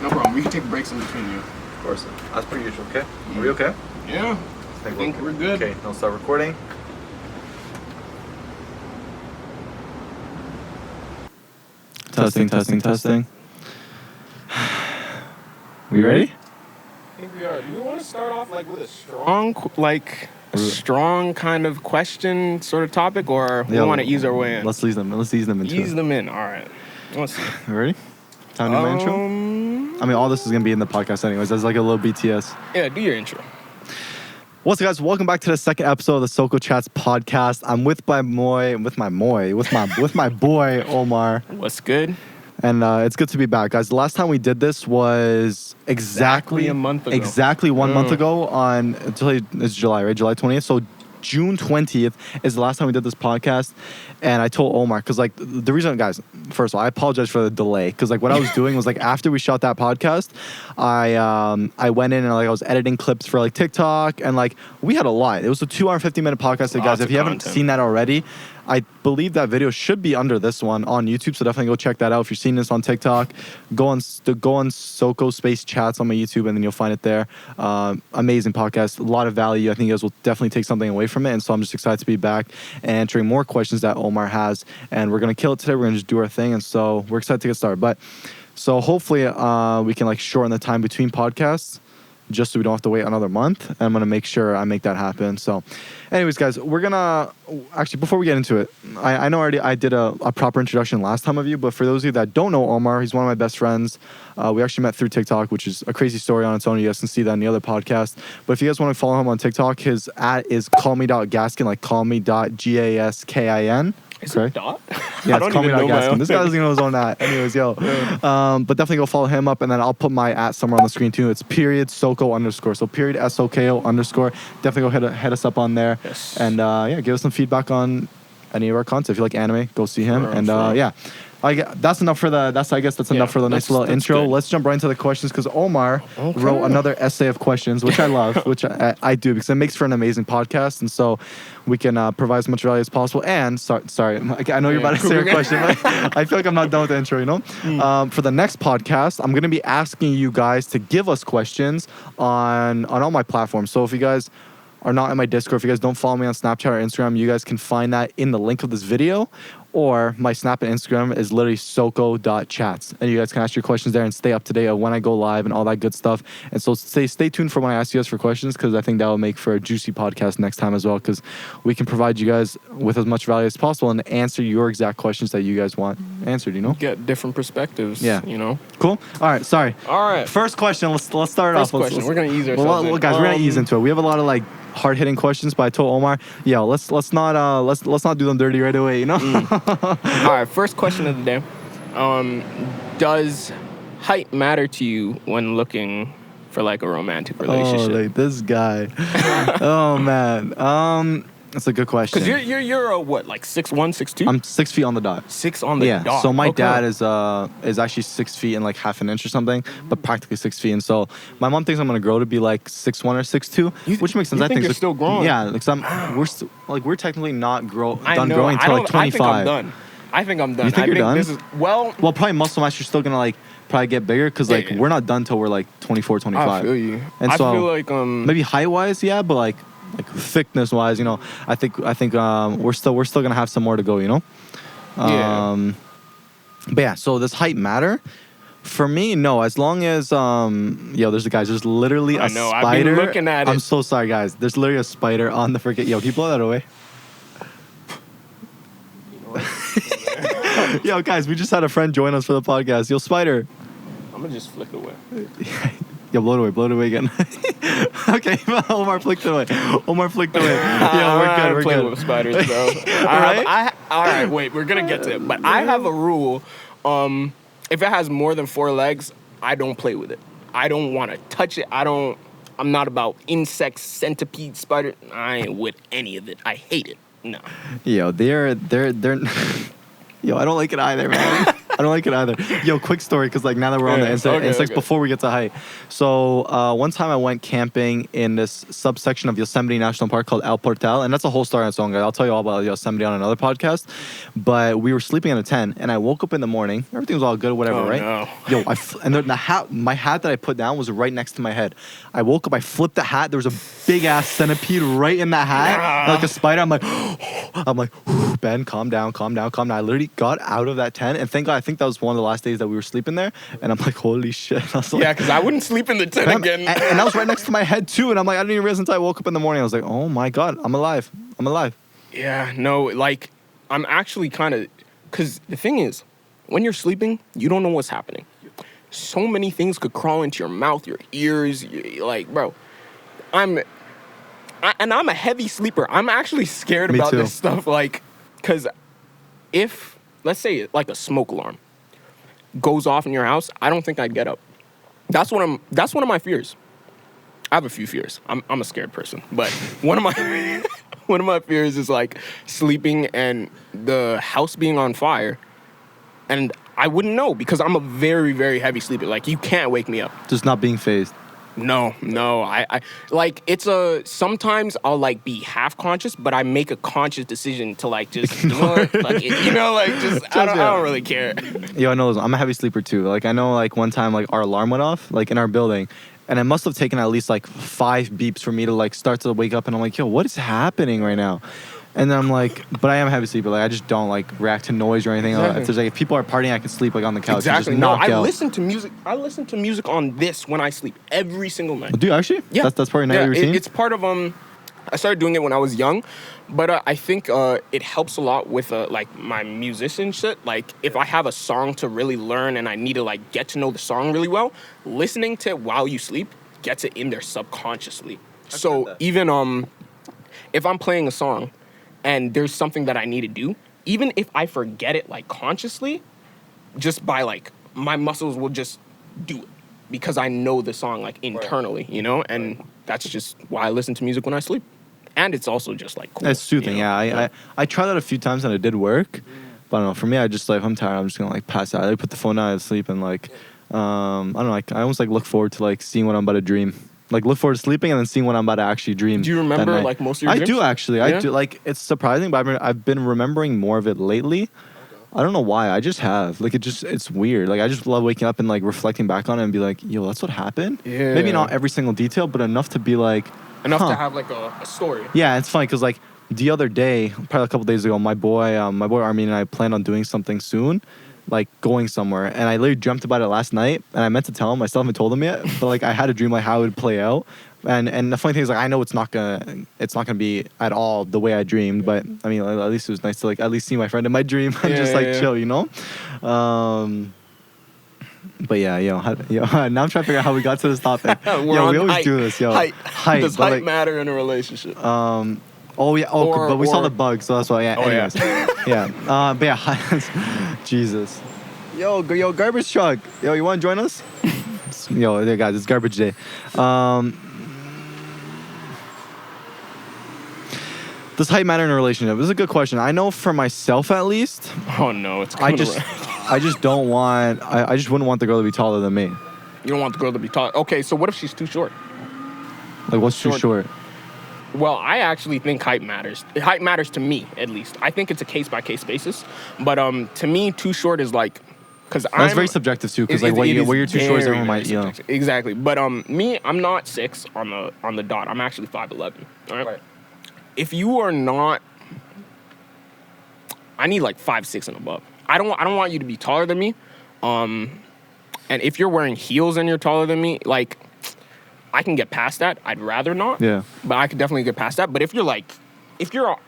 No problem. We can take breaks in between you. Of course. As per usual, okay? Are we okay? Yeah. I think we're good. Okay, I'll start recording. Testing. We ready? I think we are. Do you want to start off like with a strong kind of question sort of topic, or we want to ease our way in? Let's ease them into Ease it. them in. All right. Let's see. Ready? Time to do my intro? I mean, all this is going to be in the podcast anyways. That's like a little BTS. Yeah, do your intro. What's up, guys? Welcome back to the second episode of the Soko Chats Podcast. I'm with my boy, Omar. What's good? And it's good to be back, guys. The last time we did this was exactly a month ago. Exactly 1 month ago it's July, right? July 20th. So June 20th is the last time we did this podcast. And I told Omar, because like the reason, guys, first of all, I apologize for the delay. Because like what I was doing was like after we shot that podcast, I went in and like I was editing clips for like TikTok. And like we had a lot. It was a 2 hour and 50-minute podcast. So guys, if you haven't seen that already, I believe that video should be under this one on YouTube, so definitely go check that out. If you're seeing this on TikTok, go on Soko Space Chats on my YouTube, and then you'll find it there. Amazing podcast, a lot of value. I think you guys will definitely take something away from it, and so I'm just excited to be back and answering more questions that Omar has. And we're gonna kill it today. We're gonna just do our thing, and so we're excited to get started. But so hopefully we can like shorten the time between podcasts, just so we don't have to wait another month. And I'm going to make sure I make that happen. So anyways, guys, we're going to... Actually, before we get into it, I know already I did a proper introduction last time of you, but for those of you that don't know Omar, he's one of my best friends. We actually met through TikTok, which is a crazy story on its own. You guys can see that in the other podcast. But if you guys want to follow him on TikTok, his @ is callme.gaskin, like callme.gaskin. Is okay. it dot? Yeah, it's callme.gaskin. This guy doesn't even know his own @ Anyways, yo. But definitely go follow him up, and then I'll put my @ somewhere on the screen too. It's _Soko. So _SOKO_. Definitely go hit us up on there. Yes. And yeah, give us some feedback on any of our content. If you like anime, go see him. And yeah. That's enough for the. I guess that's enough for the nice little intro. Good. Let's jump right into the questions, because Omar wrote another essay of questions, which I love, which I do, because it makes for an amazing podcast, and so we can provide as much value as possible. And sorry, I know you're about to say a question, but I feel like I'm not done with the intro. You know, for the next podcast, I'm gonna be asking you guys to give us questions on all my platforms. So if you guys are not in my Discord, if you guys don't follow me on Snapchat or Instagram, you guys can find that in the link of this video. Or my Snap and Instagram is literally soko.chats. And you guys can ask your questions there and stay up to date on when I go live and all that good stuff. And so stay tuned for when I ask you guys for questions, because I think that will make for a juicy podcast next time as well, because we can provide you guys with as much value as possible and answer your exact questions that you guys want answered, you know? Get different perspectives, you know? Cool? All right, sorry. All right. First question, let's start off. First question, we're going to ease ourselves Well, guys, we're going to ease into it. We have a lot of like hard-hitting questions, but I told Omar, yo, let's not do them dirty right away, you know? All right, first question of the day. Does height matter to you when looking for like a romantic relationship? Oh, like this guy. Oh man. That's a good question. Because you're a what, like 6'1", 6'2"? I'm 6 feet on the dot. 6 on the dot. So my dad is actually 6 feet and like half an inch or something, but practically 6 feet. And so my mom thinks I'm gonna grow to be like 6'1" or 6'2", which makes sense. I think you're still growing. Yeah, like we're technically not done growing until like 25. I think I'm done. You think you're done? This is, well, probably muscle mass. You're still gonna like probably get bigger, because like we're not done till we're like 24, 25. I feel you. And I so feel like maybe height wise, yeah, but like thickness wise, you know, I think we're still gonna have some more to go, you know. But yeah, so does height matter? For me, no. As long as there's literally a spider. I've been looking at it. I'm so sorry, guys. There's literally a spider on the freaking. Yo, can you blow that away? Yo, guys, we just had a friend join us for the podcast. Yo, spider. I'm gonna just flick it away. Yo, blow it away again. Okay, Omar flicked it away. Yeah, we're good. We're good with spiders, bro. All right, wait, we're gonna get to it. But I have a rule. If it has more than 4 legs, I don't play with it. I don't want to touch it. I'm not about insects, centipede, spider. I ain't with any of it. I hate it. No. Yo, they're. Yo, I don't like it either, man. I don't like it either. Yo, quick story, because like now that we're on the insects, before we get to height. So one time I went camping in this subsection of Yosemite National Park called El Portal, and that's a whole story on its own, guys. I'll tell you all about Yosemite on another podcast. But we were sleeping in a tent, and I woke up in the morning. Everything was all good, whatever, right? No. Yo, my hat that I put down was right next to my head. I woke up, I flipped the hat. There was a big ass centipede right in that hat, like a spider. I'm like, Ben, calm down. I literally got out of that tent, and thank God, I think that was one of the last days that we were sleeping there. And I'm like, holy shit. I was like, yeah, because I wouldn't sleep in the tent again. And that was right next to my head too. And I'm like, I didn't even realize until I woke up in the morning. I was like, oh my God, I'm alive. Yeah, no, like, I'm actually kind of, because the thing is, when you're sleeping, you don't know what's happening. So many things could crawl into your mouth, your ears, like, bro. I'm a heavy sleeper. I'm actually scared about this stuff, like, because if, let's say, like a smoke alarm goes off in your house, I don't think I'd get up. That's one of my fears. I have a few fears. I'm a scared person, but one of my fears is like sleeping and the house being on fire, and I wouldn't know because I'm a very, very heavy sleeper. Like, you can't wake me up. Just not being phased. No. I like, sometimes I'll like be half conscious, but I make a conscious decision to like just ignore, like, I don't really care. Yo, I know I'm a heavy sleeper too. Like, I know like one time like our alarm went off like in our building, and it must have taken at least like 5 beeps for me to like start to wake up, and I'm like, yo, what is happening right now? And then I'm like, but I am a heavy sleeper. Like, I just don't like react to noise or anything. Exactly. If people are partying, I can sleep like on the couch. Exactly. I listen to music. I listen to music on this when I sleep every single night. Do you actually? Yeah. That's part of your night routine? It's part of I started doing it when I was young, but I think it helps a lot with like my musician shit. Like, if I have a song to really learn and I need to like get to know the song really well, listening to it while you sleep gets it in there subconsciously. So even if I'm playing a song and there's something that I need to do, even if I forget it like consciously, just by like my muscles will just do it because I know the song like internally, you know? And that's just why I listen to music when I sleep. And it's also just like cool. It's soothing, I tried that a few times and it did work. But I don't know, for me, I just like, if I'm tired, I'm just gonna like pass out. I put the phone down and sleep, and like, I don't know, like I almost like look forward to like seeing what I'm about to dream. Like, look forward to sleeping and then seeing what I'm about to actually dream. Do you remember like most of your dreams? I do actually. Yeah? I do. Like, it's surprising, but I've been remembering more of it lately. I don't know why. I just have. Like, it's weird. Like, I just love waking up and like reflecting back on it and be like, yo, that's what happened. Yeah. Maybe not every single detail, but enough to be like, enough to have like a story. Yeah, it's funny because like the other day, probably a couple days ago, my boy Armin and I planned on doing something soon, like going somewhere, and I literally dreamt about it last night, and I meant to tell him. I still haven't told him yet, but like I had a dream like how it would play out, and the funny thing is like I know it's not gonna be at all the way I dreamed, but I mean at least it was nice to like at least see my friend in my dream and just like chill, you know. But yeah, now I'm trying to figure out how we got to this topic. We always do this, height. Does height matter in a relationship? But we saw the bug, so that's why. Yeah. Anyways. Yeah. But yeah, Jesus. Yo, garbage truck. Yo, you want to join us? Yo, guys, it's garbage day. Does height matter in a relationship? This is a good question. I know for myself at least. Oh no, it's I just don't want. I just wouldn't want the girl to be taller than me. You don't want the girl to be taller. Okay, so what if she's too short? Like, what's too short? Well, I actually think height matters. Height matters to me, at least. I think it's a case-by-case basis. But to me, too short is like... That's very subjective, too, because like, where you're too short, everyone might, you know... Exactly. But me, I'm not 6 on the dot. I'm actually 5'11". All right? If you are not... I need like 5'6" and above. I don't want you to be taller than me. And if you're wearing heels and you're taller than me, like... I can get past that. I'd rather not. Yeah. But I could definitely get past that. But if you're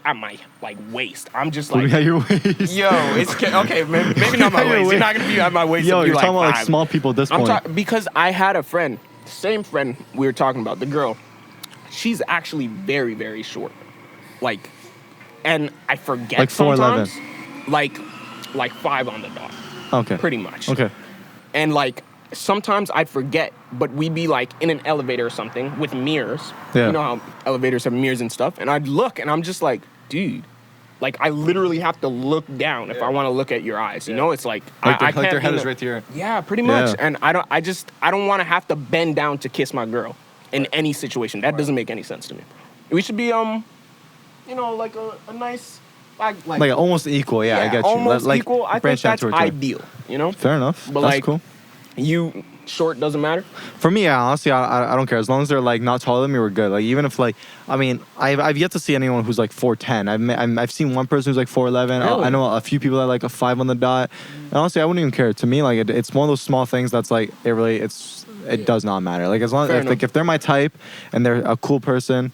at my like waist, I'm just like, at your waist. Yo, it's okay. Maybe not my waist. You're not gonna be at my waist. Yo, you're like talking about like small people at this point. Because I had a friend, same friend we were talking about, the girl. She's actually very, very short. Like, and I forget like 4'11". sometimes. Like 5 on the dot. Okay. Pretty much. Okay. And like. Sometimes I'd forget, but we'd be like in an elevator or something with mirrors. Yeah. You know how elevators have mirrors and stuff. And I'd look and I'm just like, dude, Like, I literally have to look down if I want to look at your eyes. You know, it's like Like, I can't their head be is right here. Yeah, pretty much. Yeah. And I don't want to have to bend down to kiss my girl in any situation. That doesn't make any sense to me. We should be you know, like a nice like almost equal. Yeah, I get you. Almost like, equal. I think branch out that's towards her. ideal. You know. Fair enough. But that's like, cool. You short doesn't matter. For me, yeah, honestly, I don't care. As long as they're like not taller than me, we're good. Like even if like, I mean, I've yet to see anyone who's like 4'10". I've seen one person who's like 4'11". Really? I know a few people that are like a 5 on the dot. And honestly, I wouldn't even care. To me, like it's one of those small things that's like it does not matter. Like as long as if they're my type and they're a cool person,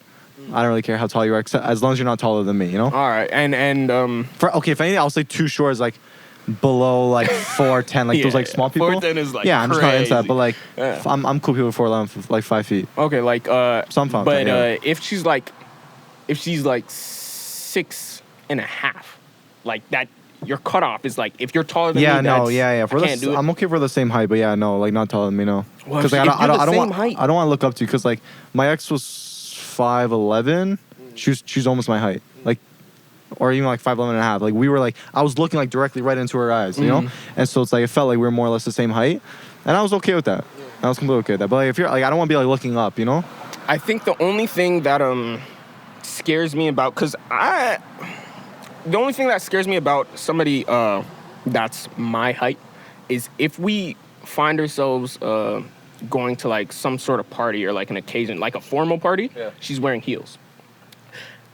I don't really care how tall you are, except as long as you're not taller than me. You know. All right, and if anything, I'll say too short is like below like 4'10", like those like small people. 4'10" is like I'm just not into that. But like, Yeah. I'm cool people with 4'11", like 5 feet. Okay, like Some fun. but Yeah. if she's like 6.5, like that, your cutoff is like if you're taller than me. Yeah. I can't do it. I'm okay for the same height, but yeah, no, like not taller than me, no. Well, Because if like, you're the I don't same want height. I don't want to look up to you because like my ex was 5'11". She's almost my height, like, or even like 5'11" and a half. Like we were like I was looking like directly right into her eyes, you know, and so it's like it felt like we were more or less the same height, and I was okay with that. I was completely okay with that. But like if you're like I don't want to be like looking up, you know. I think the only thing that scares me about the only thing that scares me about somebody that's my height is if we find ourselves going to like some sort of party or like an occasion, like a formal party, she's wearing heels.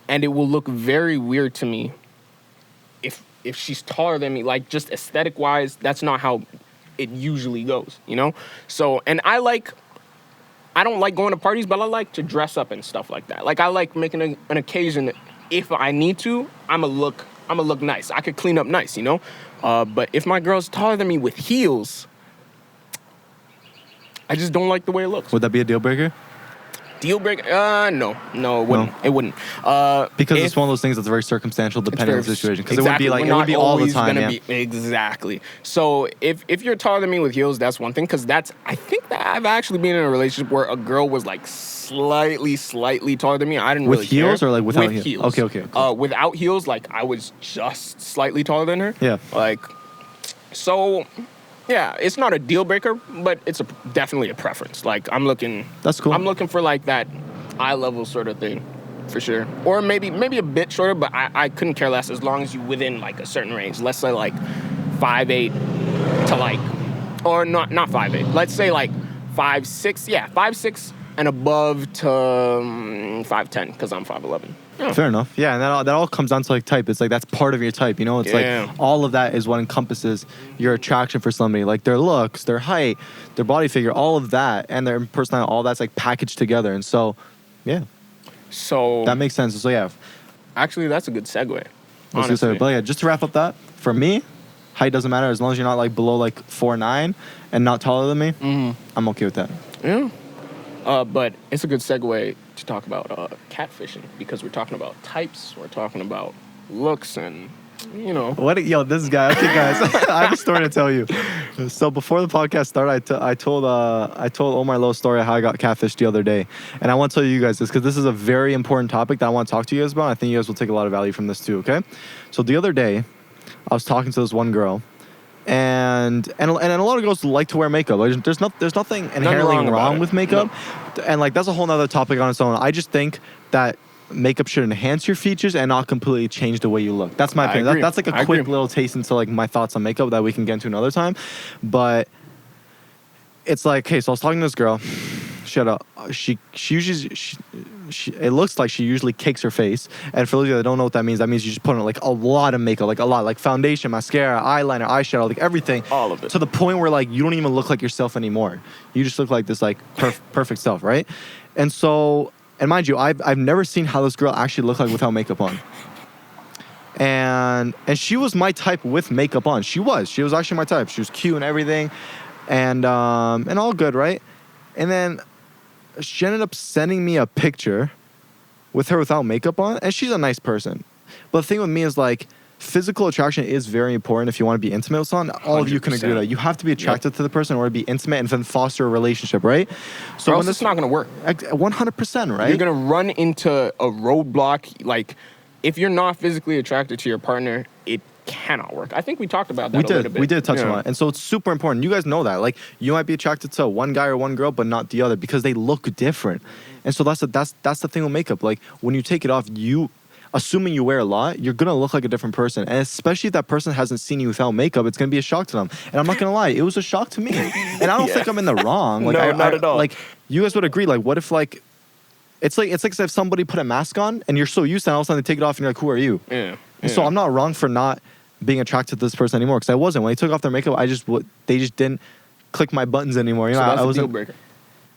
And it will look very weird to me if she's taller than me, like just aesthetic wise, that's not how it usually goes, you know? So, and I don't like going to parties, but I like to dress up and stuff like that. Like I like making an occasion that if I need to, I'ma look nice. I could clean up nice, you know? But if my girl's taller than me with heels, I just don't like the way it looks. Would that be a deal breaker? Deal breaker? No, it wouldn't. It wouldn't. Because it's one of those things that's very circumstantial depending on the situation. Because it would be like it would be all the time. Yeah. Exactly. So if you're taller than me with heels, that's one thing. Because I think that I've actually been in a relationship where a girl was like slightly taller than me. I didn't really care. With heels or like without with heels? Okay. Cool. Without heels, like I was just slightly taller than her. Yeah. Like, so. Yeah, it's not a deal breaker, but it's definitely a preference. Like That's cool. I'm looking for like that eye level sort of thing, for sure. Or maybe a bit shorter, but I couldn't care less as long as you within like a certain range. Let's say like 5'8" to like, or not 5'8". Let's say like 5'6". Yeah, 5'6" and above to 5'10" because I'm 5'11". Yeah. Fair enough. Yeah, and that all comes down to like type. It's like that's part of your type, you know? It's like all of that is what encompasses your attraction for somebody. Like their looks, their height, their body figure, all of that, and their personality, all that's like packaged together. And so, yeah. So that makes sense. So yeah. Actually, that's a good segue. Honestly. But yeah, just to wrap up that, for me, height doesn't matter as long as you're not like below like 4'9" and not taller than me. I'm okay with that. Yeah. But it's a good segue to talk about catfishing because we're talking about types, we're talking about looks, and you know. This guy. Okay, guys, I have a story to tell you. So before the podcast started, I told Omar a little story of how I got catfished the other day, and I want to tell you guys this because this is a very important topic that I want to talk to you guys about. I think you guys will take a lot of value from this too. Okay, so the other day, I was talking to this one girl. And a lot of girls like to wear makeup. Like, there's nothing inherently wrong with makeup, and like that's a whole nother topic on its own. I just think that makeup should enhance your features and not completely change the way you look. That's my opinion. That's like a quick little taste into like my thoughts on makeup that we can get into another time. But it's like, okay, so I was talking to this girl. She usually it looks like she usually cakes her face, and for those of you that don't know what that means you just put on like a lot of makeup, like a lot, like foundation, mascara, eyeliner, eyeshadow, like everything, all of it, to the point where like you don't even look like yourself anymore. You just look like this like perfect self, right? And so, and mind you, I've never seen how this girl actually looked like without makeup on. And she was my type with makeup on. She was actually my type. She was cute and everything, and all good, right? And then she ended up sending me a picture with her without makeup on, and she's a nice person. But the thing with me is like physical attraction is very important if you want to be intimate with someone. All 100%. Of you can agree that you have to be attracted to the person in order to be intimate and then foster a relationship, right? So when it's not going to work. 100%, right? You're going to run into a roadblock. Like if you're not physically attracted to your partner, it cannot work. I think we talked about that a little bit. We did touch on it. And so it's super important. You guys know that. Like, you might be attracted to one guy or one girl, but not the other because they look different. And so that's the thing with makeup. Like, when you take it off, assuming you wear a lot, you're gonna look like a different person. And especially if that person hasn't seen you without makeup, it's gonna be a shock to them. And I'm not gonna lie, it was a shock to me. And I don't think I'm in the wrong. Like, no, not at all. Like, you guys would agree. Like, what if like it's like if somebody put a mask on and you're so used to it, and all of a sudden they take it off and you're like, who are you? Yeah. And so I'm not wrong for not being attracted to this person anymore, because I wasn't. When they took off their makeup, they just didn't click my buttons anymore. You know, so that's I wasn't. A deal breaker.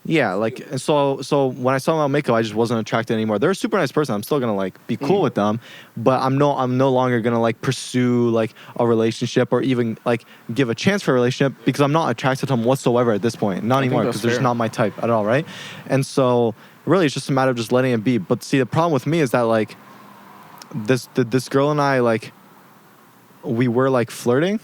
Yeah, like, and so when I saw them on makeup, I just wasn't attracted anymore. They're a super nice person. I'm still gonna like be cool with them, but I'm no longer gonna like pursue like a relationship or even like give a chance for a relationship, because I'm not attracted to them whatsoever at this point. Not anymore, because they're just not my type at all, right? And so really, it's just a matter of just letting it be. But see, the problem with me is that like this girl and I, like, we were like flirting,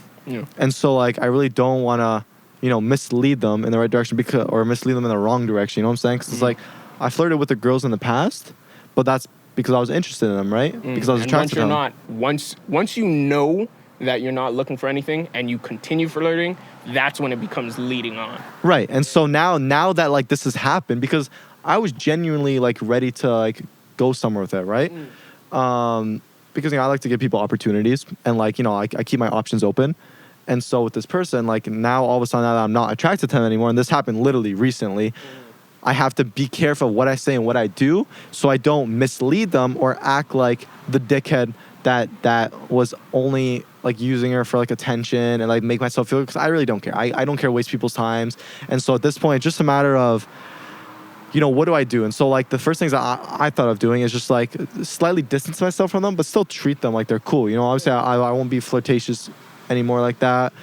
and so like I really don't want to, you know, mislead them in the right direction or mislead them in the wrong direction. You know what I'm saying? Because it's like I flirted with the girls in the past, but that's because I was interested in them, right? Because I was attracted to them. Once you know that you're not looking for anything and you continue flirting, that's when it becomes leading on. Right. And so now that like this has happened, because I was genuinely like ready to like go somewhere with it, right? Because, you know, I like to give people opportunities, and like, you know, I keep my options open. And so with this person, like, now all of a sudden, now that I'm not attracted to them anymore, and this happened literally recently, I have to be careful of what I say and what I do, so I don't mislead them or act like the dickhead that was only like using her for like attention and like make myself feel, because I really don't care. I don't care to waste people's times. And so at this point, it's just a matter of, you know, what do I do? And so like the first things I thought of doing is just like slightly distance myself from them, but still treat them like they're cool. You know, obviously I won't be flirtatious anymore like that,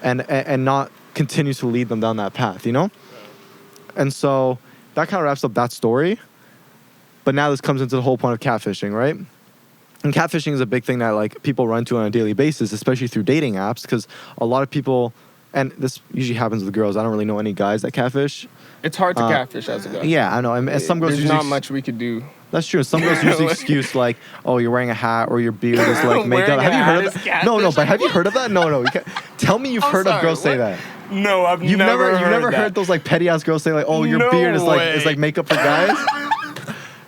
and not continue to lead them down that path, you know? And so that kind of wraps up that story. But now this comes into the whole point of catfishing, right? And catfishing is a big thing that like people run into on a daily basis, especially through dating apps, because a lot of people, and this usually happens with girls, I don't really know any guys that catfish. It's hard to catfish as a guy. Yeah, I know. And some girls There's not much we could do. That's true. Some girls use the excuse like, "Oh, you're wearing a hat, or your beard is like makeup." Have you heard of that? No. But have you heard of that? No. You can't. Tell me you've heard of girls say that. No, you've never heard those like petty ass girls say like, "Oh, your beard is like makeup for guys."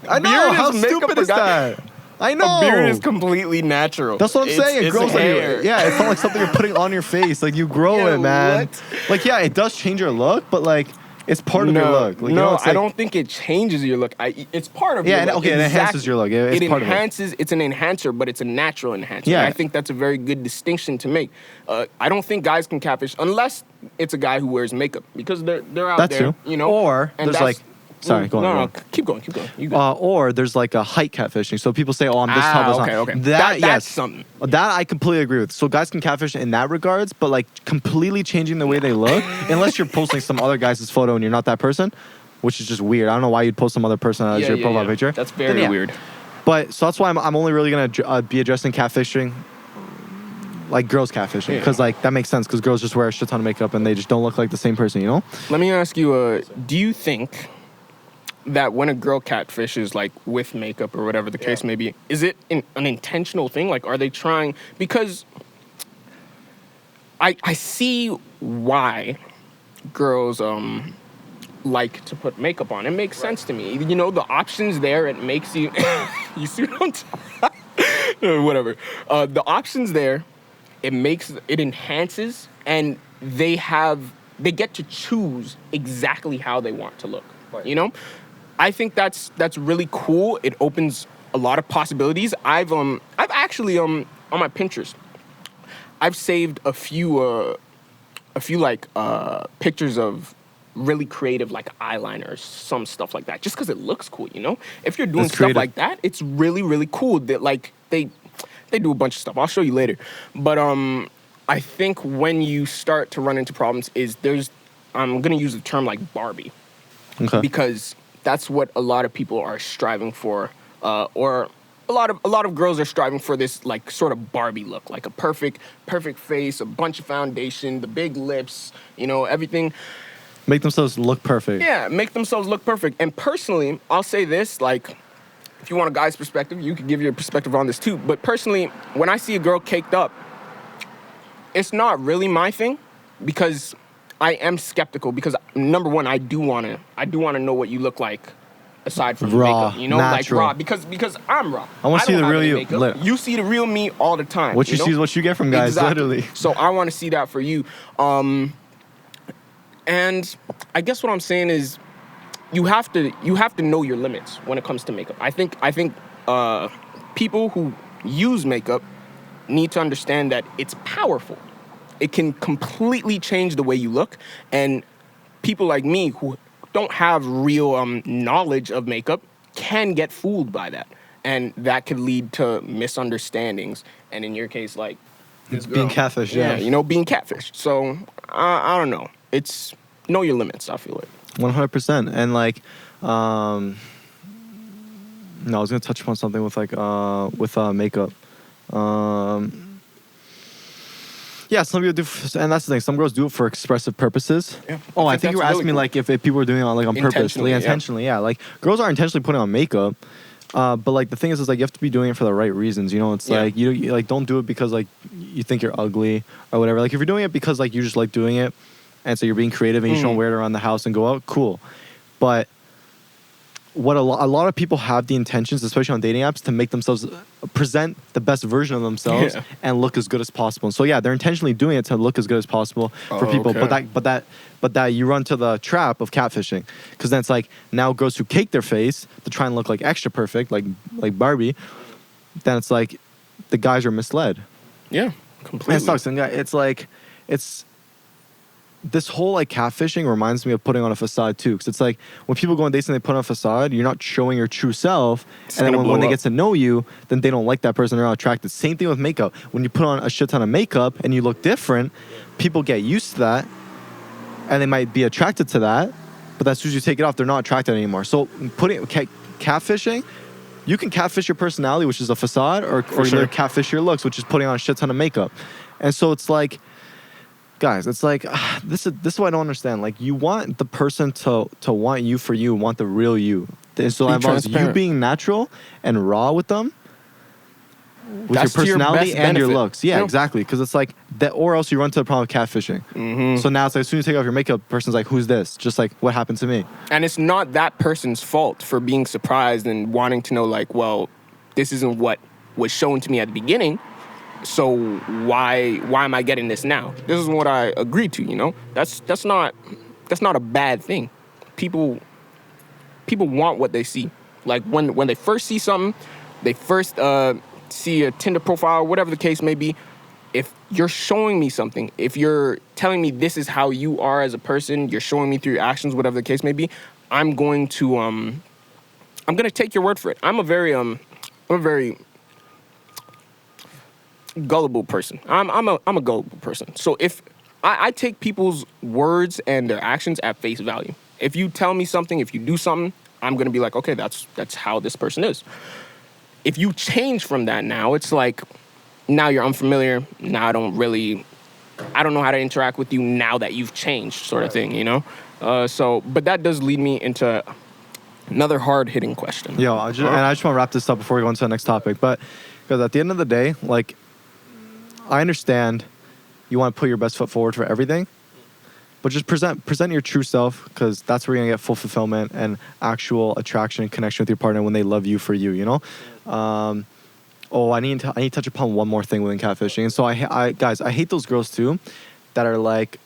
I know. How stupid is that? I know. A beard is completely natural. That's what I'm saying. It grows hair. Yeah, it's not like something you're putting on your face. Like, you grow it, man. What? Like, yeah, it does change your look, but like, it's part of your look. Like, no, I don't think it changes your look. It's part of your look. Yeah, okay, it enhances your look. It's part enhances. Of it. It's an enhancer, but it's a natural enhancer. Yeah. And I think that's a very good distinction to make. I don't think guys can catfish unless it's a guy who wears makeup, because they're out that's there. True. You know, or there's like. Sorry, go on. No, keep going. You go. Or there's like a height catfishing. So people say, "Oh, I'm this tall." Okay. That's something. That I completely agree with. So guys can catfish in that regards, but like completely changing the way they look, unless you're posting some other guy's photo and you're not that person, which is just weird. I don't know why you'd post some other person as your profile picture. That's very weird. But so that's why I'm only really gonna be addressing catfishing, like girls catfishing, because like that makes sense, because girls just wear a shit ton of makeup and they just don't look like the same person, you know? Let me ask you, do you think that when a girl catfishes, like with makeup or whatever the case may be, is it an intentional thing? Like, are they trying? Because I see why girls like to put makeup on. It makes sense to me. You know, the options there, it makes you... you see what I'm whatever. The options there, it enhances, and they get to choose exactly how they want to look. Right. You know? I think that's really cool. It opens a lot of possibilities. I've actually on my Pinterest, I've saved a few like pictures of really creative like eyeliners, some stuff like that, just because it looks cool. You know, if you're doing stuff like that, it's really, really cool. That like they do a bunch of stuff. I'll show you later. But I think when you start to run into problems I'm gonna use the term like Barbie, because that's what a lot of people are striving for, or a lot of girls are striving for this like sort of Barbie look, like a perfect face, a bunch of foundation, the big lips, you know, everything. Make themselves look perfect. Yeah, make themselves look perfect. And personally, I'll say this, like, if you want a guy's perspective, you could give your perspective on this too. But personally, when I see a girl caked up, it's not really my thing because I am skeptical because number one, I do want to know what you look like aside from raw, makeup, you know, natural. like raw because I'm raw. I want to see the real you. You see the real me all the time. What you see is what you get from guys, literally. So I want to see that for you. And I guess what I'm saying is you have to know your limits when it comes to makeup. I think people who use makeup need to understand that it's powerful. It can completely change the way you look. And people like me who don't have real knowledge of makeup can get fooled by that. And that could lead to misunderstandings. And in your case, like this girl, being catfished, yeah. You know, being catfished. So I don't know. It's know your limits, I feel like. 100%. And like, no, I was gonna touch upon something with like with makeup. Yeah, some people do, and that's the thing. Some girls do it for expressive purposes. Yeah. Oh, I think you were asking me like if people were doing it like on purpose, intentionally. Yeah, like girls are intentionally putting on makeup. But like the thing is like you have to be doing it for the right reasons. You know, it's like you like don't do it because like you think you're ugly or whatever. Like if you're doing it because like you just like doing it, and so you're being creative and you just want to wear it around the house and go out, cool. But what a lot of people have the intentions, especially on dating apps, to make themselves present the best version of themselves and look as good as possible. So yeah, they're intentionally doing it to look as good as possible for people. Okay. But that you run to the trap of catfishing, because then it's like now girls who cake their face to try and look like extra perfect, like Barbie. Then it's like the guys are misled. Yeah, completely. And it sucks. And it's like this whole like catfishing reminds me of putting on a facade too, because it's like when people go on dates and they put on a facade, you're not showing your true self, and then when they get to know you, then they don't like that person, they're not attracted. Same thing with makeup. When you put on a shit ton of makeup and you look different, people get used to that, and they might be attracted to that, but as soon as you take it off, they're not attracted anymore. So catfishing, you can catfish your personality, which is a facade, or you catfish your looks, which is putting on a shit ton of makeup. And so it's like, guys, it's like this is what I don't understand. Like you want the person to want you for you, want the real you. And so that involves you being natural and raw with them, with your personality and your looks. Yeah, exactly. Because it's like that, or else you run to the problem of catfishing. Mm-hmm. So now it's like as soon as you take off your makeup, the person's like, "Who's this?" Just like what happened to me. And it's not that person's fault for being surprised and wanting to know, like, well, this isn't what was shown to me at the beginning. So why am I getting this now? This is what I agreed to, you know? That's not a bad thing. People want what they see. Like when they first see something, they first see a Tinder profile, whatever the case may be. If you're showing me something, if you're telling me this is how you are as a person, you're showing me through your actions, whatever the case may be, I'm going to take your word for it. I'm a very gullible person. I'm a gullible person. So if I take people's words and their actions at face value. If you tell me something, if you do something, I'm gonna be like, okay, that's how this person is. If you change from that now, it's like now you're unfamiliar. Now I don't know how to interact with you now that you've changed, sort of thing, you know. But that does lead me into another hard-hitting question. Yo, I just want to wrap this up before we go on to the next topic. But because at the end of the day, like, I understand you want to put your best foot forward for everything, but just present your true self, because that's where you're gonna get full fulfillment and actual attraction and connection with your partner when they love you for you. You know. I need to touch upon one more thing within catfishing. And so I hate those girls too, that are like,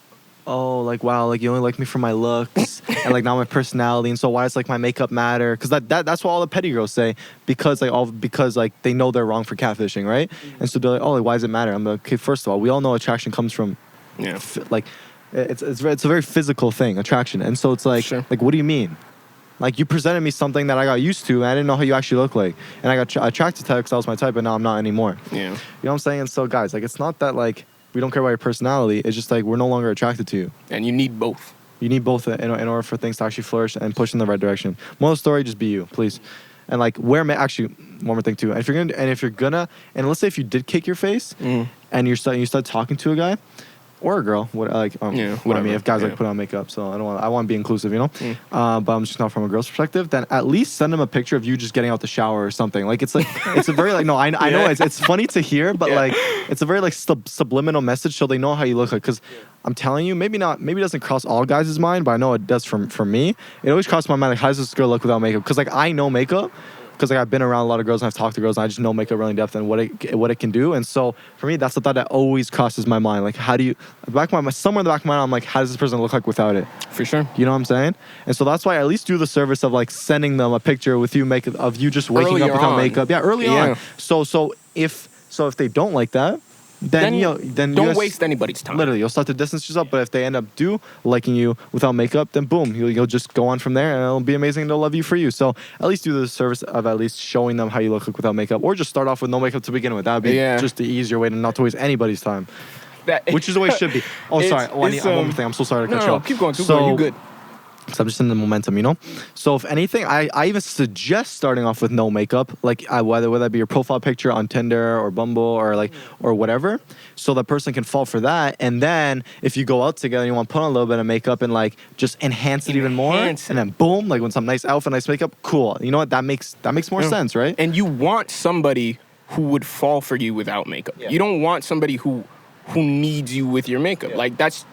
oh, like, wow, like you only like me for my looks and like not my personality, and so why does like my makeup matter? Because that's what all the petty girls say, because they know they're wrong for catfishing, right? Mm-hmm. And so they're like, oh, like, why does it matter? I'm like, okay, first of all, we all know attraction comes from it's a very physical thing, attraction. And so it's like, like, what do you mean? Like, you presented me something that I got used to, and I didn't know how you actually look like, and I got attracted to that because that was my type, but now I'm not anymore. Yeah, you know what I'm saying? And so guys, like, it's not that like we don't care about your personality. It's just like we're no longer attracted to you. And you need both. You need both in order for things to actually flourish and push in the right direction. Moral of the story, just be you, please. And like actually, one more thing too. And if you're gonna, and let's say if you did cake your face and you start talking to a guy, or a girl, I mean, if guys like put on makeup, so I want to be inclusive, you know. But I'm just not from a girl's perspective. Then at least send them a picture of you just getting out the shower or something. Like it's a very like no, I know it's funny to hear, but like it's a very like subliminal message, so they know how you look like. Because I'm telling you, maybe it doesn't cross all guys' mind, but I know it does for me. It always crosses my mind like, how does this girl look without makeup? Because like I know makeup. Because like I've been around a lot of girls and I've talked to girls and I just know makeup really in depth and what it can do. And so for me, that's the thought that always crosses my mind. Like somewhere in the back of my mind, I'm like, how does this person look like without it? For sure. You know what I'm saying? And so that's why I at least do the service of like sending them a picture with you of you just waking up without makeup. Yeah, early on. So if they don't like that, then don't waste anybody's time. Literally, you'll start to distance yourself. But if they end up liking you without makeup, then boom, you'll just go on from there, and it'll be amazing. And they'll love you for you. So at least do the service of at least showing them how you look like without makeup, or just start off with no makeup to begin with. That would be just the easier way to not to waste anybody's time. Which is the way it should be. Oh, sorry. One more thing. I'm so sorry to cut you off. Keep going. You're good. So I'm just in the momentum, you know? So if anything, I even suggest starting off with no makeup, like whether that be your profile picture on Tinder or Bumble or whatever, so the person can fall for that. And then if you go out together and you want to put on a little bit of makeup and like just enhance it even more, and then boom, like when some nice outfit, nice makeup, cool. You know what? That makes more sense, right? And you want somebody who would fall for you without makeup. Yeah. You don't want somebody who needs you with your makeup. Like that's...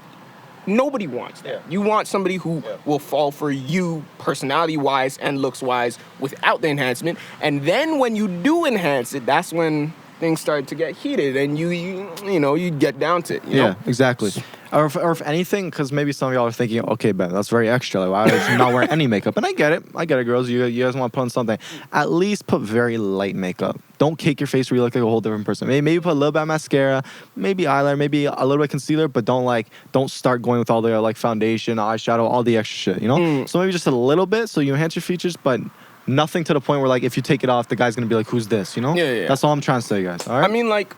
Nobody wants that. You want somebody who will fall for you personality-wise and looks-wise without the enhancement. And then when you do enhance it, that's when things start to get heated and you get down to it. You know? Exactly. Or if anything, because maybe some of y'all are thinking, okay, Ben, that's very extra. Like, why would you not wear any makeup? And I get it, girls. You guys want to put on something. At least put very light makeup. Don't cake your face where you look like a whole different person. Maybe put a little bit of mascara, maybe eyeliner, maybe a little bit of concealer, but don't start going with all the like foundation, eyeshadow, all the extra shit, you know? So maybe just a little bit so you enhance your features, but nothing to the point where like if you take it off, the guy's gonna be like, who's this, you know? Yeah. That's all I'm trying to say, guys. All right? I mean, like,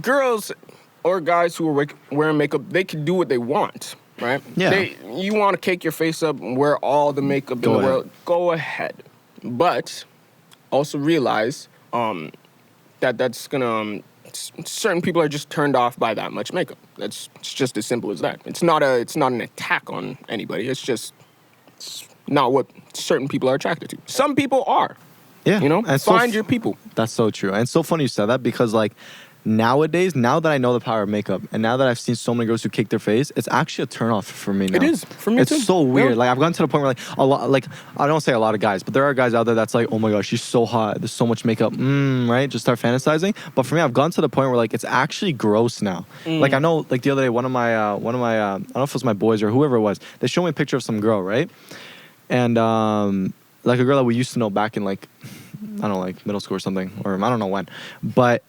girls or guys who are wearing makeup, they can do what they want, right? Yeah. You want to cake your face up and wear all the makeup in the world, go ahead. But also realize that's gonna... certain people are just turned off by that much makeup. It's just as simple as that. It's not an attack on anybody. It's not what certain people are attracted to. Some people are. Yeah. You know? And find your people. That's so true. And it's so funny you said that because like nowadays, now that I know the power of makeup and now that I've seen so many girls who cake their face, it's actually a turnoff for me now. It is. For me too. It's so weird. Like I've gotten to the point where like a lot, like I don't say a lot of guys, but there are guys out there that's like, oh my gosh, she's so hot. There's so much makeup. Right? Just start fantasizing. But for me, I've gotten to the point where like it's actually gross now. Like I know like the other day, one of my I don't know if it was my boys or whoever it was, they showed me a picture of some girl, right? And like a girl that we used to know back in like, I don't know, like middle school or something, or I don't know when. But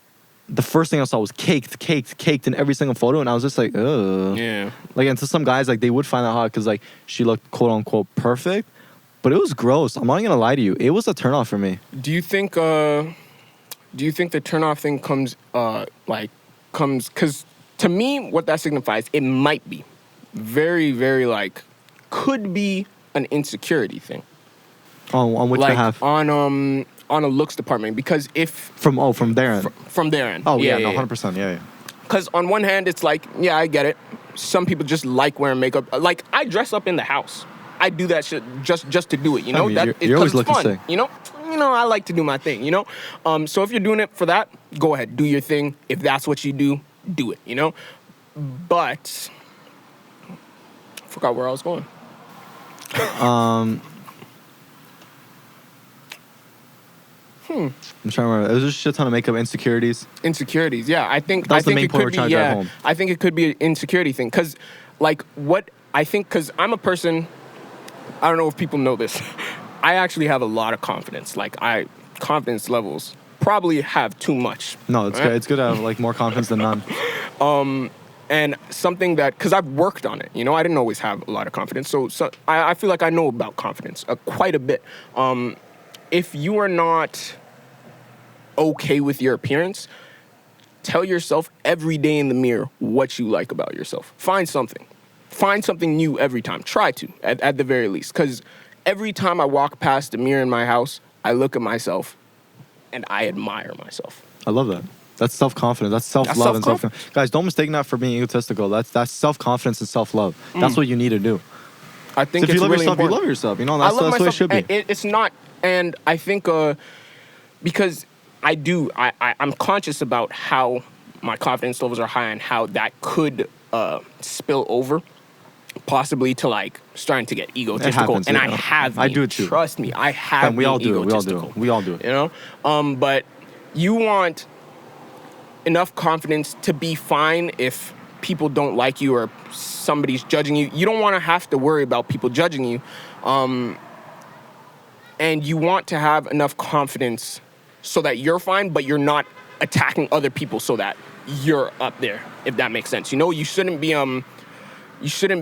the first thing I saw was caked in every single photo, and I was just like, ugh. Yeah. Like, and to some guys, like, they would find that hot because, like, she looked quote-unquote perfect, but it was gross. I'm not gonna lie to you. It was a turnoff for me. Do you think the turnoff thing comes, because to me, what that signifies, it might be very, very, like, could be an insecurity thing. On which like, behalf? On a looks department, because if... From their end. From their end. Oh, yeah, no, 100%, yeah. Because on one hand, it's like, yeah, I get it. Some people just like wearing makeup. Like, I dress up in the house. I do that shit just to do it, you know? I mean, you're always looking fun, sick. You know, I like to do my thing, you know? So if you're doing it for that, go ahead, do your thing. If that's what you do it, you know? But... I forgot where I was going. I'm trying to remember. It was just a shit ton of makeup insecurities. Insecurities, yeah. I think that's the main it point we're could trying be. to drive Yeah, home. I think it could be an insecurity thing. Because, like, what I think, because I'm a person. I don't know if people know this. I actually have a lot of confidence. Like, confidence levels probably have too much. No, it's good. It's good to have like more confidence than none. And something that, because I've worked on it, you know, I didn't always have a lot of confidence. So I feel like I know about confidence quite a bit. If you are not okay with your appearance, tell yourself every day in the mirror what you like about yourself. Find something new every time. Try to, at the very least. Because every time I walk past the mirror in my house, I look at myself and I admire myself. I love that. That's self-confidence. That's self-love and self-confidence. Guys, don't mistake that for being egotistical. That's self-confidence and self-love. That's what you need to do. I think so if it's you love really yourself, important. you love yourself. You know, that's the way it should be. It's not, and I think because I'm conscious about how my confidence levels are high and how that could spill over, possibly to like starting to get egotistical. Happens, and you I know. have I been. do it too. Trust me, I have. And we all do it. Egotistical, We all do it. You know, but you want enough confidence to be fine if people don't like you or somebody's judging you. You don't want to have to worry about people judging you, and you want to have enough confidence so that you're fine, but you're not attacking other people so that you're up there, if that makes sense. You know, you shouldn't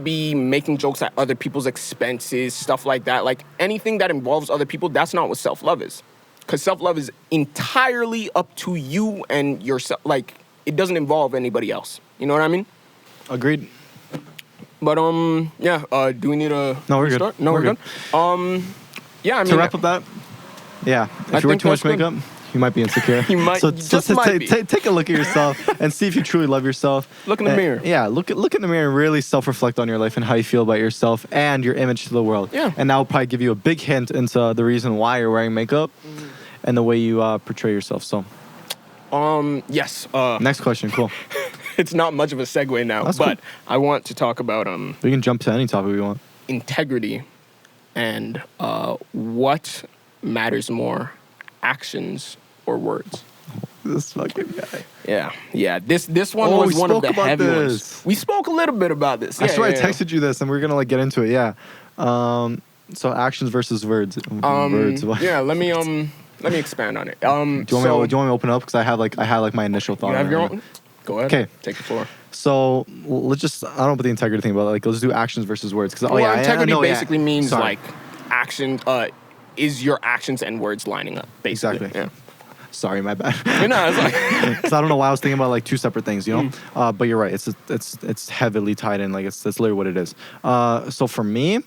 be making jokes at other people's expenses, stuff like that. Like, anything that involves other people, that's not what self-love is. Because self-love is entirely up to you and yourself. Like, it doesn't involve anybody else. You know what I mean? Agreed. But, yeah, do we need a No, we're restart? good. No, we're good. Yeah, I mean... To wrap up that, yeah, if you wear too much makeup, you might be insecure. You might, take a look at yourself and see if you truly love yourself. Look in the mirror. Yeah, look in the mirror and really self-reflect on your life and how you feel about yourself and your image to the world. Yeah. And that will probably give you a big hint into the reason why you're wearing makeup and the way you portray yourself. So, yes. next question, cool. It's not much of a segue now, That's but cool. I want to talk about We can jump to any topic we want. integrity and what matters more, actions or words. This fucking guy. Yeah. This one was one of the heavy ones. We spoke a little bit about this. I swear I texted you this and we're gonna like get into it. Yeah. So actions versus words. Words. Yeah. Let me expand on it. Do you want me to open up because I have like my initial thought. You have on your it. own. Go ahead. Okay. Take the floor. So let's just, I don't know about the integrity thing, but like let's do actions versus words. Because integrity basically means like action. Is your actions and words lining up? Basically. Exactly. Yeah. Sorry, my bad. It's like Because I don't know why I was thinking about like two separate things, you know. But you're right. It's heavily tied in. Like it's literally what it is. So for me,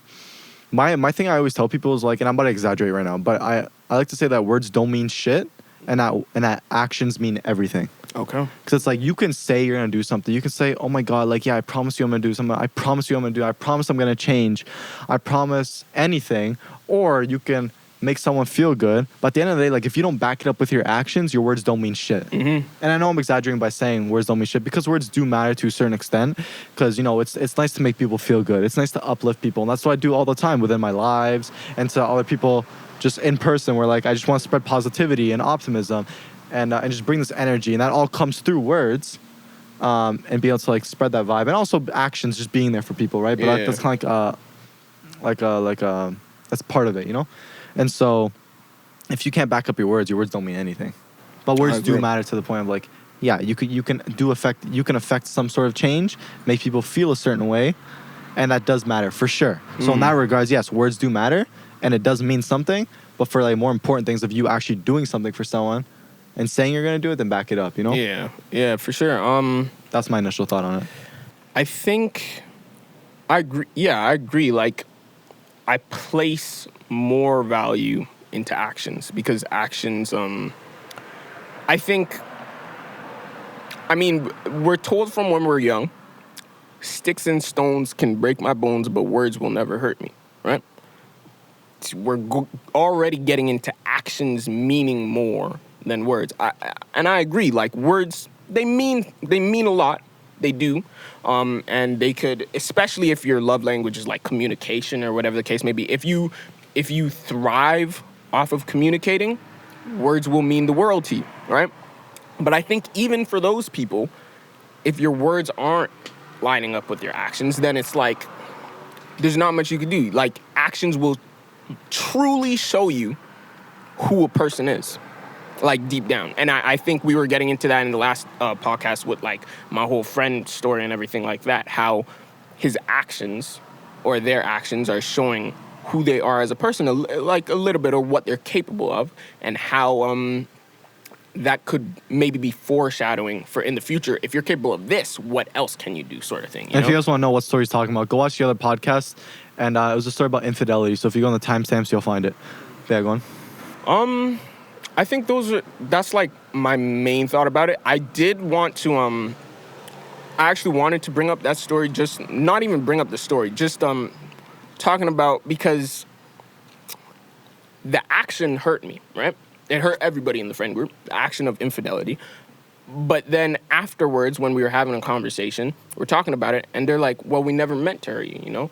my thing I always tell people is like, and I'm about to exaggerate right now, but I like to say that words don't mean shit, and that actions mean everything. okay. Because it's like you can say you're gonna do something. You can say, "Oh my God, like yeah, I promise you I'm gonna do something. I promise you I'm gonna do. I promise I'm gonna change. I promise anything." Or you can make someone feel good. But at the end of the day, like if you don't back it up with your actions, your words don't mean shit. Mm-hmm. And I know I'm exaggerating by saying words don't mean shit because words do matter to a certain extent. Because you know it's nice to make people feel good. It's nice to uplift people, and that's what I do all the time within my lives and to other people just in person. Where like I just want to spread positivity and optimism. And just bring this energy, and that all comes through words, and be able to like spread that vibe, and also actions, just being there for people, right? But that's kind of like that's part of it, you know. And so, if you can't back up your words don't mean anything. But words do matter to the point of like, yeah, you can affect some sort of change, make people feel a certain way, and that does matter for sure. So in that regards, yes, words do matter, and it does mean something. But for like more important things of you actually doing something for someone. And saying you're gonna do it, then back it up, you know? Yeah, for sure. That's my initial thought on it. I think I agree. Yeah, I agree. Like, I place more value into actions because actions. I think. I mean, we're told from when we're young, sticks and stones can break my bones, but words will never hurt me. Right? We're already getting into actions meaning more than words. I agree. Like words, they mean a lot. They do, and they could, especially if your love language is like communication or whatever the case may be. If you thrive off of communicating, words will mean the world to you, right? But I think even for those people, if your words aren't lining up with your actions, then it's like there's not much you can do. Like actions will truly show you who a person is. Like deep down. And I think we were getting into that in the last podcast with like my whole friend story and everything like that, how his actions or their actions are showing who they are as a person, like a little bit of what they're capable of, and how that could maybe be foreshadowing for in the future. If you're capable of this, what else can you do, sort of thing. If you guys want to know what story he's talking about, go watch the other podcast. And it was a story about infidelity. So if you go on the timestamps, you'll find it. Yeah, go on. I think that's like my main thought about it. I did want to I actually wanted to bring up that story, just not even bring up the story, just talking about, because the action hurt me, right? It hurt everybody in the friend group, the action of infidelity. But then afterwards, when we were having a conversation, we're talking about it, and they're like, well, we never meant to hurt you, you know?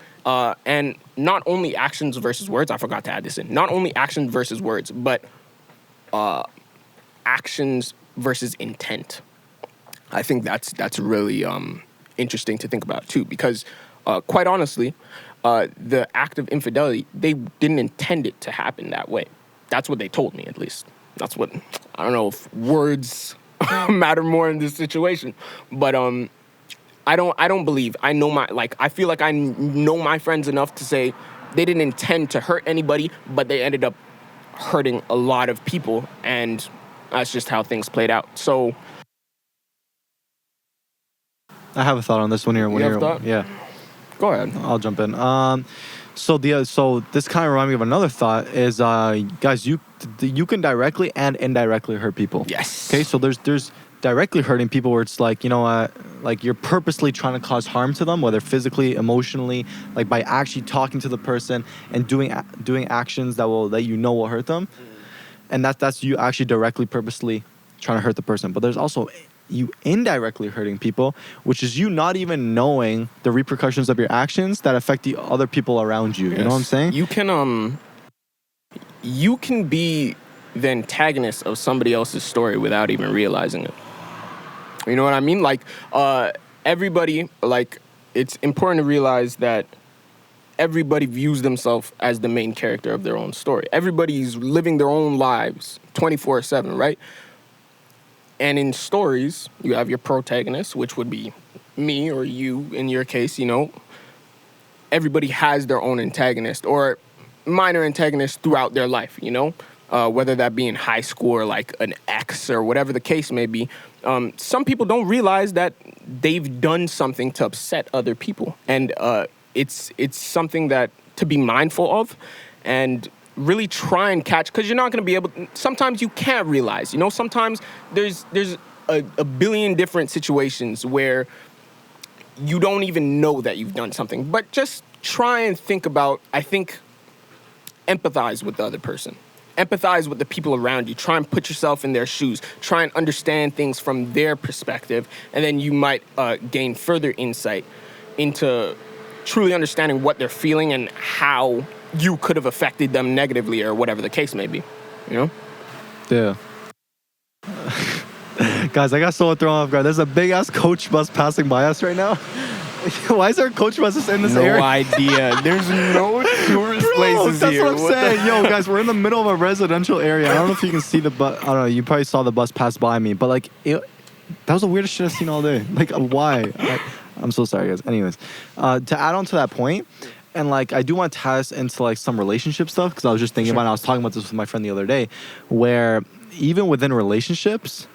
And not only actions versus words, I forgot to add this in, not only actions versus words, but actions versus intent. I think that's really interesting to think about, too, because quite honestly, the act of infidelity, they didn't intend it to happen that way. That's what they told me, at least. That's what, I don't know if words matter more in this situation, but I don't believe, I feel like I know my friends enough to say they didn't intend to hurt anybody, but they ended up hurting a lot of people, and that's just how things played out. So I have a thought on this one here. You have a thought? Yeah. Go ahead. I'll jump in. So this kind of reminded me of another thought is, guys, you can directly and indirectly hurt people. Yes. Okay, so there's directly hurting people where it's like, you know, like you're purposely trying to cause harm to them, whether physically, emotionally, like by actually talking to the person and doing actions that you know will hurt them, and that's you actually directly, purposely trying to hurt the person. But there's also you indirectly hurting people, which is you not even knowing the repercussions of your actions that affect the other people around you. Yes. You know what I'm saying? You can be the antagonist of somebody else's story without even realizing it. You know what I mean? Like, everybody, like, it's important to realize that everybody views themselves as the main character of their own story. Everybody's living their own lives 24/7, right? And in stories, you have your protagonist, which would be me or you in your case, you know. Everybody has their own antagonist or minor antagonist throughout their life, you know, whether that be in high school or like an ex or whatever the case may be. Some people don't realize that they've done something to upset other people. And it's something that to be mindful of and really try and catch, because you're not going to be able to, sometimes you can't realize, you know, sometimes there's a billion different situations where you don't even know that you've done something, but just try and think about, I think, empathize with the other person. Empathize with the people around you. Try and put yourself in their shoes. Try and understand things from their perspective, and then you might gain further insight into truly understanding what they're feeling and how you could have affected them negatively or whatever the case may be, you know? Yeah. Guys, I got so thrown off guard. There's a big-ass coach bus passing by us right now. Why is there a coach bus in this area? No idea. There's no tourist places that's here. That's what I'm saying. Yo, guys, we're in the middle of a residential area. I don't know if you can see the bus. I don't know. You probably saw the bus pass by me. But, like, that was the weirdest shit I've seen all day. Like, why? I'm so sorry, guys. Anyways, to add on to that point, and, like, I do want to tie us into, like, some relationship stuff, because I was just thinking about it. I was talking about this with my friend the other day, where even within relationships,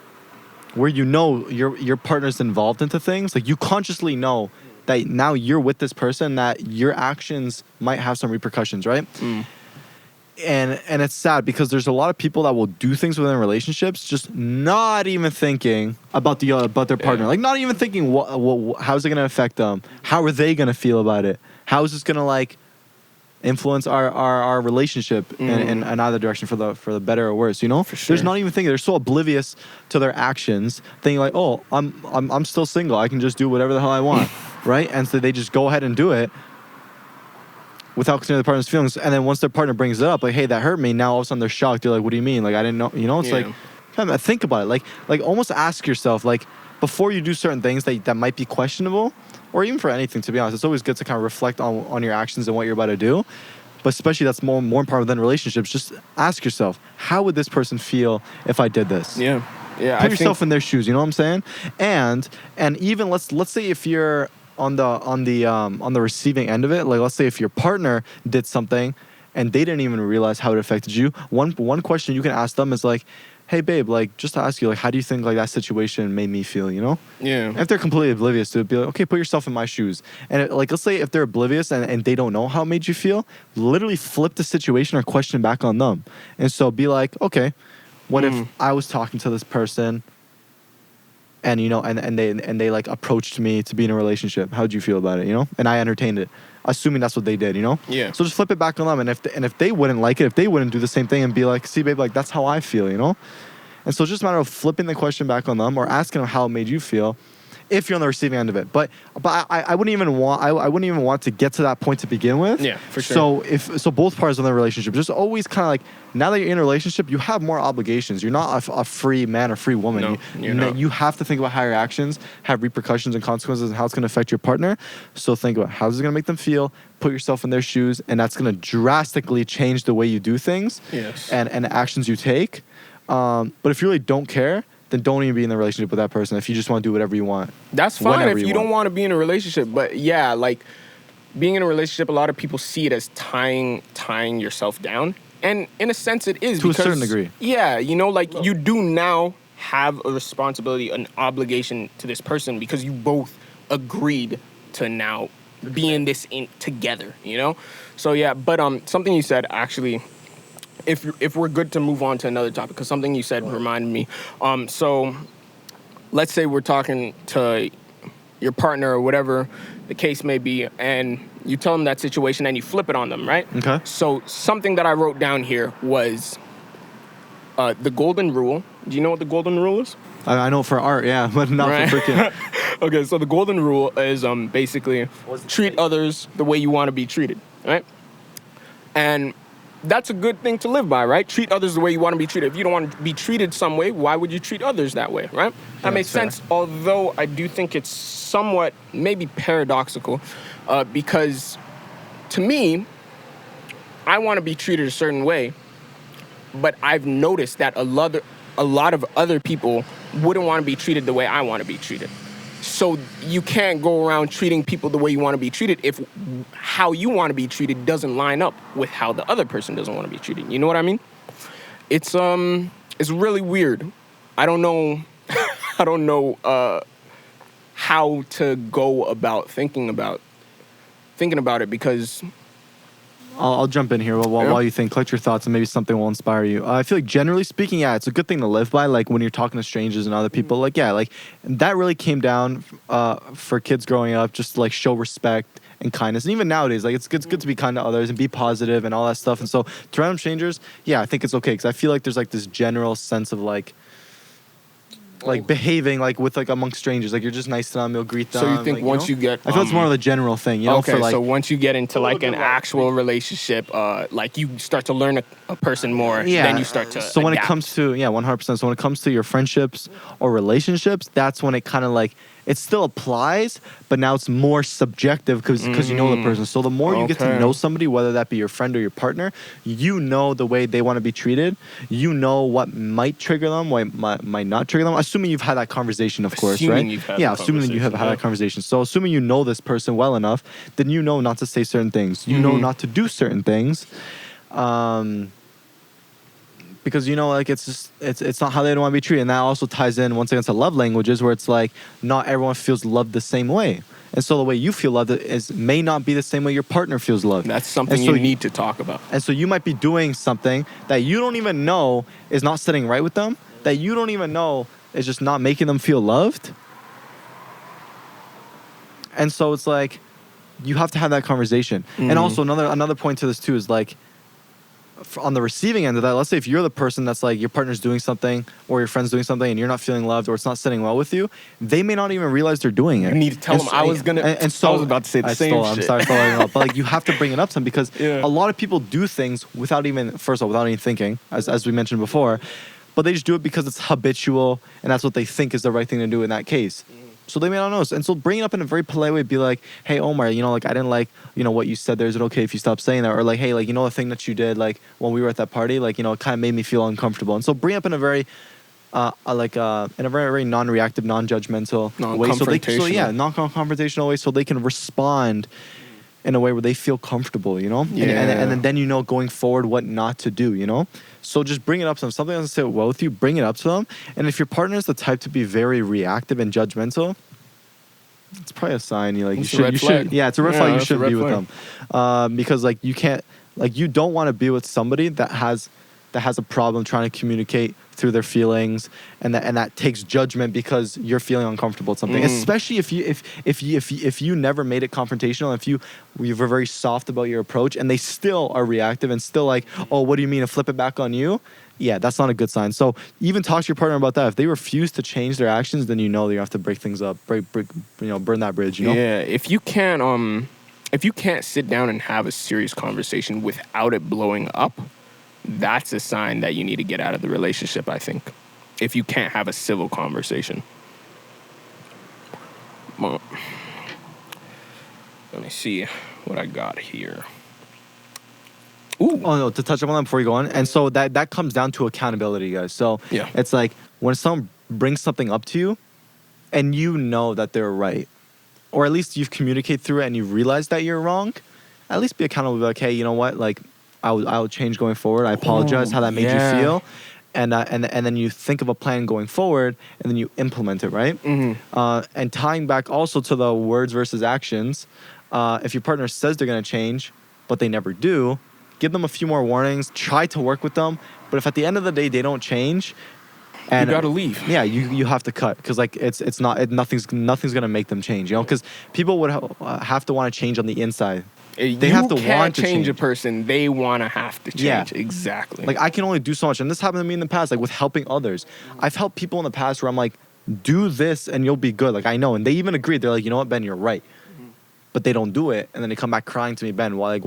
where you know your partner's involved into things, like, you consciously know that now you're with this person, that your actions might have some repercussions, right? And it's sad, because there's a lot of people that will do things within relationships just not even thinking about their partner. Like, not even thinking how's it going to affect them? How are they going to feel about it? How is this going to, like, influence our relationship in either direction, for the better or worse, you know? For sure. There's not even thinking. They're so oblivious to their actions, thinking like, oh, I'm still single. I can just do whatever the hell I want, right? And so they just go ahead and do it without considering the partner's feelings. And then once their partner brings it up, like, hey, that hurt me, now all of a sudden they're shocked. They're like, what do you mean? Like, I didn't know. You know, it's like, kind of think about it. Like almost ask yourself, like, before you do certain things that might be questionable, or even for anything, to be honest, it's always good to kind of reflect on your actions and what you're about to do. But especially that's more important than relationships. Just ask yourself, how would this person feel if I did this? Yeah. Put yourself in their shoes. You know what I'm saying? And even let's say if you're on the receiving end of it, like, let's say if your partner did something and they didn't even realize how it affected you. One question you can ask them is like, hey, babe, like, just to ask you, like, how do you think, like, that situation made me feel, you know? Yeah. If they're completely oblivious to it, be like, okay, put yourself in my shoes. And, like, let's say if they're oblivious and they don't know how it made you feel, literally flip the situation or question back on them. And so be like, okay, What if I was talking to this person and, you know, and they like approached me to be in a relationship? How would you feel about it, you know? And I entertained it, assuming that's what they did, you know? Yeah. So just flip it back on them. And if they wouldn't like it, if they wouldn't do the same thing and be like, see, babe, like, that's how I feel, you know? And so it's just a matter of flipping the question back on them or asking them how it made you feel if you're on the receiving end of it. But I wouldn't even want to get to that point to begin with. Yeah, for sure. So both parties in the relationship, just always kind of like, now that you're in a relationship, you have more obligations. You're not a free man or free woman. No, you're not. You have to think about how your actions have repercussions and consequences and how it's going to affect your partner. So think about how is it going to make them feel, put yourself in their shoes, and that's going to drastically change the way you do things. Yes. And the actions you take. But if you really don't care, then don't even be in the relationship with that person if you just want to do whatever you want. That's fine if you don't want to be in a relationship. But yeah, like being in a relationship, a lot of people see it as tying yourself down. And in a sense it is. To a certain degree. Yeah, you know, like you do now have a responsibility, an obligation to this person because you both agreed to now be in this together, you know? So yeah, but something you said actually, if we're good to move on to another topic, because something you said reminded me. So let's say we're talking to your partner or whatever the case may be, and you tell them that situation and you flip it on them, right? Okay. So something that I wrote down here was the golden rule. Do you know what the golden rule is? I know for art, yeah, but not for freaking. Okay, so the golden rule is basically treat others the way you want to be treated, right? And that's a good thing to live by, right? Treat others the way you want to be treated. If you don't want to be treated some way, why would you treat others that way, right? That makes sense, although I do think it's somewhat maybe paradoxical because to me, I want to be treated a certain way, but I've noticed that a lot of other people wouldn't want to be treated the way I want to be treated. So you can't go around treating people the way you want to be treated if how you want to be treated doesn't line up with how the other person doesn't want to be treated. You know what I mean? It's really weird. I don't know how to go about thinking about it because I'll jump in here while you think. Collect your thoughts and maybe something will inspire you. I feel like generally speaking, yeah, it's a good thing to live by. Like when you're talking to strangers and other people, like yeah, like that really came down for kids growing up, just to, like show respect and kindness. And even nowadays, like it's good to be kind to others and be positive and all that stuff. And so to random strangers, yeah, I think it's okay because I feel like there's like this general sense of like behaving like with like amongst strangers, like you're just nice to them, you'll greet them. So you think like, once you get, I feel it's more of a general thing, you know. Okay, so once you get into like an actual relationship, like you start to learn a person more, then you start to. So when it comes to 100%. So when it comes to your friendships or relationships, that's when it kind of like it still applies, but now it's more subjective because you know the person. So the more you get to know somebody, whether that be your friend or your partner, you know the way they want to be treated. You know what might trigger them, what might not trigger them. Assuming you've had that conversation, of course, right? Assuming that you have had that conversation. So assuming you know this person well enough, then you know not to say certain things. You know not to do certain things. Because you know, like it's not how they don't want to be treated, and that also ties in once again to love languages, where it's like not everyone feels loved the same way, and so the way you feel loved may not be the same way your partner feels loved. That's something you need to talk about. And so you might be doing something that you don't even know is not sitting right with them, that you don't even know is just not making them feel loved, and so it's like you have to have that conversation. And also another point to this too is like, on the receiving end of that, let's say if you're the person that's like your partner's doing something or your friend's doing something and you're not feeling loved or it's not sitting well with you, they may not even realize they're doing it. You need to tell them. I was about to say the same shit. I'm sorry, but like you have to bring it up to them because a lot of people do things without even thinking, as we mentioned before, but they just do it because it's habitual and that's what they think is the right thing to do in that case. So they may not know. And so bring it up in a very polite way. Be like, hey, Omar, you know, like, I didn't like, you know, what you said there. Is it okay if you stop saying that? Or like, hey, like, you know, the thing that you did, like, when we were at that party, like, you know, it kind of made me feel uncomfortable. And so bring it up in a very, very non-reactive, non-judgmental way. Non-confrontational way so they can respond in a way where they feel comfortable, you know? Yeah. And then you know going forward what not to do, you know? So just bring it up to them. Something doesn't sit well with you, bring it up to them. And if your partner is the type to be very reactive and judgmental, it's probably a sign you should. Yeah, it's a red flag. You shouldn't be with them, because like you can't, like you don't want to be with somebody that has that has a problem trying to communicate through their feelings, and that takes judgment because you're feeling uncomfortable with something. Especially if you never made it confrontational, if you were very soft about your approach, and they still are reactive and still like, oh, what do you mean, to flip it back on you? Yeah, that's not a good sign. So even talk to your partner about that. If they refuse to change their actions, then you know that you have to break things up, burn that bridge. Yeah, if you can't sit down and have a serious conversation without it blowing up, that's a sign that you need to get out of the relationship, I think. If you can't have a civil conversation. Well, let me see what I got here. Ooh. Oh no, to touch up on that before you go on. And so that comes down to accountability, guys. So yeah. It's like when someone brings something up to you and you know that they're right, or at least you've communicated through it and you realize that you're wrong, at least be accountable. Be like, hey, you know what? Like, I will change going forward. I apologize how that made you feel. And then you think of a plan going forward, and then you implement it, right? And tying back also to the words versus actions, if your partner says they're going to change, but they never do, give them a few more warnings, try to work with them. But if at the end of the day they don't change, and you gotta leave. Yeah, you have to cut, because like nothing's gonna make them change, because people would have to want to change on the inside. They have to want to change a person. They want to have to change. Yeah. Exactly. Like I can only do so much, and this happened to me in the past. Like with helping others, I've helped people in the past where I'm like, do this and you'll be good. Like I know, and they even agreed. They're like, you know what, Ben, you're right. But they don't do it, and then they come back crying to me, Ben, why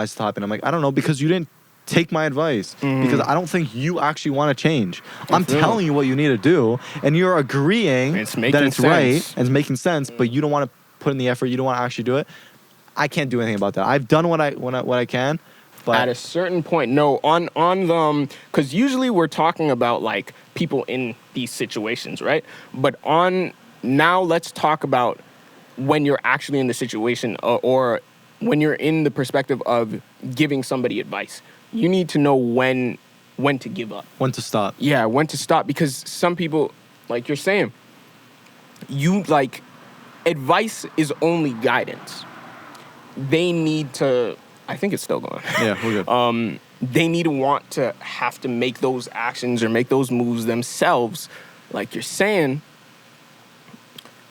stop? And I'm like, I don't know, because you didn't take my advice, because I don't think you actually want to change. I'm telling you what you need to do, and you're agreeing that it's right and it's making sense, but you don't want to put in the effort. You don't want to actually do it. I can't do anything about that. I've done what I can, but at a certain point, no, on the because usually we're talking about like people in these situations, right? But now let's talk about when you're actually in the situation, or when you're in the perspective of giving somebody advice. You need to know when to give up. When to stop. Yeah, when to stop. Because some people, like you're saying, advice is only guidance. They need to, I think it's still going. Yeah, we're good. They need to have to make those actions or make those moves themselves, like you're saying.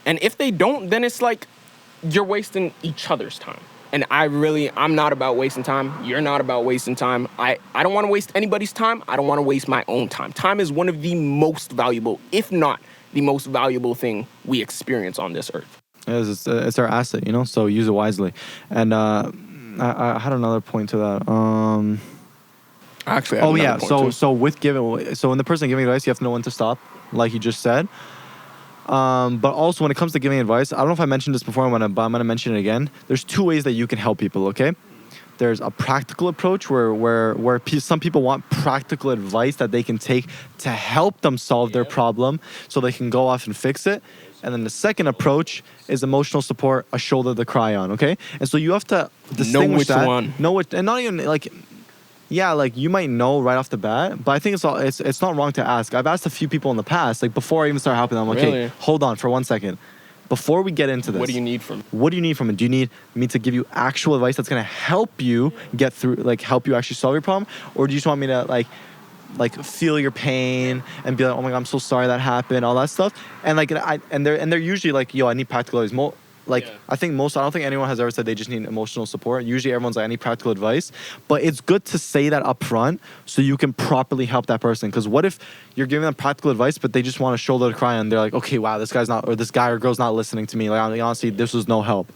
And if they don't, then it's like you're wasting each other's time. And I'm not about wasting time. You're not about wasting time. I don't want to waste anybody's time. I don't want to waste my own time. Time is one of the most valuable, if not the most valuable thing we experience on this earth. It's our asset, so use it wisely. And I had another point to that. Actually, I have another point too. So when the person giving advice, you have to know when to stop, like you just said. But also when it comes to giving advice, I don't know if I mentioned this before, but I'm going to mention it again. There's two ways that you can help people, okay? There's a practical approach where some people want practical advice that they can take to help them solve their problem so they can go off and fix it. And then the second approach is emotional support, a shoulder to cry on, okay? And so you have to distinguish know which, and not even like, yeah, like you might know right off the bat, but I think it's not wrong to ask. I've asked a few people in the past, like before I even start helping them, okay, hold on for 1 second. Before we get into this, what do you need from it? Do you need me to give you actual advice that's going to help you get through, like help you actually solve your problem? Or do you just want me to like feel your pain and be like, oh my God, I'm so sorry that happened, all that stuff? And like, they're usually like, yo, I need practical advice. I don't think anyone has ever said they just need emotional support. Usually everyone's like, I need practical advice. But it's good to say that up front so you can properly help that person. Because what if you're giving them practical advice, but they just want a shoulder to cry on, and they're like, okay, wow, this guy or girl's not listening to me. Like, honestly, this was no help.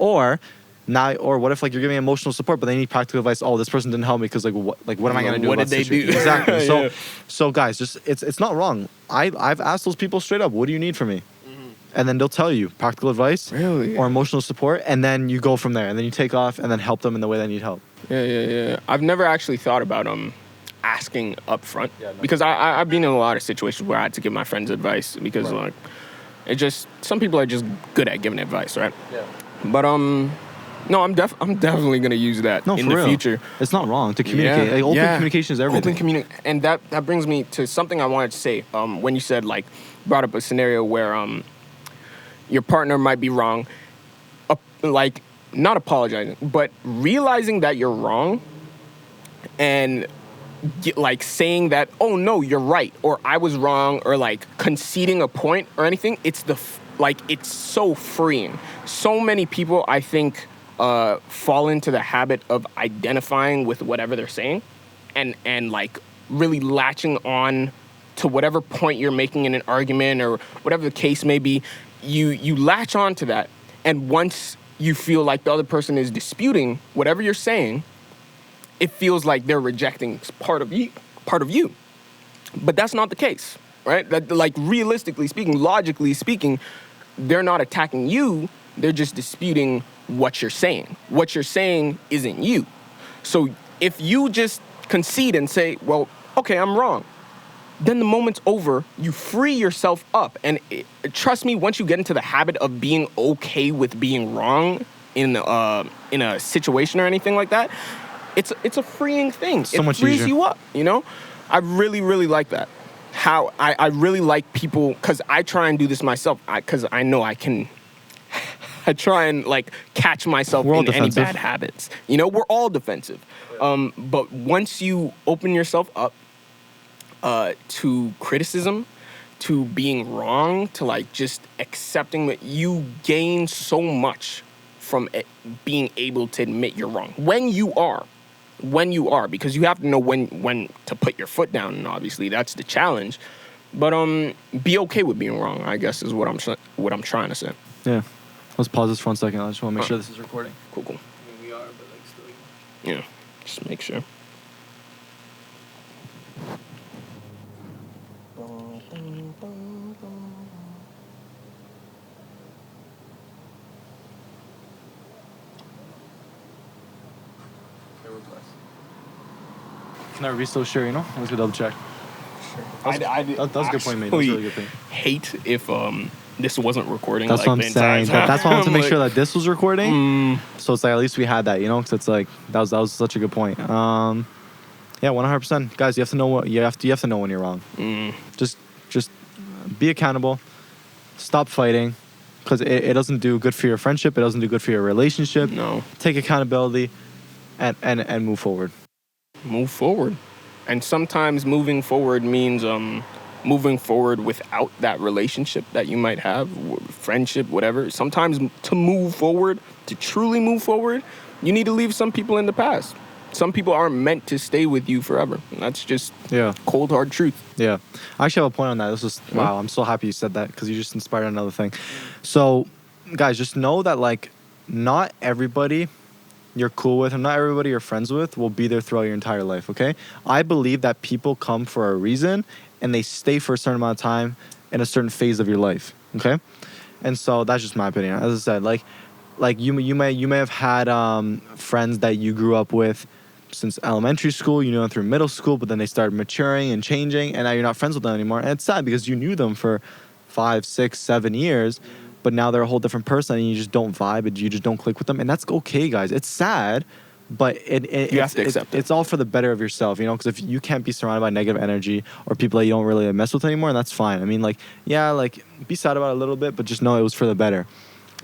Or what if like you're giving emotional support, but they need practical advice? Oh, this person didn't help me because what am I gonna do? What did they do? Exactly. So guys, just it's not wrong. I've asked those people straight up, what do you need from me? And then they'll tell you practical advice or emotional support, and then you go from there, and then you take off and then help them in the way they need help. Yeah. I've never actually thought about asking up front, because I've been in a lot of situations where I had to give my friends advice because like some people are just good at giving advice, right? Yeah. But no, I'm definitely gonna use that in the future. It's not wrong to communicate. Yeah. Like, open communication is everything. And that brings me to something I wanted to say. When you said brought up a scenario where your partner might be wrong, not apologizing, but realizing that you're wrong and like saying that, oh no, you're right, or I was wrong, or like conceding a point or anything. It's it's so freeing. So many people, I think, fall into the habit of identifying with whatever they're saying, and like really latching on to whatever point you're making in an argument or whatever the case may be. You latch on to that, and once you feel like the other person is disputing whatever you're saying, it feels like they're rejecting part of you. But that's not the case, right? That, like, realistically speaking, logically speaking, they're not attacking you. They're just disputing what you're saying. What you're saying isn't you. So if you just concede and say, well, okay, I'm wrong, then the moment's over. You free yourself up. And trust me, once you get into the habit of being okay with being wrong in a situation or anything like that, it's a freeing thing. So much frees easier. you up, you know? I really, really like that. How I really like people, because I try and do this myself, because I know I can. I try and like catch myself in any bad habits. You know, we're all defensive. But once you open yourself up to criticism, to being wrong, to like just accepting that, you gain so much from being able to admit you're wrong. When you are, because you have to know when to put your foot down, and obviously that's the challenge. But be okay with being wrong, I guess, is what I'm trying to say. Yeah. Let's pause this for 1 second. I just want to make sure this is recording. Cool. I mean, we are, but like still. Yeah, just make sure. Can I be so sure, you know? Let's go double check. That was a good point, mate. That was a really good thing. Hate if this wasn't recording. That's like, what I'm the entire saying. time. That's why I want to make sure that this was recording. Mm, So it's like at least we had that, you know? Because it's like that was such a good point. Yeah, 100%. Guys, you have to know what you have to know when you're wrong. Just be accountable. Stop fighting, because it doesn't do good for your friendship. It doesn't do good for your relationship. no. Take accountability, and move forward. Move forward. And sometimes moving forward means moving forward without that relationship that you might have, friendship, whatever. Sometimes to move forward, to truly move forward, you need to leave some people in the past. Some people aren't meant to stay with you forever. And that's just cold, hard truth. Yeah. I actually have a point on that. This is, wow, I'm so happy you said that, because you just inspired another thing. So, guys, just know that, like, not everybody you're cool with and not everybody you're friends with will be there throughout your entire life, okay? I believe that people come for a reason and they stay for a certain amount of time in a certain phase of your life, okay? And so that's just my opinion. As I said, like you may have had friends that you grew up with since elementary school, you knew them through middle school, but then they started maturing and changing, and now you're not friends with them anymore. And it's sad because you knew them for 5, 6, 7 years, but now they're a whole different person and you just don't vibe and you just don't click with them. And that's okay, guys. It's sad, but you have to accept it. It's all for the better of yourself, you know, because if you can't be surrounded by negative energy or people that you don't really mess with anymore, that's fine. I mean, like, yeah, like, be sad about it a little bit, but just know it was for the better.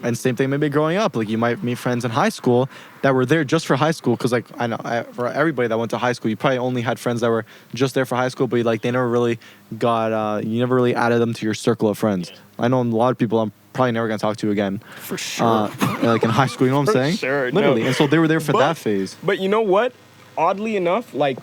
And same thing maybe growing up. Like, you might meet friends in high school that were there just for high school. Because, like, I know for everybody that went to high school, you probably only had friends that were just there for high school. But, like, they never really got, you never really added them to your circle of friends. I know a lot of people I'm probably never going to talk to again. For sure. Like, in high school, you know what I'm saying? Sure. Literally. No. And so they were there for that phase. But you know what? Oddly enough, like,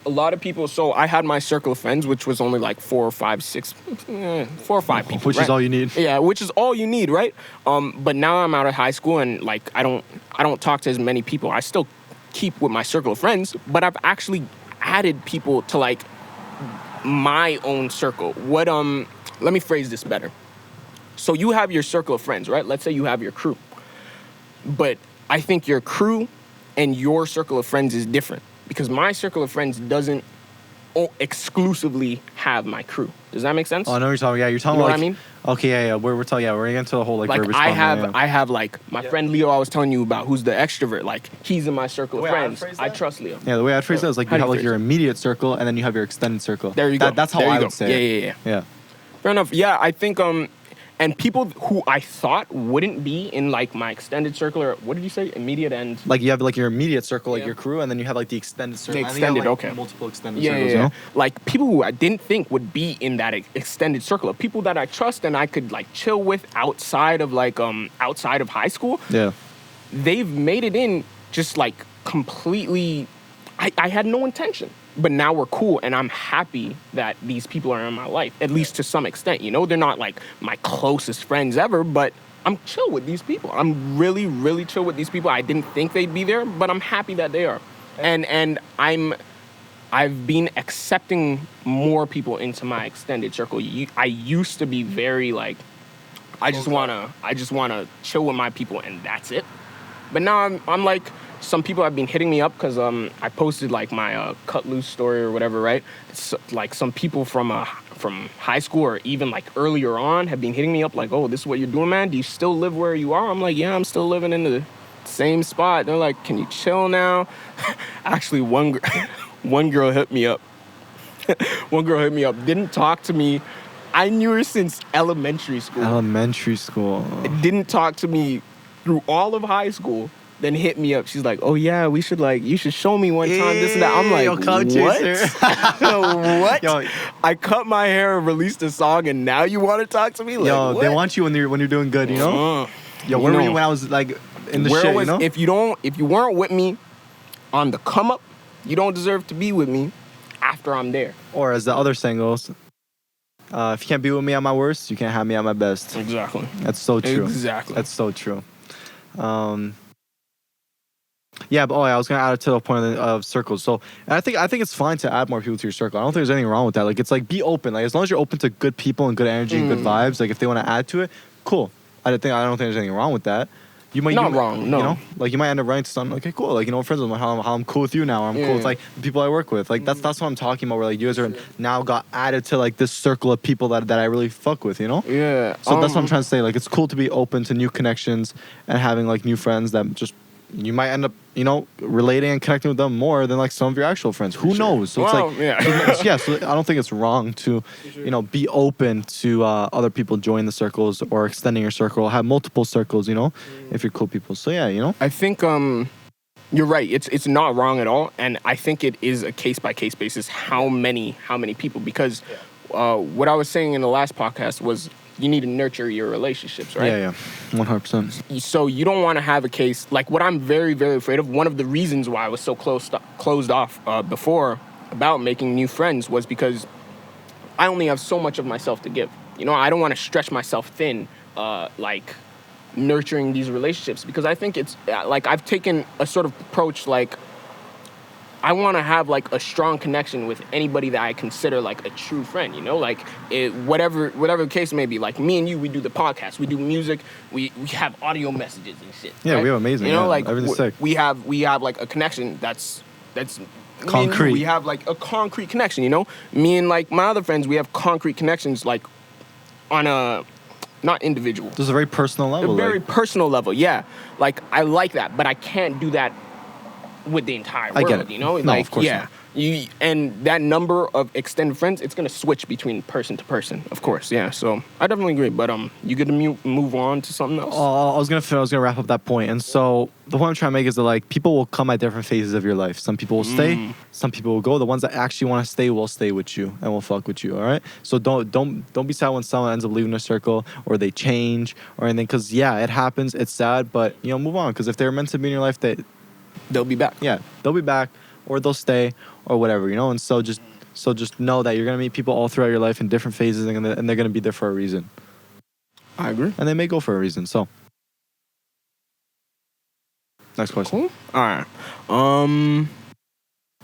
a lot of people, so I had my circle of friends, which was only like 4 or 5 people. Which right? is all you need. Yeah, which is all you need, right? But now I'm out of high school and like I don't talk to as many people. I still keep with my circle of friends, but I've actually added people to like my own circle. Let me phrase this better. So you have your circle of friends, right? Let's say you have your crew. But I think your crew and your circle of friends is different. Because my circle of friends doesn't exclusively have my crew. Does that make sense? Oh, I know what you're talking. Yeah, you're talking. You know like, what I mean? Okay, yeah. We're talking. Yeah, we're gonna get into the whole like verbiage. I have like my friend Leo. I was telling you about, who's the extrovert. Like, he's in my circle of friends. I trust Leo. Yeah, the way I'd phrase that is like you have like your immediate circle and then you have your extended circle. There you go. That's how I would say it. Yeah. Yeah. Fair enough. Yeah, I think And people who I thought wouldn't be in like my extended circle, or what did you say? Immediate and Like you have like your immediate circle, like your crew, and then you have like the extended circle. The extended, okay. Multiple extended circles, you know? Like people who I didn't think would be in that extended circle of people that I trust and I could like chill with outside of like outside of high school. Yeah. They've made it in just like completely. I had no intention. But now we're cool, and I'm happy that these people are in my life, at least to some extent. You know, they're not like my closest friends ever, but I'm chill with these people. I'm really, really chill with these people. I didn't think they'd be there, but I'm happy that they are. And I've been accepting more people into my extended circle. I used to be very like, I just wanna chill with my people, and that's it. But now I'm like. Some people have been hitting me up because I posted like my cut loose story or whatever, right? So, like some people from high school or even like earlier on have been hitting me up like, oh, this is what you're doing, man. Do you still live where you are? I'm like, yeah, I'm still living in the same spot. They're like, can you chill now? Actually, one girl hit me up. One girl hit me up, didn't talk to me. I knew her since elementary school. Didn't talk to me through all of high school. Then hit me up. She's like, oh, yeah, you should show me one time, this and that. I'm like, what? What? Yo, I cut my hair and released a song, and now you want to talk to me? Like, yo, what? They want you when you're doing good, you know? Yo, where were you when I was like in the shit, you know? If you weren't with me on the come up, you don't deserve to be with me after I'm there. Or as the other saying goes, if you can't be with me at my worst, you can't have me at my best. Exactly. That's so true. Exactly. That's so true. Yeah, but I was gonna add it to the point of circles. So, and I think it's fine to add more people to your circle. I don't think there's anything wrong with that. Like, it's like be open. Like, as long as you're open to good people and good energy and good vibes. Like, if they want to add to it, cool. I don't think there's anything wrong with that. You might not wrong. No, you know, like you might end up running to something. Okay, cool. Like, you know, friends with how I'm cool with you now. Or I'm cool with like the people I work with. Like that's what I'm talking about. Where like you guys are now got added to like this circle of people that I really fuck with. You know. Yeah. So that's what I'm trying to say. Like, it's cool to be open to new connections and having like new friends that just. You might end up, you know, relating and connecting with them more than like some of your actual friends. Who knows? So it's like, so I don't think it's wrong to, you know, be open to other people joining the circles or extending your circle. Have multiple circles, you know, if you're cool people. So yeah, you know. I think you're right. It's not wrong at all, and I think it is a case by case basis. How many people? Because what I was saying in the last podcast was. You need to nurture your relationships, right? Yeah, 100%. So you don't want to have a case like what I'm very, very afraid of. One of the reasons why I was so closed off before about making new friends was because I only have so much of myself to give. You know, I don't want to stretch myself thin, like nurturing these relationships because I think it's like I've taken a sort of approach like I want to have like a strong connection with anybody that I consider like a true friend, you know, like whatever the case may be. Like me and you, we do the podcast, we do music, we have audio messages and shit. Yeah, right? we have amazing. You know, yeah, like everything's sick. we have like a connection that's concrete. We have like a concrete connection, you know. Me and like my other friends, we have concrete connections like on a not individual. Just a very personal level. A very personal level, yeah. Like I like that, but I can't do that with the entire world, I get it. You know? No, like, of course yeah. not. And that number of extended friends, it's going to switch between person to person, of course, yeah. So I definitely agree, but you get to move on to something else? I was gonna wrap up that point. And so the point I'm trying to make is that like people will come at different phases of your life. Some people will stay, some people will go. The ones that actually want to stay will stay with you and will fuck with you, all right? So don't be sad when someone ends up leaving a circle or they change or anything, because yeah, it happens, it's sad, but you know, move on, because if they're meant to be in your life, they'll be back. Yeah, they'll be back, or they'll stay, or whatever, you know. And so just know that you're gonna meet people all throughout your life in different phases, and they're gonna be there for a reason. I agree. And they may go for a reason. So, next question. Cool. All right.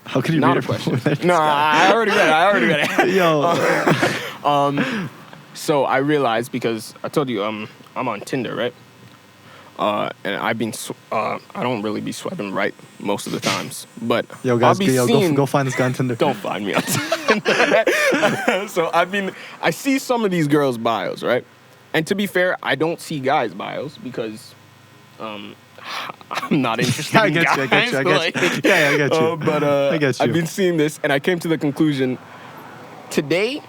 How could you not read a question? it? No, I already read it. Yo. So I realized, because I told you I'm on Tinder, right? And I've been, I don't really be swiping right most of the times, but yo, guys, go find this guy on Tinder. Don't find me on Tinder. So I see some of these girls' bios, right? And to be fair, I don't see guys' bios because, I'm not interested in guys. I get you. Yeah, I get you. But I get you. I've been seeing this, and I came to the conclusion, today,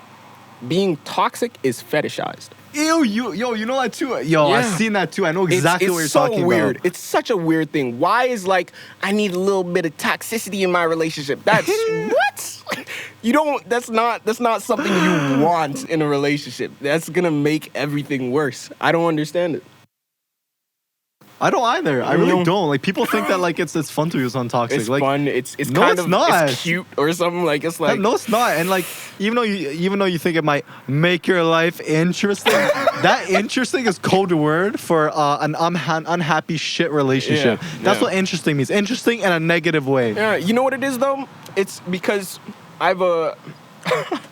being toxic is fetishized. Ew, you know that too? Yo, Yeah. I've seen that too. I know exactly what you're so talking weird. about. It's such a weird thing. Why is like, I need a little bit of toxicity in my relationship? That's what? You don't, that's not something you want in a relationship. That's gonna make everything worse. I don't understand it. I don't either. I really don't. Like, people think that like it's fun to use on toxic. It's like, fun. It's no, kind it's of not. It's cute or something. Like it's like no, it's not. And like, even though you think it might make your life interesting, that interesting is code word for an unhappy shit relationship. Yeah, That's yeah. what interesting means. Interesting in a negative way. Yeah, you know what it is though? It's because I've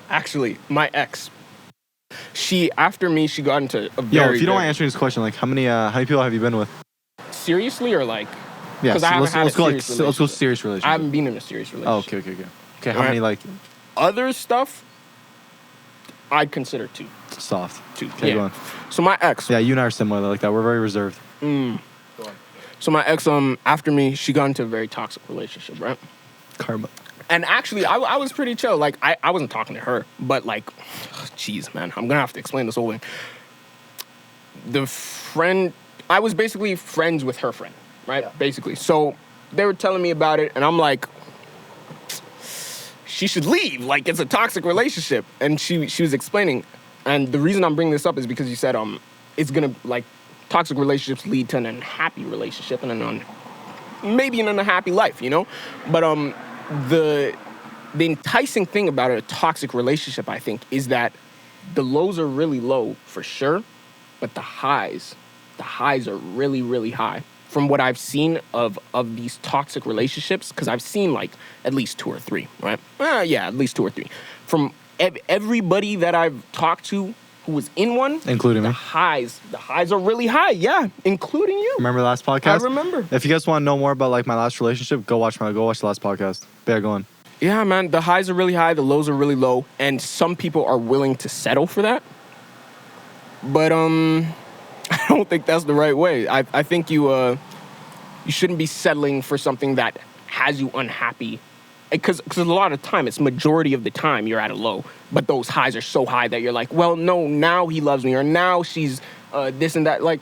actually my ex. She after me, she got into a very. Yo, if you don't want to answer this question, like how many people have you been with? Seriously or like? Yeah, I haven't had let's a go serious let's go serious relationship. I haven't been in a serious relationship. Oh, okay. How many like Other stuff? I'd consider 2. soft? 2. Okay, Yeah. go on. So my ex. Yeah, you and I are similar like that. We're very reserved. So my ex, after me, she got into a very toxic relationship, right? Karma. And actually, I was pretty chill. Like, I wasn't talking to her, but like, jeez, man, I'm gonna have to explain this whole thing. I was basically friends with her friend, right? Yeah. Basically. So they were telling me about it, and I'm like, she should leave. Like, it's a toxic relationship. And she was explaining. And the reason I'm bringing this up is because you said, it's gonna, like, toxic relationships lead to an unhappy relationship and maybe an unhappy life, you know? But the enticing thing about a toxic relationship, I think, is that the lows are really low for sure, but the highs are really, really high. From what I've seen of these toxic relationships, because I've seen like at least 2 or 3, right? Yeah, at least 2 or 3. From everybody that I've talked to who was in one, including the me. The highs are really high, yeah, including you. Remember the last podcast? I remember. If you guys want to know more about like my last relationship, go watch the last podcast. Better go on. Yeah, man, the highs are really high, the lows are really low, and some people are willing to settle for that. But I don't think that's the right way. I think you shouldn't be settling for something that has you unhappy. Because a lot of time, it's majority of the time you're at a low, but those highs are so high that you're like, well, no, now he loves me, or now she's this and that. Like,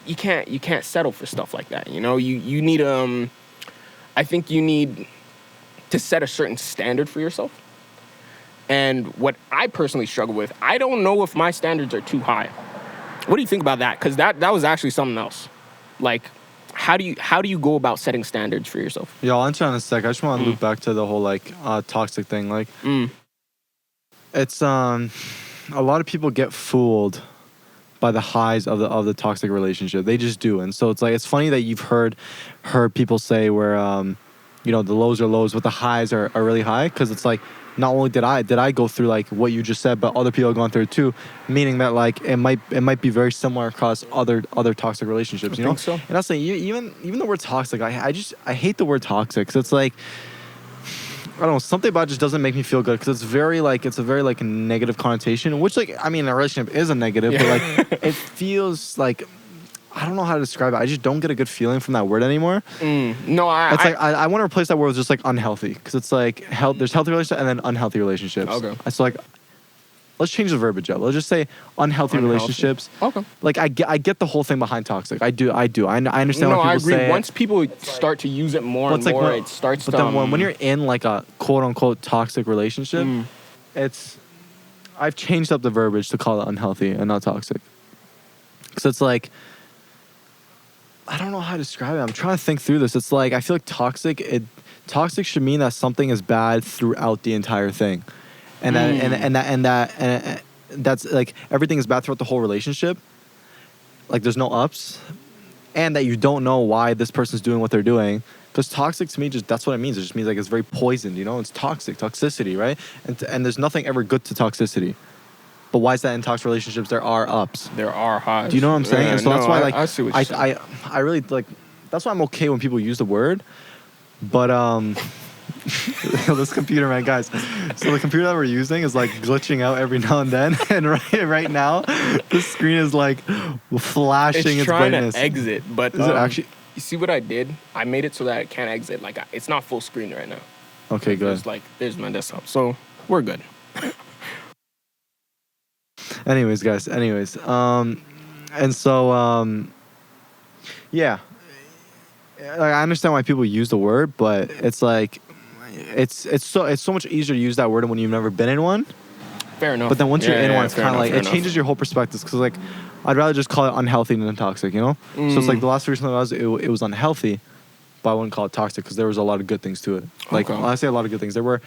you can't settle for stuff like that. You know, you need I think you need to set a certain standard for yourself. And what I personally struggle with, I don't know if my standards are too high. What do you think about that? Because that was actually something else. Like, how do you go about setting standards for yourself? Yeah, I'll answer in a sec. I just want to loop back to the whole like toxic thing. Like, it's a lot of people get fooled by the highs of the toxic relationship. They just do, and so it's funny that you've heard people say where the lows are lows, but the highs are really high, because it's like, not only did I go through like what you just said, but other people have gone through it too, meaning that like it might be very similar across other toxic relationships. You know, so. And that's like even the word toxic, I hate the word toxic, because it's like, I don't know, something about it just doesn't make me feel good, because it's a very like negative connotation, which like, I mean, a relationship is a negative, but like it feels like, I don't know how to describe it. I just don't get a good feeling from that word anymore. No, I want to replace that word with just like unhealthy, because it's like there's healthy relationships and then unhealthy relationships. Okay. So like, let's change the verbiage up. Let's just say unhealthy relationships. Okay. Like I get the whole thing behind toxic. I do. I understand what people say. No, I agree. Once people start to use it more and more, it starts to... But then when you're in like a quote unquote toxic relationship, I've changed up the verbiage to call it unhealthy and not toxic. Because it's like, I don't know how to describe it. I'm trying to think through this. It's like, I feel like toxic should mean that something is bad throughout the entire thing. And that's like, everything is bad throughout the whole relationship. Like, there's no ups, and that you don't know why this person's doing what they're doing. Because toxic to me, that's what it means. It just means like it's very poisoned, you know? It's toxicity, right? And there's nothing ever good to toxicity. But why is that in toxic relationships there are ups? There are highs. Do you know what I'm saying? Yeah, and so that's why, like, I see what you're saying. I really like. That's why I'm okay when people use the word. But this computer, man, guys. So the computer that we're using is like glitching out every now and then, and right now, the screen is like flashing its brightness. It's trying to exit, but is it actually? You see what I did? I made it so that it can't exit. Like, it's not full screen right now. Okay, good. There's my desktop, so we're good. Anyways, guys. And so, yeah. Like, I understand why people use the word, but it's like, it's so much easier to use that word when you've never been in one. Fair enough. But then once you're in one, it's fair kind of enough, like, it changes your whole perspective. Because, like, I'd rather just call it unhealthy than toxic, you know? So it's like the last version of it was unhealthy, but I wouldn't call it toxic because there was a lot of good things to it. Like, Okay. when I say a lot of good things, there were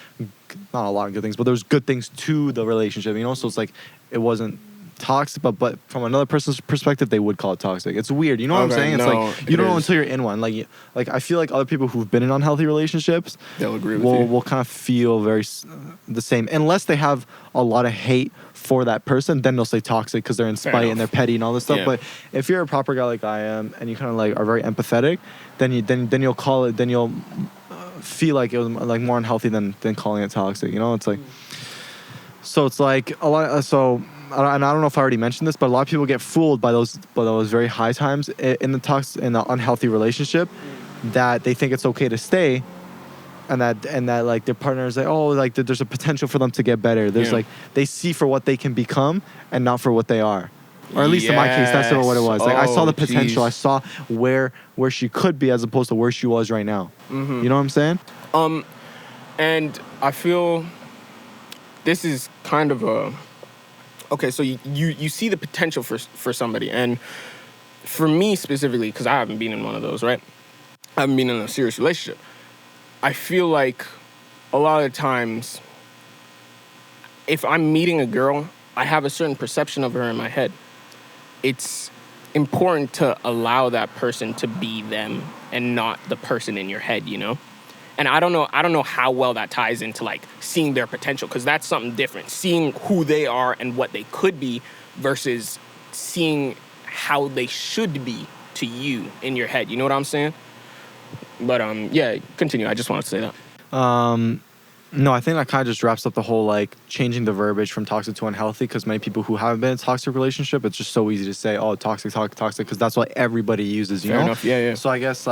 not a lot of good things, but there was good things to the relationship, you know? So it's like, it wasn't toxic, but from another person's perspective, they would call it toxic. It's weird, you know what I'm saying? It's like, you don't know until you're in one. Like I feel like other people who've been in unhealthy relationships, they'll agree with you. will kind of feel the same, unless they have a lot of hate for that person. Then they'll say toxic because they're in spite and they're petty and all this stuff. Yeah. But if you're a proper guy like I am, and you kind of like are very empathetic, then you'll call it. Then you'll feel like it was like more unhealthy than calling it toxic. You know, it's like. So it's like a lot. So. And I don't know if I already mentioned this, but a lot of people get fooled by those very high times in the unhealthy relationship, that they think it's okay to stay, and that like their partner is like, oh, like there's a potential for them to get better. There's like, they see for what they can become and not for what they are, or at least in my case, that's what it was. Like, I saw the potential, I saw where she could be as opposed to where she was right now. You know what I'm saying? And I feel this is kind of a. Okay, so you see the potential for somebody. And for me specifically, because I haven't been in one of those, right? I haven't been in a serious relationship. I feel like a lot of times, if I'm meeting a girl, I have a certain perception of her in my head. It's important to allow that person to be them and not the person in your head, you know? And I don't know how well that ties into like seeing their potential, because that's something different. Seeing who they are and what they could be versus seeing how they should be to you in your head. You know what I'm saying? But yeah, continue. I just wanted to say that. No, I think that kind of just wraps up the whole like changing the verbiage from toxic to unhealthy, because many people who haven't been in a toxic relationship, it's just so easy to say, oh, toxic, because that's what everybody uses, you know? Fair enough. Yeah. So I guess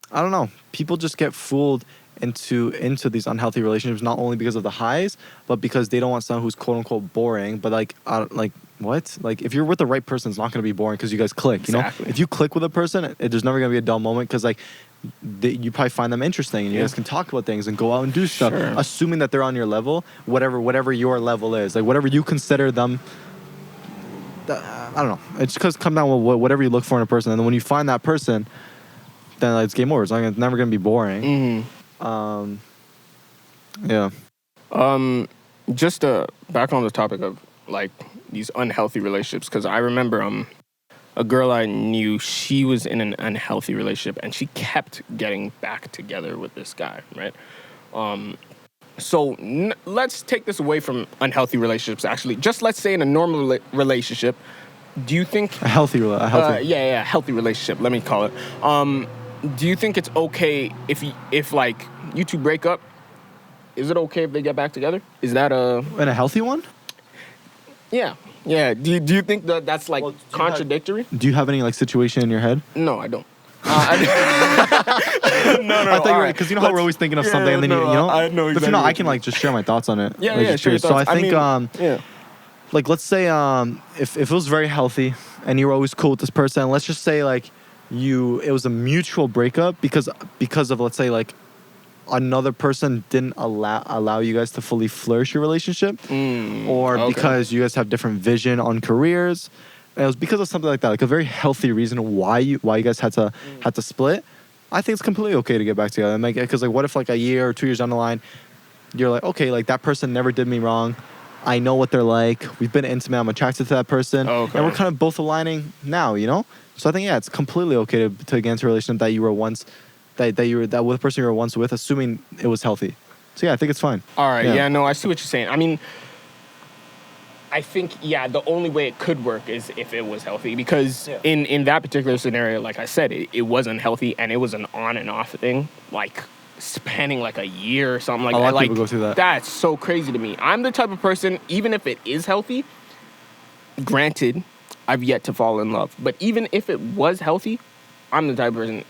I don't know. People just get fooled into these unhealthy relationships, not only because of the highs, but because they don't want someone who's quote unquote boring. But like what? Like, if you're with the right person, it's not going to be boring because you guys click. You know, if you click with a person, there's never going to be a dull moment, because like you probably find them interesting and you guys can talk about things and go out and do stuff, assuming that they're on your level, whatever your level is, like whatever you consider them. I don't know. It's because come down with whatever you look for in a person, and then when you find that person, then like, it's game over. It's never gonna be boring. Yeah. Just back on the topic of like these unhealthy relationships, because I remember a girl I knew, she was in an unhealthy relationship and she kept getting back together with this guy, right? So let's take this away from unhealthy relationships. Actually, just let's say in a normal relationship, do you think a healthy healthy relationship? Let me call it. Do you think it's okay if like you two break up? Is it okay if they get back together? Is that in a healthy one? Yeah. Do you think that's like contradictory? Do you have any like situation in your head? No, I don't. No. I thought you were, because you know how we're always thinking of something, and then you know. I know exactly. But if not, I can like just share my thoughts on it. Sure. So I think like, let's say if it was very healthy and you were always cool with this person, and let's just say like it was a mutual breakup because of, let's say, like another person didn't allow you guys to fully flourish your relationship, or because you guys have different vision on careers, and it was because of something like that, like a very healthy reason why you guys had to split. I think it's completely okay to get back together, and like, because like, what if like a year or 2 years down the line, you're like, okay, like that person never did me wrong, I know what they're like, we've been intimate, I'm attracted to that person, and we're kind of both aligning now, you know? So I think, it's completely okay to get into a relationship that you were once, that with the person you were once with, assuming it was healthy. So I think it's fine. All right, no, I see what you're saying. I mean, I think, the only way it could work is if it was healthy, because in that particular scenario, like I said, it wasn't healthy, and it was an on and off thing, like spanning like a year or something like that. A lot of people go through that. That's so crazy to me. I'm the type of person, even if it is healthy, granted, I've yet to fall in love, but even if it was healthy, I'm the type of person,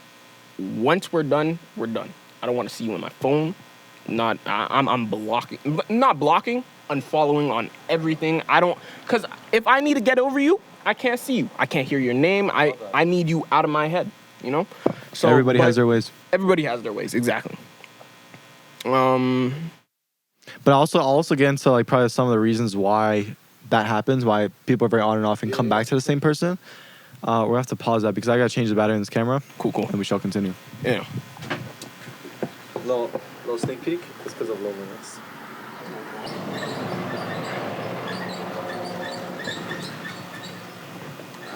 once we're done, we're done. I don't want to see you on my phone. I'm blocking, not blocking, unfollowing on everything. Because if I need to get over you, I can't see you. I can't hear your name. I need you out of my head, you know? So Everybody has their ways. Everybody has their ways, exactly. But I'll also get into like probably some of the reasons why that happens, why people are very on and off and come back to the same person. We're gonna have to pause that because I gotta change the battery in this camera. Cool. And we shall continue. Yeah. Little sneak peek. It's because of loneliness.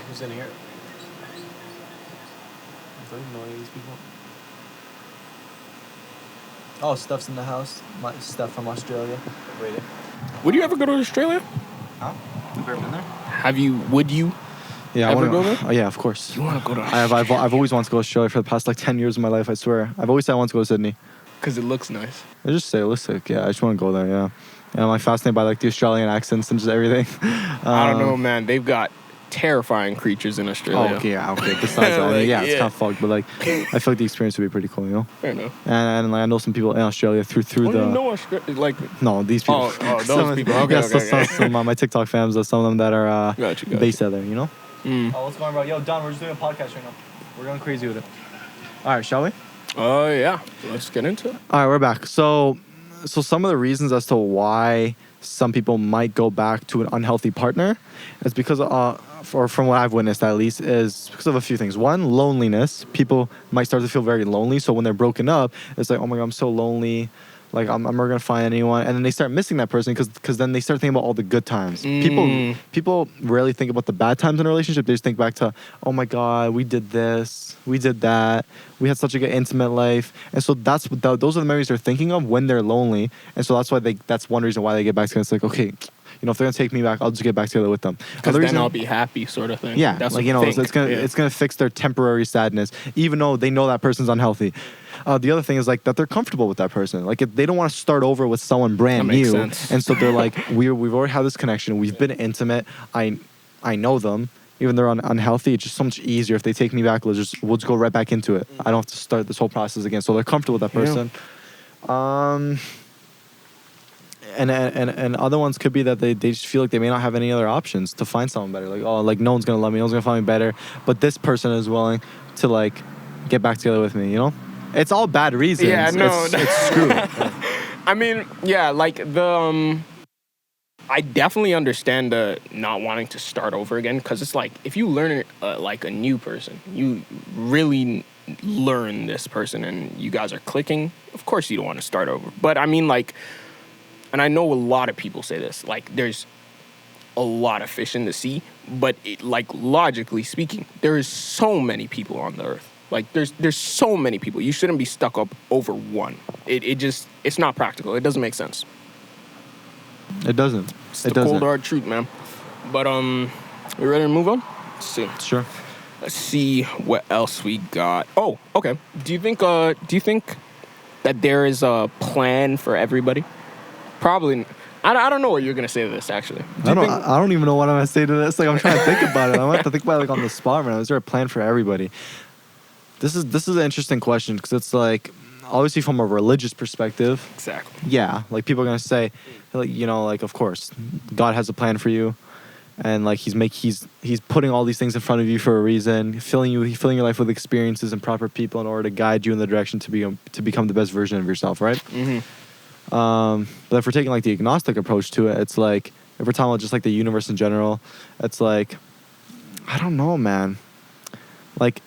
Who's in here? Is that annoying these people? Oh, Steph's in the house. Steph from Australia. Waiting. Would you ever go to Australia? Huh? Have you ever been there? Would you? Yeah, Ever go there? Oh, yeah, of course. You want to go to Australia? I've always wanted to go to Australia for the past like 10 years of my life, I swear. I've always said I want to go to Sydney. Because it looks nice. I just say stylistic, yeah. I just want to go there, yeah. And I'm like fascinated by like the Australian accents and just everything. I don't know, man. They've got terrifying creatures in Australia. Oh, okay, yeah, okay. Besides that, I mean, yeah, it's kind of fucked, but like, I feel like the experience would be pretty cool, you know? Fair enough. And like, I know some people in Australia through Oh, the. you know Australia? Like, No, these people. Oh, those people. Okay, yes, okay. some of my TikTok fans, some of them that are Gotcha. based out there, you know? Mm. Oh, what's going on, bro? Yo, Don, we're just doing a podcast right now. We're going crazy with it. All right, shall we? Oh, yeah. Let's get into it. All right, we're back. So some of the reasons as to why some people might go back to an unhealthy partner is because, or from what I've witnessed at least, is because of a few things. One, loneliness. People might start to feel very lonely. So when they're broken up, it's like, oh my God, I'm so lonely. Like, I'm never going to find anyone. And then they start missing that person because then they start thinking about all the good times. People rarely think about the bad times in a relationship. They just think back to, oh my God, we did this, we did that. We had such a good intimate life. And so those are the memories they're thinking of when they're lonely. And so that's one reason why they get back together. It's like, okay, you know, if they're going to take me back, I'll just get back together with them. Because then I'll be happy, sort of thing. Yeah, that's like, you know, it's gonna fix their temporary sadness, even though they know that person's unhealthy. The other thing is like that they're comfortable with that person. Like if they don't want to start over with someone brand new, sense. and so they're like, we've already had this connection. We've been intimate. I know them. Even though they're unhealthy, it's just so much easier if they take me back. We'll just go right back into it. I don't have to start this whole process again. So they're comfortable with that person. Yeah. And other ones could be that they just feel like they may not have any other options to find someone better. Like, oh, like no one's gonna love me, no one's gonna find me better, but this person is willing to like get back together with me. You know, it's all bad reasons. Yeah, no, it's screwed. I mean, yeah, like I definitely understand the not wanting to start over again because it's like if you learn like a new person, you really learn this person and you guys are clicking. Of course, you don't want to start over, but I mean like. And I know a lot of people say this, like there's a lot of fish in the sea, but like logically speaking, there is so many people on the earth. Like there's so many people. You shouldn't be stuck up over one. It's not practical. It doesn't make sense. It doesn't. It's the cold hard truth, man. But we ready to move on? Let's see. Sure. Let's see what else we got. Oh, okay. Do you think that there is a plan for everybody? Probably. I don't know what you're gonna say to this. Actually, I don't even know what I'm gonna say to this. Like I'm trying to think about it. I'm gonna have to think about it like on the spot right now. Is there a plan for everybody? This is an interesting question because it's like obviously from a religious perspective. Exactly. Yeah, like people are gonna say, like you know, like of course, God has a plan for you, and like he's putting all these things in front of you for a reason, filling your life with experiences and proper people in order to guide you in the direction to become the best version of yourself, right? Mm-hmm. But if we're taking like the agnostic approach to it, it's like if we're talking about just like the universe in general, it's like I don't know, man. Like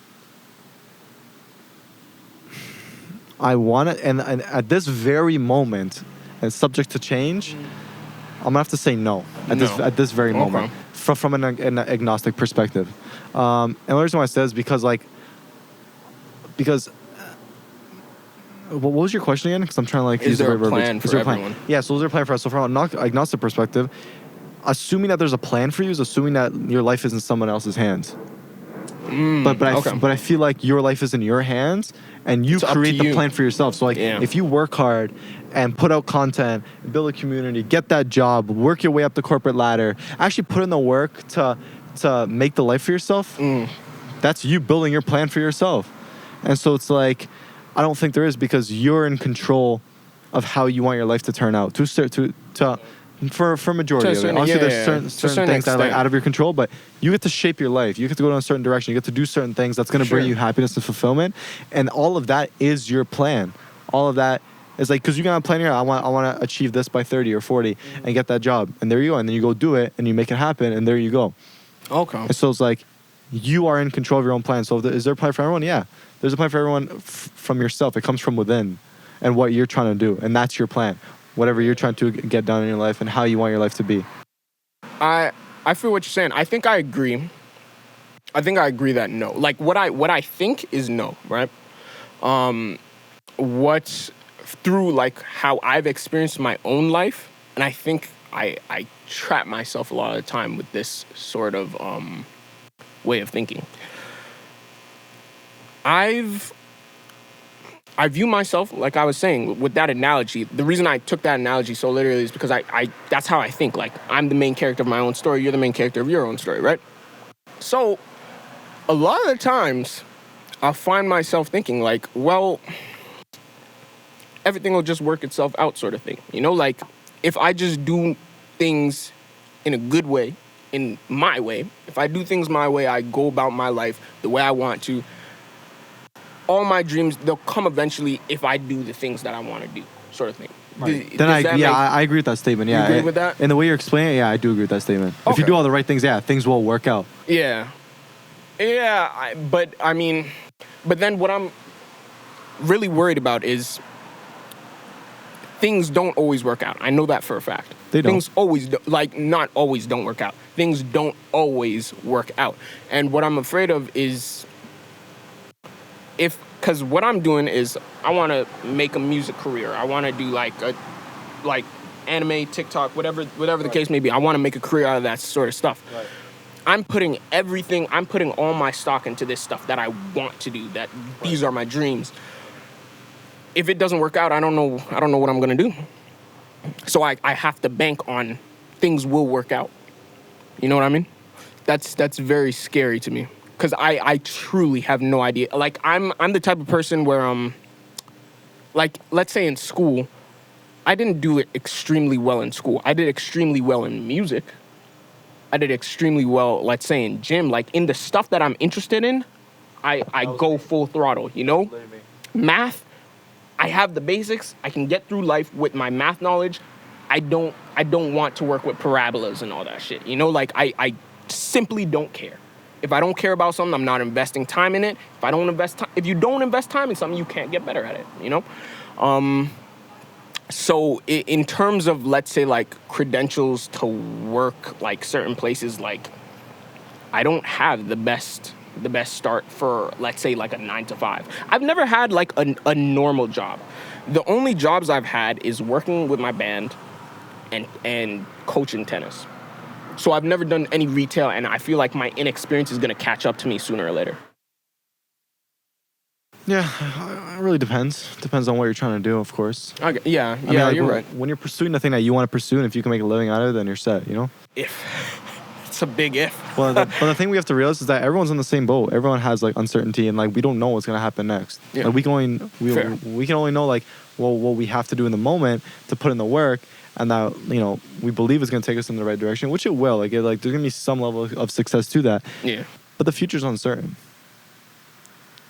I want it, and at this very moment, and subject to change, I'm gonna have to say no at this very moment from an agnostic perspective. And the reason why I say is because. What was your question again? Because I'm trying to like use the right verbiage. Is there a plan for everyone? Yeah, so is there a plan for us? So from an agnostic perspective, assuming that there's a plan for you is assuming that your life is in someone else's hands. But I feel like your life is in your hands and you create the plan for yourself. So like if you work hard and put out content, build a community, get that job, work your way up the corporate ladder, actually put in the work to make the life for yourself, that's you building your plan for yourself. And so it's like I don't think there is because you're in control of how you want your life to turn out. To For majority of it. certain- Obviously, yeah, there's yeah, certain things that are like extent. out of your control, but you get to shape your life. You get to go in a certain direction. You get to do certain things that's going to bring Sure. you happiness and fulfillment, and all of that is your plan. All of that is like, because you got a plan here. I want to achieve this by 30 or 40 and get that job, and there you go. And then you go do it, and you make it happen, and there you go. Okay. And so it's like you are in control of your own plan. So is there a plan for everyone? Yeah, there's a plan for everyone from yourself. It comes from within, and what you're trying to do, and that's your plan. Whatever you're trying to get done in your life and how you want your life to be. I feel what you're saying. I think I agree. I think I agree that no. Like what I think is no, right? What through like how I've experienced my own life, and I think I trap myself a lot of the time with this sort of way of thinking. I view myself, like I was saying, with that analogy. The reason I took that analogy so literally is because I that's how I think. Like, I'm the main character of my own story. You're the main character of your own story, right? So, a lot of the times, I find myself thinking, like, well, everything will just work itself out sort of thing. You know, like, if I just do things in a good way, in my way, if I do things my way, I go about my life the way I want to, all my dreams, they'll come eventually if I do the things that I want to do, sort of thing. Right. I agree with that statement. Yeah, You agree with that? And the way you're explaining it, yeah, I do agree with that statement. If you Okay. do all the right things, yeah, things will work out. Yeah. Yeah, but then what I'm really worried about is things don't always work out. I know that for a fact. They don't. Things always, not always don't work out. Things don't always work out. And what I'm afraid of is because what I'm doing is I want to make a music career. I want to do like anime, TikTok, whatever the case may be. I want to make a career out of that sort of stuff. Right. I'm putting all my stock into this stuff that I want to do, that these are my dreams. If it doesn't work out, I don't know what I'm going to do. So I have to bank on things will work out. You know what I mean? That's very scary to me. Because I truly have no idea. Like, I'm the type of person where, like, let's say in school, I didn't do it extremely well in school. I did extremely well in music. I did extremely well, let's say, in gym. Like, in the stuff that I'm interested in, I go full throttle, you know? Math, I have the basics. I can get through life with my math knowledge. I don't want to work with parabolas and all that shit, you know? Like, I simply don't care. If I don't care about something, I'm not investing time in it. If you don't invest time in something, you can't get better at it, you know? So in terms of, let's say, like, credentials to work, like, certain places, like, I don't have the best start for, let's say, like, a 9 to 5. I've never had, like, a normal job. The only jobs I've had is working with my band and coaching tennis. So I've never done any retail, and I feel like my inexperience is going to catch up to me sooner or later. Yeah, it really depends. Depends on what you're trying to do, of course. Okay, yeah, I mean, like, you're right. When you're pursuing the thing that you want to pursue, and if you can make a living out of it, then you're set, you know? It's a big if. Well, but the thing we have to realize is that everyone's in the same boat. Everyone has, like, uncertainty, and, like, we don't know what's going to happen next. Yeah. Like, we can only know, like, well, what we have to do in the moment to put in the work, and that, you know, we believe is going to take us in the right direction, which it will. Like, there's going to be some level of success to that. Yeah. But the future's uncertain.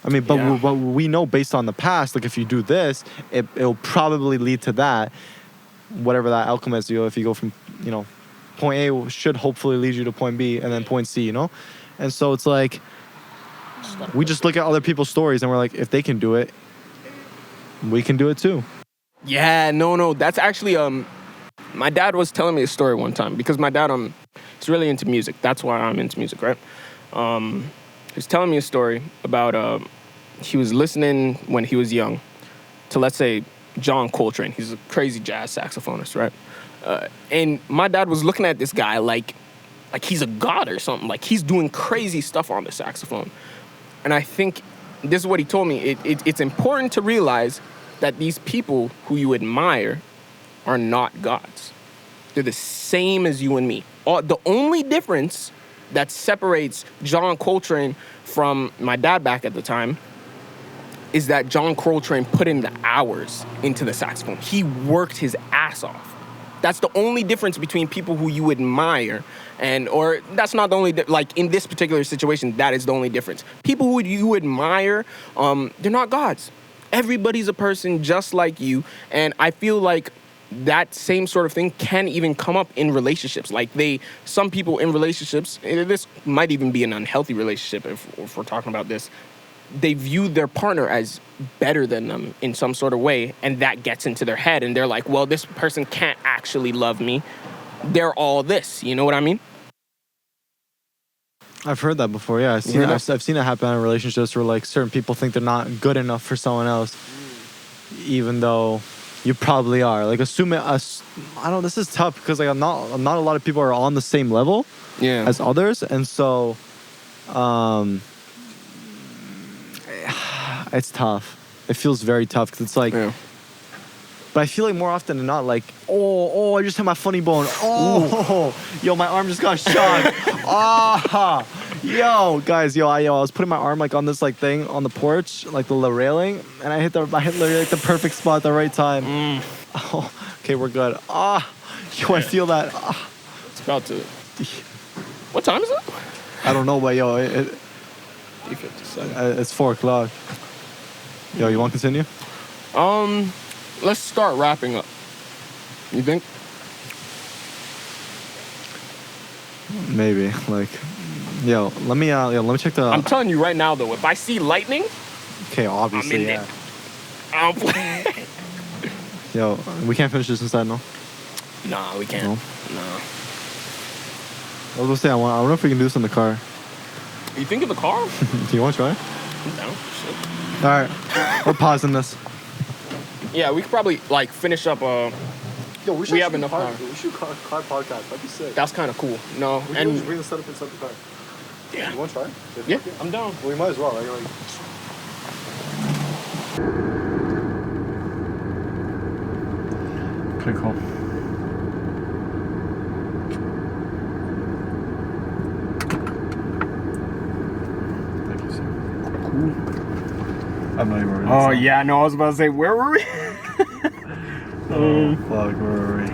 I mean, but Yeah. we know based on the past, like, if you do this, it'll probably lead to that, whatever that outcome is. You know, if you go from, you know, point A should hopefully lead you to point B and then point C, you know? And so it's like, we just look at other people's stories and we're like, if they can do it, we can do it too. Yeah, no. That's actually, my dad was telling me a story one time, because my dad, he's really into music. That's why I'm into music, right? He was telling me a story about, he was listening when he was young to, let's say, John Coltrane. He's a crazy jazz saxophonist, right? And my dad was looking at this guy like he's a god or something. Like, he's doing crazy stuff on the saxophone. And I think this is what he told me. It's important to realize that these people who you admire are not gods. They're the same as you and me. The only difference that separates John Coltrane from my dad back at the time is that John Coltrane put in the hours into the saxophone. He worked his ass off. That's the only difference between people who you admire or that's not the only, like in this particular situation, that is the only difference. People who you admire, they're not gods. Everybody's a person just like you. And I feel like that same sort of thing can even come up in relationships. Like some people in relationships, this might even be an unhealthy relationship if we're talking about this. They view their partner as better than them in some sort of way, and that gets into their head, and they're like, well, this person can't actually love me. They're all this. You know what I mean? I've heard that before, yeah. I've seen it happen in relationships where, like, certain people think they're not good enough for someone else, even though you probably are. Like, assuming us, I don't know, this is tough because, like, not a lot of people are on the same level as others, and so, it's tough. It feels very tough because it's like, but I feel like more often than not, like, I just hit my funny bone. Yo, my arm just got shocked. Yo, guys, I was putting my arm like on this like thing on the porch, like the railing, and I hit literally like the perfect spot at the right time. Okay, we're good. I feel that. It's about to. What time is it? I don't know, but yo, it's 4:00. Yo, you want to continue? Let's start wrapping up. You think? Maybe. Like, yo, let me check the. I'm telling you right now, though, if I see lightning, okay, obviously, I'm in I'll play. Yo, we can't finish this inside, no? Nah, we can't. No. Nah. I was gonna say, I wonder if we can do this in the car. You think of the car? Do you want to try? No. Shit. All right, we're pausing this. Yeah, we could probably like finish up. Yo, we have enough time. We should car podcast. That'd be sick. That's kind of cool. No, we can just bring the setup inside the car. Yeah. You want to try? Yeah, I'm down. Well, we might as well. Like... Pretty cool. Thank you, sir. Cool. I'm not even worried. Oh, yeah, no, I was about to say, where were we? Oh, fuck, where were we?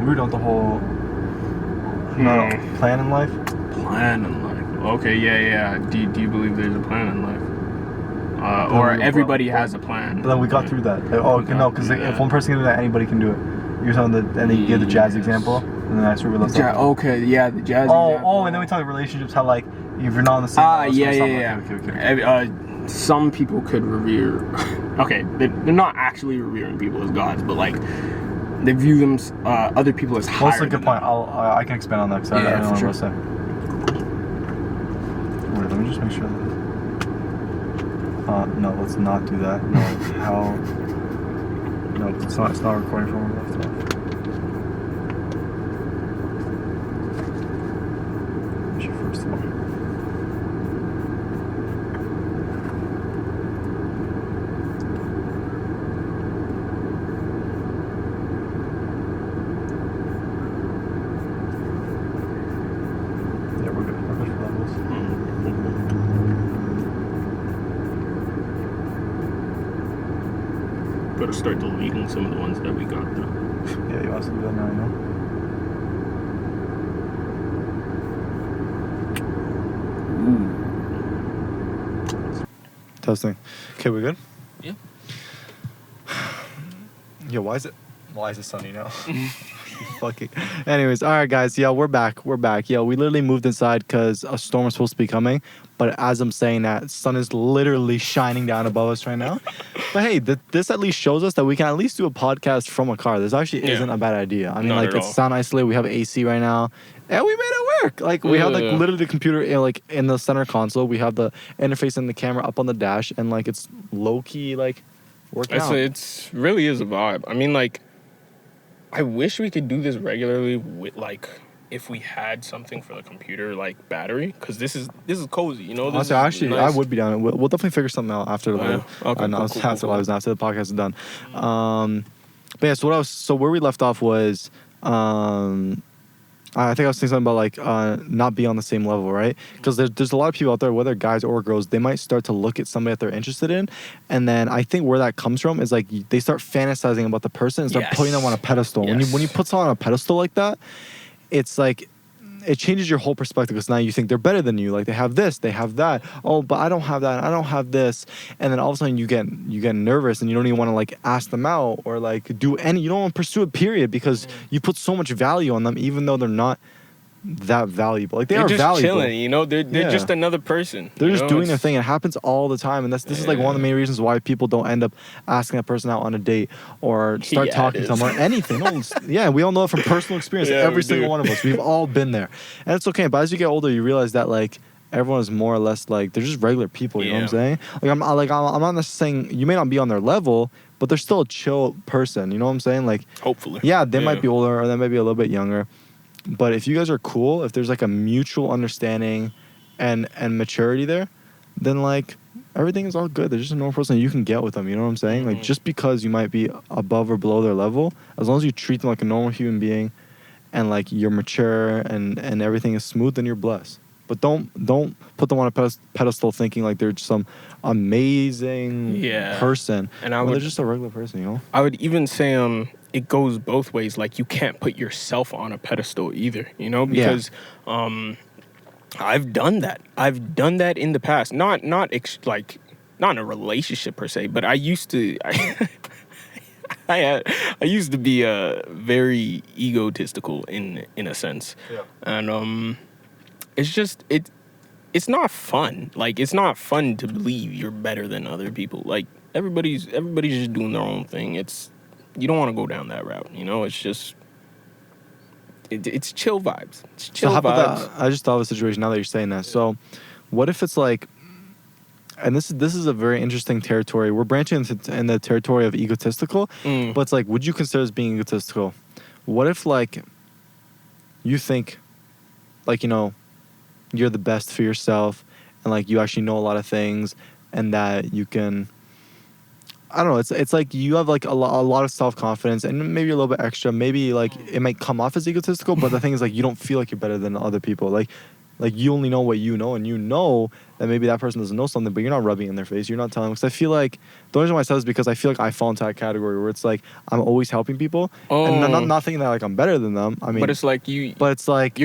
We don't the whole plan in life. Plan in life. Okay, yeah. Do you believe there's a plan in life? Or everybody has a plan? But then we got through that. Like, no, because if one person can do that, anybody can do it. You're talking and then you give the jazz example, and then that's where we left off. Okay, yeah, the jazz example. And then we talk relationships, how like if you're not on the same level. Yeah. Okay. Some people could revere. Okay, they're not actually revering people as gods, but like. They view them, other people as higher. That's a good point. I can expand on that because I don't know what to say. Wait, let me just make sure that. No, let's not do that. No, how? No, it's not recording from where we left off. What's your first one? Gotta start deleting some of the ones that we got through. Yeah, you also do that now, I know. Testing. Okay, we good? Yeah. Yo, why is it sunny now? Fucking. Anyways, all right, guys. Yeah, we're back. Yeah, we literally moved inside because a storm was supposed to be coming. But as I'm saying that, sun is literally shining down above us right now. But hey, this at least shows us that we can at least do a podcast from a car. This actually isn't a bad idea. I mean, like it's sound isolated. We have AC right now, and we made it work. Like we have like literally the computer in the center console. We have the interface and the camera up on the dash, and like it's low key like working out. It really is a vibe. I mean, like. I wish we could do this regularly with like if we had something for the computer like battery, because this is cozy, you know. This Honestly, is actually, nice. I would be down. We'll definitely figure something out after the Okay, after the podcast is done. But yeah, so where we left off was, I think I was saying something about like not be on the same level, right? Because there's a lot of people out there, whether guys or girls, they might start to look at somebody that they're interested in, and then I think where that comes from is like they start fantasizing about the person and start putting them on a pedestal. Yes. When you put someone on a pedestal like that, it's like it changes your whole perspective, because now you think they're better than you. Like they have this, they have that. Oh, but I don't have that. I don't have this. And then all of a sudden you get nervous and you don't even want to like ask them out or like do any. You don't want to pursue it, period, because you put so much value on them, even though they're not that valuable. Like they're just valuable. chilling, you know. They're just another person. They're just doing their thing. It happens all the time, and this is like one of the main reasons why people don't end up asking that person out on a date or start talking to them or anything. No, we all know it from personal experience. Every single one of us, we've all been there, and it's okay. But as you get older, you realize that like everyone is more or less like they're just regular people. You know what I'm saying? I'm not necessarily saying you may not be on their level, but they're still a chill person. You know what I'm saying? Like hopefully, they might be older or they might be a little bit younger. But if you guys are cool, if there's like a mutual understanding and maturity there, then like everything is all good. They're just a normal person you can get with them. You know what I'm saying? Like just because you might be above or below their level, as long as you treat them like a normal human being and like you're mature and everything is smooth, then you're blessed. But don't put them on a pedestal thinking like they're some amazing person. And they're just a regular person, you know? I would even say it goes both ways. Like you can't put yourself on a pedestal either, you know, because I've done that. I've done that in the past. Not in a relationship per se, but I used to. I used to be very egotistical in a sense, and it's just it's not fun. Like it's not fun to believe you're better than other people. Like everybody's just doing their own thing. You don't want to go down that route, you know? It's just it's chill vibes. It's chill so how vibes. About that? I just thought of a situation now that you're saying that. So what if it's like, and this is a very interesting territory. We're branching in the territory of egotistical, but it's like, would you consider as being egotistical? What if like you think like, you know, you're the best for yourself and like you actually know a lot of things and that you can, I don't know, it's like you have like a lot of self-confidence and maybe a little bit extra. Maybe like it might come off as egotistical, but the thing is like you don't feel like you're better than other people. Like you only know what you know, and you know that maybe that person doesn't know something, but you're not rubbing it in their face. You're not telling them. Because I feel like the only reason why I said this is because I feel like I fall into that category where it's like I'm always helping people, and not thinking that like I'm better than them. I mean, but it's like you're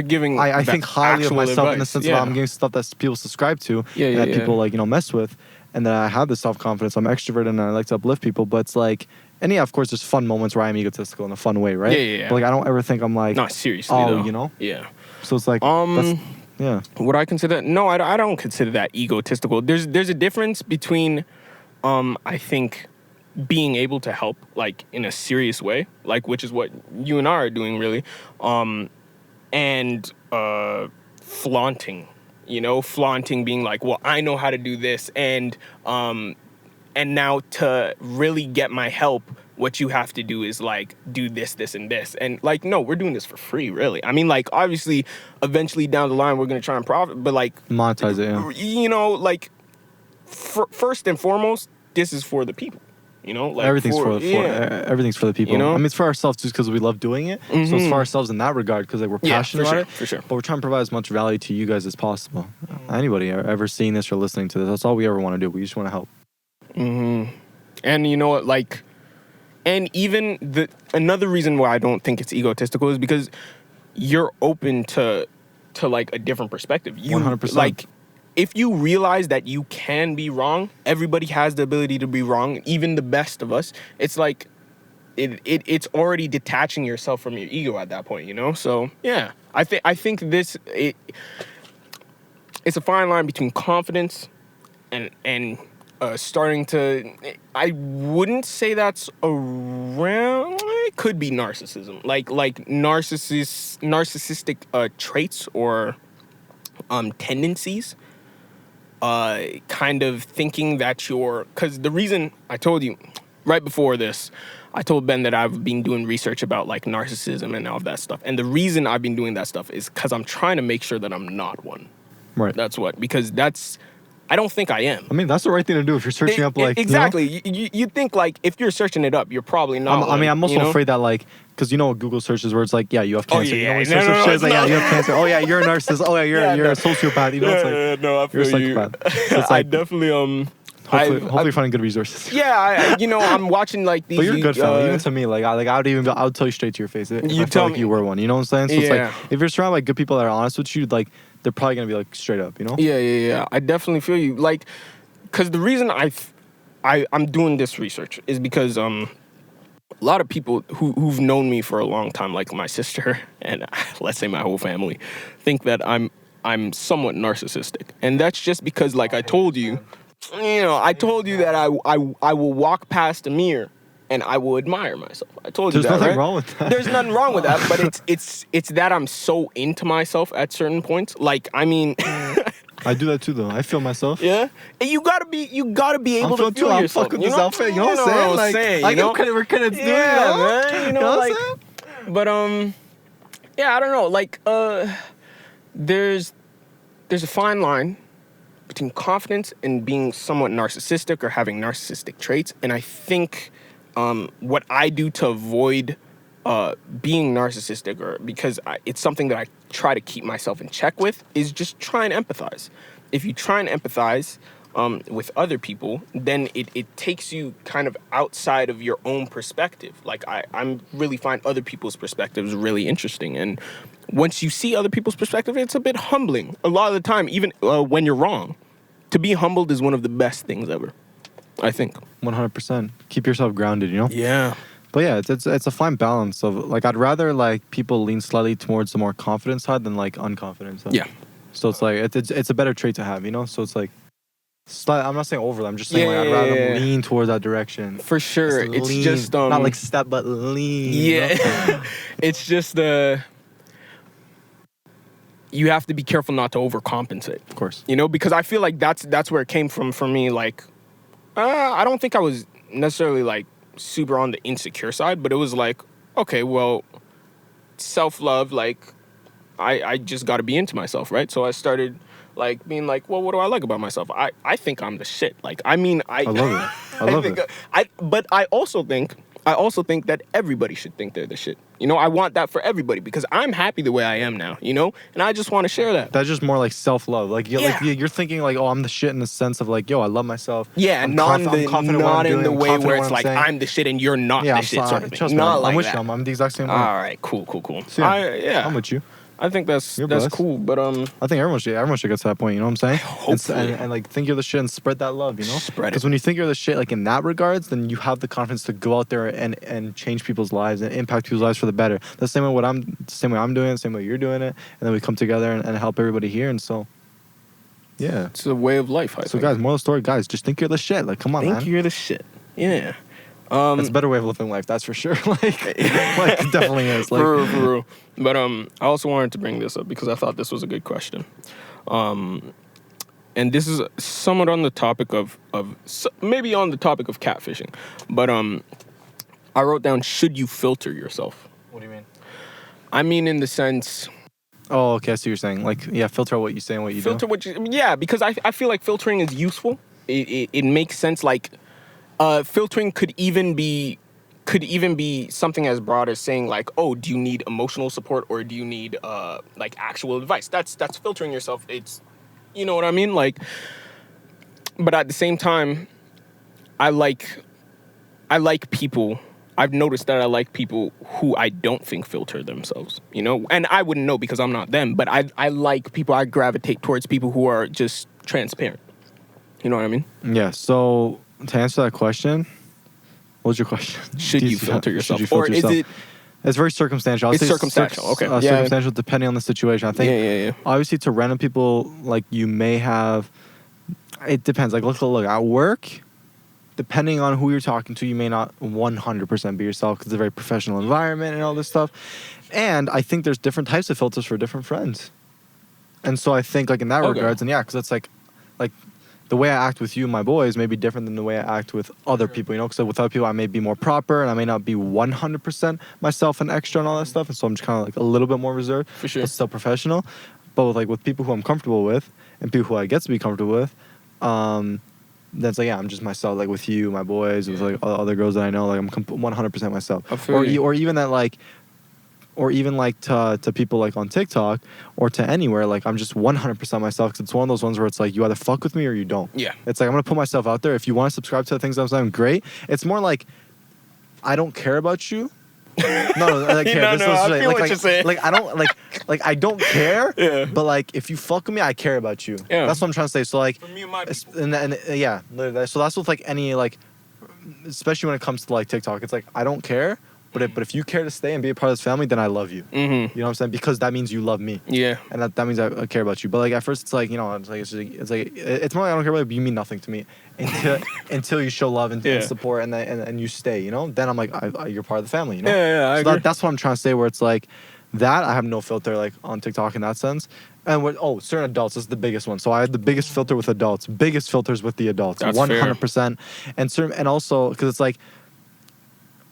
giving. I think highly of myself advice. In the sense that I'm giving stuff that people subscribe to, that people like, you know, mess with, and that I have this self-confidence. I'm extroverted and I like to uplift people, but it's like. And yeah, of course, there's fun moments where I'm egotistical in a fun way, right? Yeah. But like, I don't ever think I'm like, not seriously, though. You know? Yeah. So it's like, that's, yeah. Would I consider? No, I don't consider that egotistical. There's a difference between, I think, being able to help like in a serious way, like which is what you and I are doing really, and flaunting. You know, flaunting, being like, well, I know how to do this, and now to really get my help, what you have to do is like do this, this, and this. And like, no, we're doing this for free, really. I mean, like, obviously, eventually down the line, we're going to try and profit, but like... monetize it, yeah. You know, like, first and foremost, this is for the people. You know? Like everything's for the people. You know? I mean, it's for ourselves just because we love doing it. So it's for ourselves in that regard because like, we're passionate about it. For sure. But we're trying to provide as much value to you guys as possible. Anybody ever seeing this or listening to this, that's all we ever want to do. We just want to help. And you know what, like, and even another reason why I don't think it's egotistical is because you're open to like a different perspective. 100%. Like, if you realize that you can be wrong, everybody has the ability to be wrong, even the best of us. It's like it's already detaching yourself from your ego at that point, you know? So yeah, I think it's a fine line between confidence and starting to, I wouldn't say that's around, it could be narcissism, like narcissistic traits or tendencies, kind of thinking that because the reason I told you, right before this, I told Ben that I've been doing research about like narcissism and all of that stuff. And the reason I've been doing that stuff is because I'm trying to make sure that I'm not one. Right. Because I don't think I am. I mean, that's the right thing to do if you're searching up like... Exactly. You think like if you're searching it up, you're probably not one, I'm also afraid that like... Because you know what Google searches where it's like, yeah, you have cancer. Oh, yeah. You know, it's like, yeah, you have cancer. Oh, yeah, you're a narcissist. Oh, yeah, you're a sociopath. You know, it's like... No, I feel you're a psychopath. So it's like, I definitely... Hopefully you're finding good resources. Yeah, I'm watching like these... But you're a good fella. Even to me, like I would tell you straight to your face. If I felt like you were one. You know what I'm saying? So it's like, if you're surrounded by good people that are honest with you, like, they're probably going to be like straight up, you know? Yeah. I definitely feel you. Like, because the reason I'm doing this research is because a lot of people who've known me for a long time, like my sister and let's say my whole family, think that I'm somewhat narcissistic. And that's just because, like I told you, I told you that I will walk past a mirror and I will admire myself. I told you that, There's nothing right? wrong with that. There's nothing wrong with that, but it's that I'm so into myself at certain points. Like, I mean... I do that too, though. I feel myself. Yeah, and you gotta be able to feel I'm yourself. fucking this outfit. You know what I'm saying? Like, I give credit where credit's due. Man. You know what like, I'm saying? But yeah, I don't know. Like, there's a fine line between confidence and being somewhat narcissistic or having narcissistic traits, and I think what I do to avoid being narcissistic, or because it's something that I try to keep myself in check with, is just try and empathize. If you try and empathize with other people, then it takes you kind of outside of your own perspective. Like I'm really find other people's perspectives really interesting, and once you see other people's perspective, it's a bit humbling. A lot of the time, even when you're wrong, to be humbled is one of the best things ever, I think. 100%. Keep yourself grounded, you know? Yeah. But yeah, it's a fine balance of like I'd rather like people lean slightly towards the more confident side than like unconfident side. Yeah. So it's like it's a better trait to have, you know. So it's like I'm not saying overly. I'm just saying like I'd rather lean towards that direction. For sure, it's lean, just not like step but lean. Yeah, you know? it's just you have to be careful not to overcompensate. Of course. You know, because I feel like that's where it came from for me. Like, I don't think I was necessarily like super on the insecure side, but it was like, okay, well, self-love, like I just got to be into myself, right? So I started like being like, well, what do I like about myself? I think I'm the shit. Like, I mean, I love it. I love it. But I also think that everybody should think they're the shit. You know, I want that for everybody because I'm happy the way I am now, you know? And I just want to share that. That's just more like self-love. Like, you're thinking like, oh, I'm the shit in the sense of like, yo, I love myself. Yeah, not in the way where it's like, I'm the shit and you're not the shit sort of thing. Trust me, I'm with you. I'm the exact same way. All right, cool. So, I'm with you. I think that's cool, but I think everyone should get to that point. You know what I'm saying? Hopefully. And like think you're the shit and spread that love. You know, spread it. Because when you think you're the shit, like in that regards, then you have the confidence to go out there and change people's lives and impact people's lives for the better. The same way I'm doing it, the same way you're doing it, and then we come together and help everybody here. And so, yeah, it's a way of life. I think. Guys, moral of the story, guys, just think you're the shit. Like, come on, man. Think you're the shit. Yeah. It's a better way of living life, that's for sure. like it definitely is. Like, for real. But I also wanted to bring this up because I thought this was a good question. And this is somewhat on the topic of maybe on the topic of catfishing. But I wrote down, should you filter yourself? What do you mean? I mean in the sense... Oh, okay, I see what you're saying. Like, yeah, filter what you say and what you do. Yeah, because I feel like filtering is useful. It makes sense, like... filtering could even be something as broad as saying like, oh, do you need emotional support or do you need like actual advice? That's filtering yourself. It's, you know what I mean? Like, but at the same time, I like people. I've noticed that I like people who I don't think filter themselves, you know? And I wouldn't know because I'm not them, but I like people, I gravitate towards people who are just transparent. You know what I mean? Yeah, so... To answer that question, what's your question? Should you filter yourself? Or is it... It's very circumstantial. It's circumstantial, okay. Circumstantial depending on the situation. I think, obviously, to random people, like, you may have... It depends. Like, look, at work, depending on who you're talking to, you may not 100% be yourself because it's a very professional environment and all this stuff. And I think there's different types of filters for different friends. And so I think, like, in that regards, and yeah, because it's like... the way I act with you, my boys, may be different than the way I act with other people, you know? Because with other people, I may be more proper and I may not be 100% myself and extra and all that stuff. And so I'm just kind of like a little bit more reserved, For sure. but still professional. But with, like, with people who I'm comfortable with and people who I get to be comfortable with, that's like, yeah, I'm just myself. Like with you, my boys, with like other girls that I know, like I'm 100% myself. Or even that, like, or even like to people like on TikTok or to anywhere, like I'm just 100% myself, because it's one of those ones where it's like you either fuck with me or you don't. Yeah. It's like I'm gonna put myself out there. If you want to subscribe to the things I'm saying, great. It's more like I don't care about you. No, I care. I feel what you're saying. Like I don't like I don't care. Yeah. But like if you fuck with me, I care about you. Yeah. That's what I'm trying to say. So like, For me and my people. and yeah, literally. So that's with like any, like, especially when it comes to like TikTok. It's like I don't care. But if you care to stay and be a part of this family, then I love you. Mm-hmm. You know what I'm saying? Because that means you love me. Yeah. And that means I care about you. But like at first, it's like, you know, it's more like I don't care about you, but you mean nothing to me until you show love and support and you stay. You know, then I'm like, you're part of the family. You know? Yeah. I agree. That's what I'm trying to say. Where it's like that I have no filter like on TikTok in that sense. And certain adults is the biggest one. So I had the biggest filter with adults, biggest filters with the adults, That's 100%. And also because it's like,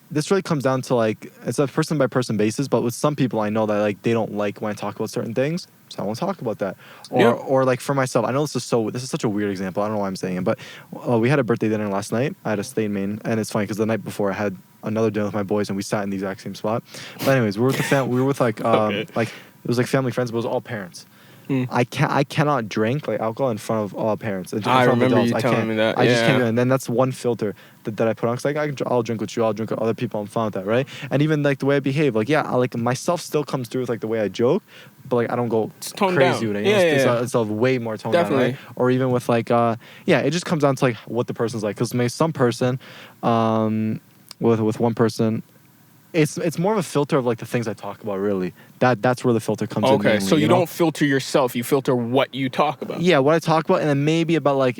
this really comes down to like, it's a person by person basis, but with some people I know that like they don't like when I talk about certain things, so I won't talk about that. Or like for myself, I know this is such a weird example. I don't know why I'm saying it, but we had a birthday dinner last night. I had a stay in Maine, and it's funny because the night before I had another dinner with my boys, and we sat in the exact same spot. But anyways, we were with like like it was like family friends, but it was all parents. I cannot drink like alcohol in front of all parents. I remember you telling me that. I just can't do it. And then that's one filter that I put on. Cause like I'll drink with you, I'll drink with other people. I'm fine with that, right? And even like the way I behave, like I like myself still comes through with like the way I joke, but like I don't go crazy down. with it. You know? It's way more toned down, right? Or even with like it just comes down to like what the person's like. Cause maybe some person, with one person, it's more of a filter of like the things I talk about. Really, that's where the filter comes in. Okay, so you don't filter yourself; you filter what you talk about. Yeah, what I talk about, and then maybe about like,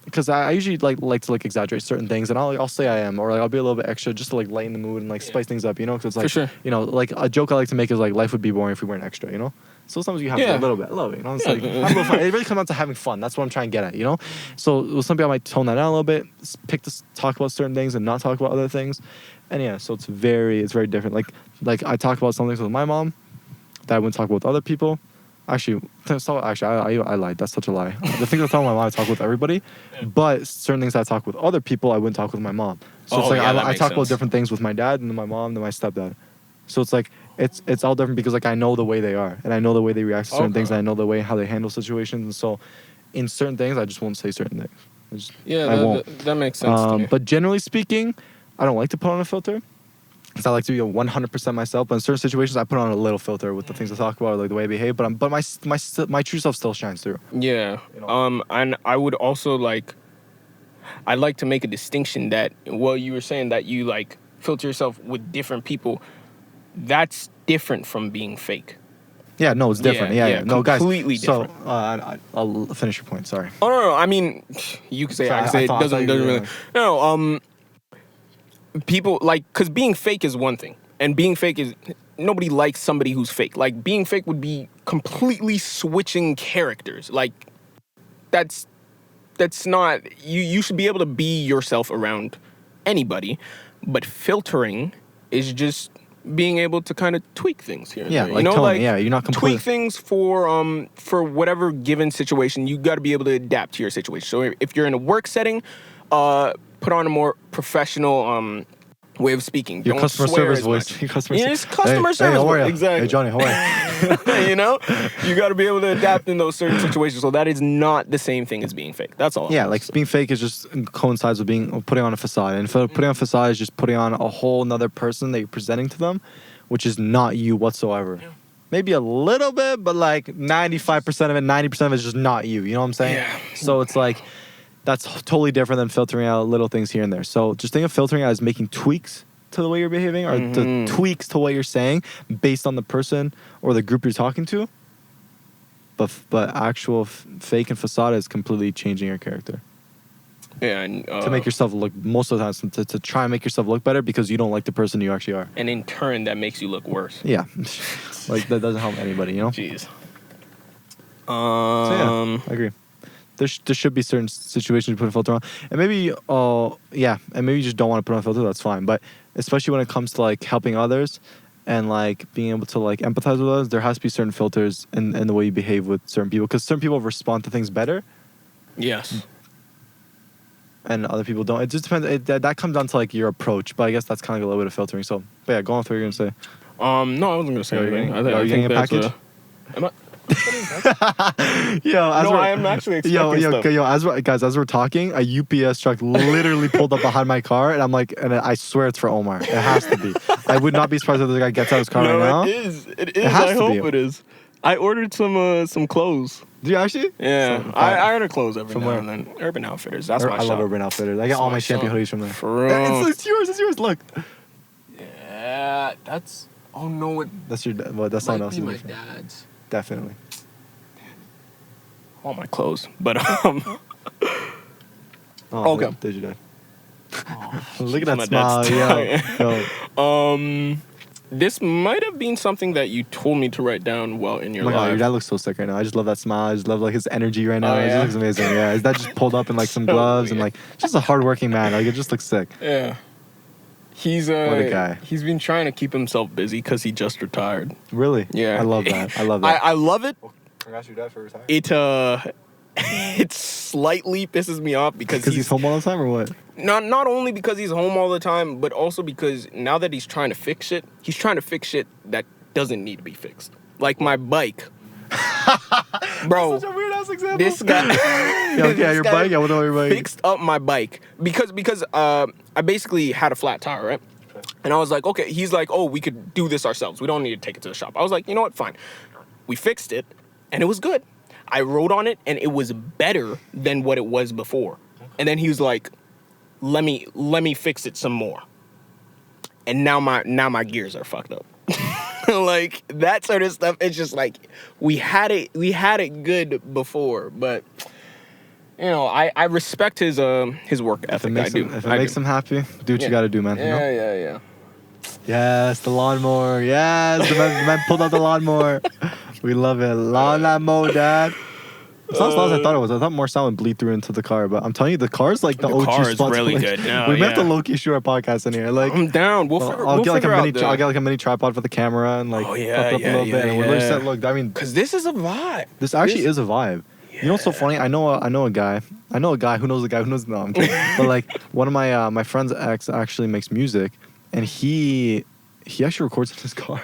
because I usually like to like exaggerate certain things, and I'll say I am, or like I'll be a little bit extra just to like lighten the mood and like spice things up, you know? Because it's like, for sure. You know, like a joke I like to make is like life would be boring if we weren't extra, you know? So sometimes you have to a little bit, you know? It's like, have a little fun. It really comes down to having fun. That's what I'm trying to get at, you know? So with some people I might tone that down a little bit, pick to talk about certain things and not talk about other things. And yeah, so it's very different. Like I talk about some things with my mom that I wouldn't talk about with other people. Actually, I lied. That's such a lie. The things I talk with my mom, I talk with everybody. But certain things I talk with other people, I wouldn't talk with my mom. So it's like I talk about different things with my dad and my mom and my stepdad. So it's like it's all different because like I know the way they are and I know the way they react to certain things and I know the way how they handle situations. And so in certain things, I just won't say certain things. I won't. That makes sense to me. But generally speaking, I don't like to put on a filter. Because I like to be 100% myself. But in certain situations, I put on a little filter with the things I talk about, or like the way I behave. But my true self still shines through. Yeah. You know? And I would also I'd like to make a distinction that, you were saying that you like filter yourself with different people. That's different from being fake. Yeah, no, it's different. Yeah. No, guys. Completely different. So I'll finish your point. Sorry. Oh no. I mean, you can say I can say it doesn't really. No. People because being fake is one thing, and being fake is nobody likes somebody who's fake. Like being fake would be completely switching characters. Like that's not you should be able to be yourself around anybody, but filtering is just being able to kind of tweak things here and there. Like tone, you're not completely tweak things for whatever given situation. You got to be able to adapt to your situation. So if you're in a work setting, put on a more professional way of speaking. Your Don't customer swear service as voice. much. Your customer It's customer service. Hey, how are you? Exactly. Hey, Johnny, how are you? You know, you got to be able to adapt in those certain situations. So that is not the same thing as being fake. That's all. Yeah, like being fake is just coincides with putting on a facade, and putting on a facade is just putting on a whole another person that you're presenting to them, which is not you whatsoever. Yeah. Maybe a little bit, but like 95% of it, 90% of it is just not you. You know what I'm saying? Yeah. So it's like that's totally different than filtering out little things here and there. So just think of filtering out as making tweaks to the way you're behaving, or the tweaks to what you're saying based on the person or the group you're talking to. But actual fake and facade is completely changing your character. Yeah, and, to make yourself look, most of the time, to try and make yourself look better because you don't like the person you actually are. And in turn, that makes you look worse. Yeah. Like, that doesn't help anybody, you know? Jeez. So, yeah, I agree. there should be certain situations you put a filter on, and maybe and maybe you just don't want to put on a filter. That's fine, but especially when it comes to like helping others and like being able to like empathize with others, there has to be certain filters in the way you behave with certain people, because certain people respond to things better. Yes. And other people don't. It just depends. That comes down to like your approach, but I guess that's kind of a little bit of filtering. So, but yeah, go on with what you're gonna say. No, I wasn't gonna say anything. Are you getting a package? Am I? I am actually expecting stuff. As we're talking, a UPS truck literally pulled up behind my car, and I'm like, and I swear it's for Omar. It has to be. I would not be surprised if the guy gets out of his car right now. It is. I hope it is. I ordered some clothes. Do you actually? Yeah, I order clothes every from now where? and then. Urban Outfitters. That's my shop. I love Urban Outfitters. I get all my champion hoodies from there. For real. It's yours. It's yours. Look. Yeah, that's. Oh no, that's your. Well, that's someone else's. My dad's. Definitely. All my clothes, but okay. Did you die? Look at that smile. Yo. This might have been something that you told me to write down while in your life. God, your dad looks so sick right now. I just love that smile. I just love like his energy right now. Oh, It just looks amazing. Yeah, his dad just pulled up in like some gloves and like just a hardworking man. Like it just looks sick. Yeah. He's what a guy. He's been trying to keep himself busy because he just retired. Really? Yeah. I love that. I love it. Congrats, your dad for retiring. It slightly pisses me off because he's home all the time or what? Not only because he's home all the time, but also because now that he's trying to fix shit that doesn't need to be fixed. Like my bike. Bro. That's such a weird ass example. This guy your bike? Yeah, what about your bike? Fixed up my bike. Because I basically had a flat tire, right? And I was like, okay, he's like, oh, we could do this ourselves. We don't need to take it to the shop. I was like, you know what, fine. We fixed it, and it was good. I rode on it, and it was better than what it was before. And then he was like, let me fix it some more. And now my gears are fucked up. Like that sort of stuff. It's just like we had it good before, but you know, I respect his work ethic. If it makes him happy, do what you got to do, man. Yeah. Yes, the lawnmower. Yes, the man pulled out the lawnmower. We love it. Lawnmower, Dad. It's not as loud as I thought it was. I thought more sound would bleed through into the car, but I'm telling you, the car's like the OG car is spot. really good. No, we meant to low-key shoot our podcast in here. Like, I'm down. I'll get like a mini tripod for the camera and like up a little bit. And we're really set. Look, I mean, because this is a vibe. This actually is a vibe. Yeah. You know what's so funny? I know a guy who knows a guy who knows. No, I'm kidding. But like one of my friend's ex actually makes music, and he actually records in his car.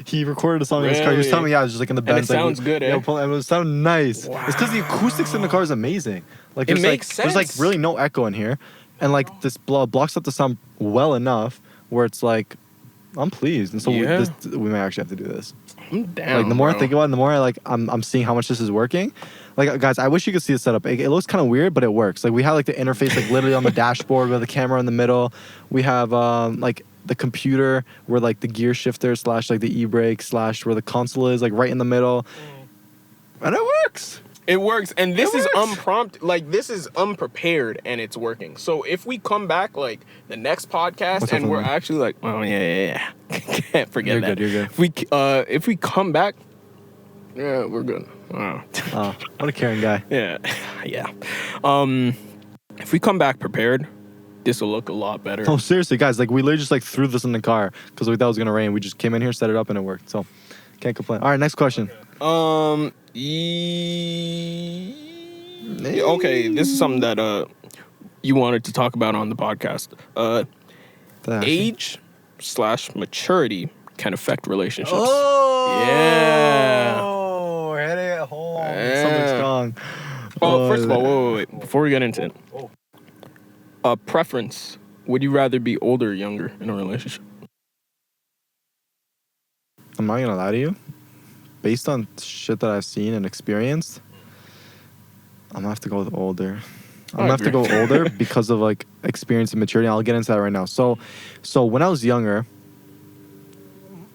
He recorded a song in his car. He was telling me, it was just like in the Benz. And it sounds good, eh? It was sound nice. Wow. It's because the acoustics in the car is amazing. Like it makes sense. There's like really no echo in here, and like this blocks up the sound well enough where it's like, I'm pleased. And so we might actually have to do this. I'm down. Like the more I think about it, the more I'm seeing how much this is working. Like guys, I wish you could see the setup. It looks kind of weird, but it works. Like we have like the interface like literally on the dashboard with the camera in the middle. We have like the computer where like the gear shifter / like the e-brake / where the console is like right in the middle, and it works. It works, and this is unprompted. Like this is unprepared, and it's working. So if we come back like the next podcast and we're actually like, oh yeah, can't forget that. You're good. If we come back, yeah, we're good. Oh, what a caring guy. Yeah. If we come back prepared, this will look a lot better. Oh, seriously, guys, like we literally just like threw this in the car because we thought it was gonna rain. We just came in here, set it up, and it worked. So can't complain. All right, next question. Okay, this is something that you wanted to talk about on the podcast. Age / maturity can affect relationships. Oh, yeah. Oh, we're heading it home. Something strong. Oh, first of all, wait. Before we get into it. Preference. Would you rather be older or younger in a relationship? I'm not gonna lie to you. Based on shit that I've seen and experienced, I'm gonna have to go with older. I'm gonna have to go older because of like experience and maturity. I'll get into that right now. So when I was younger,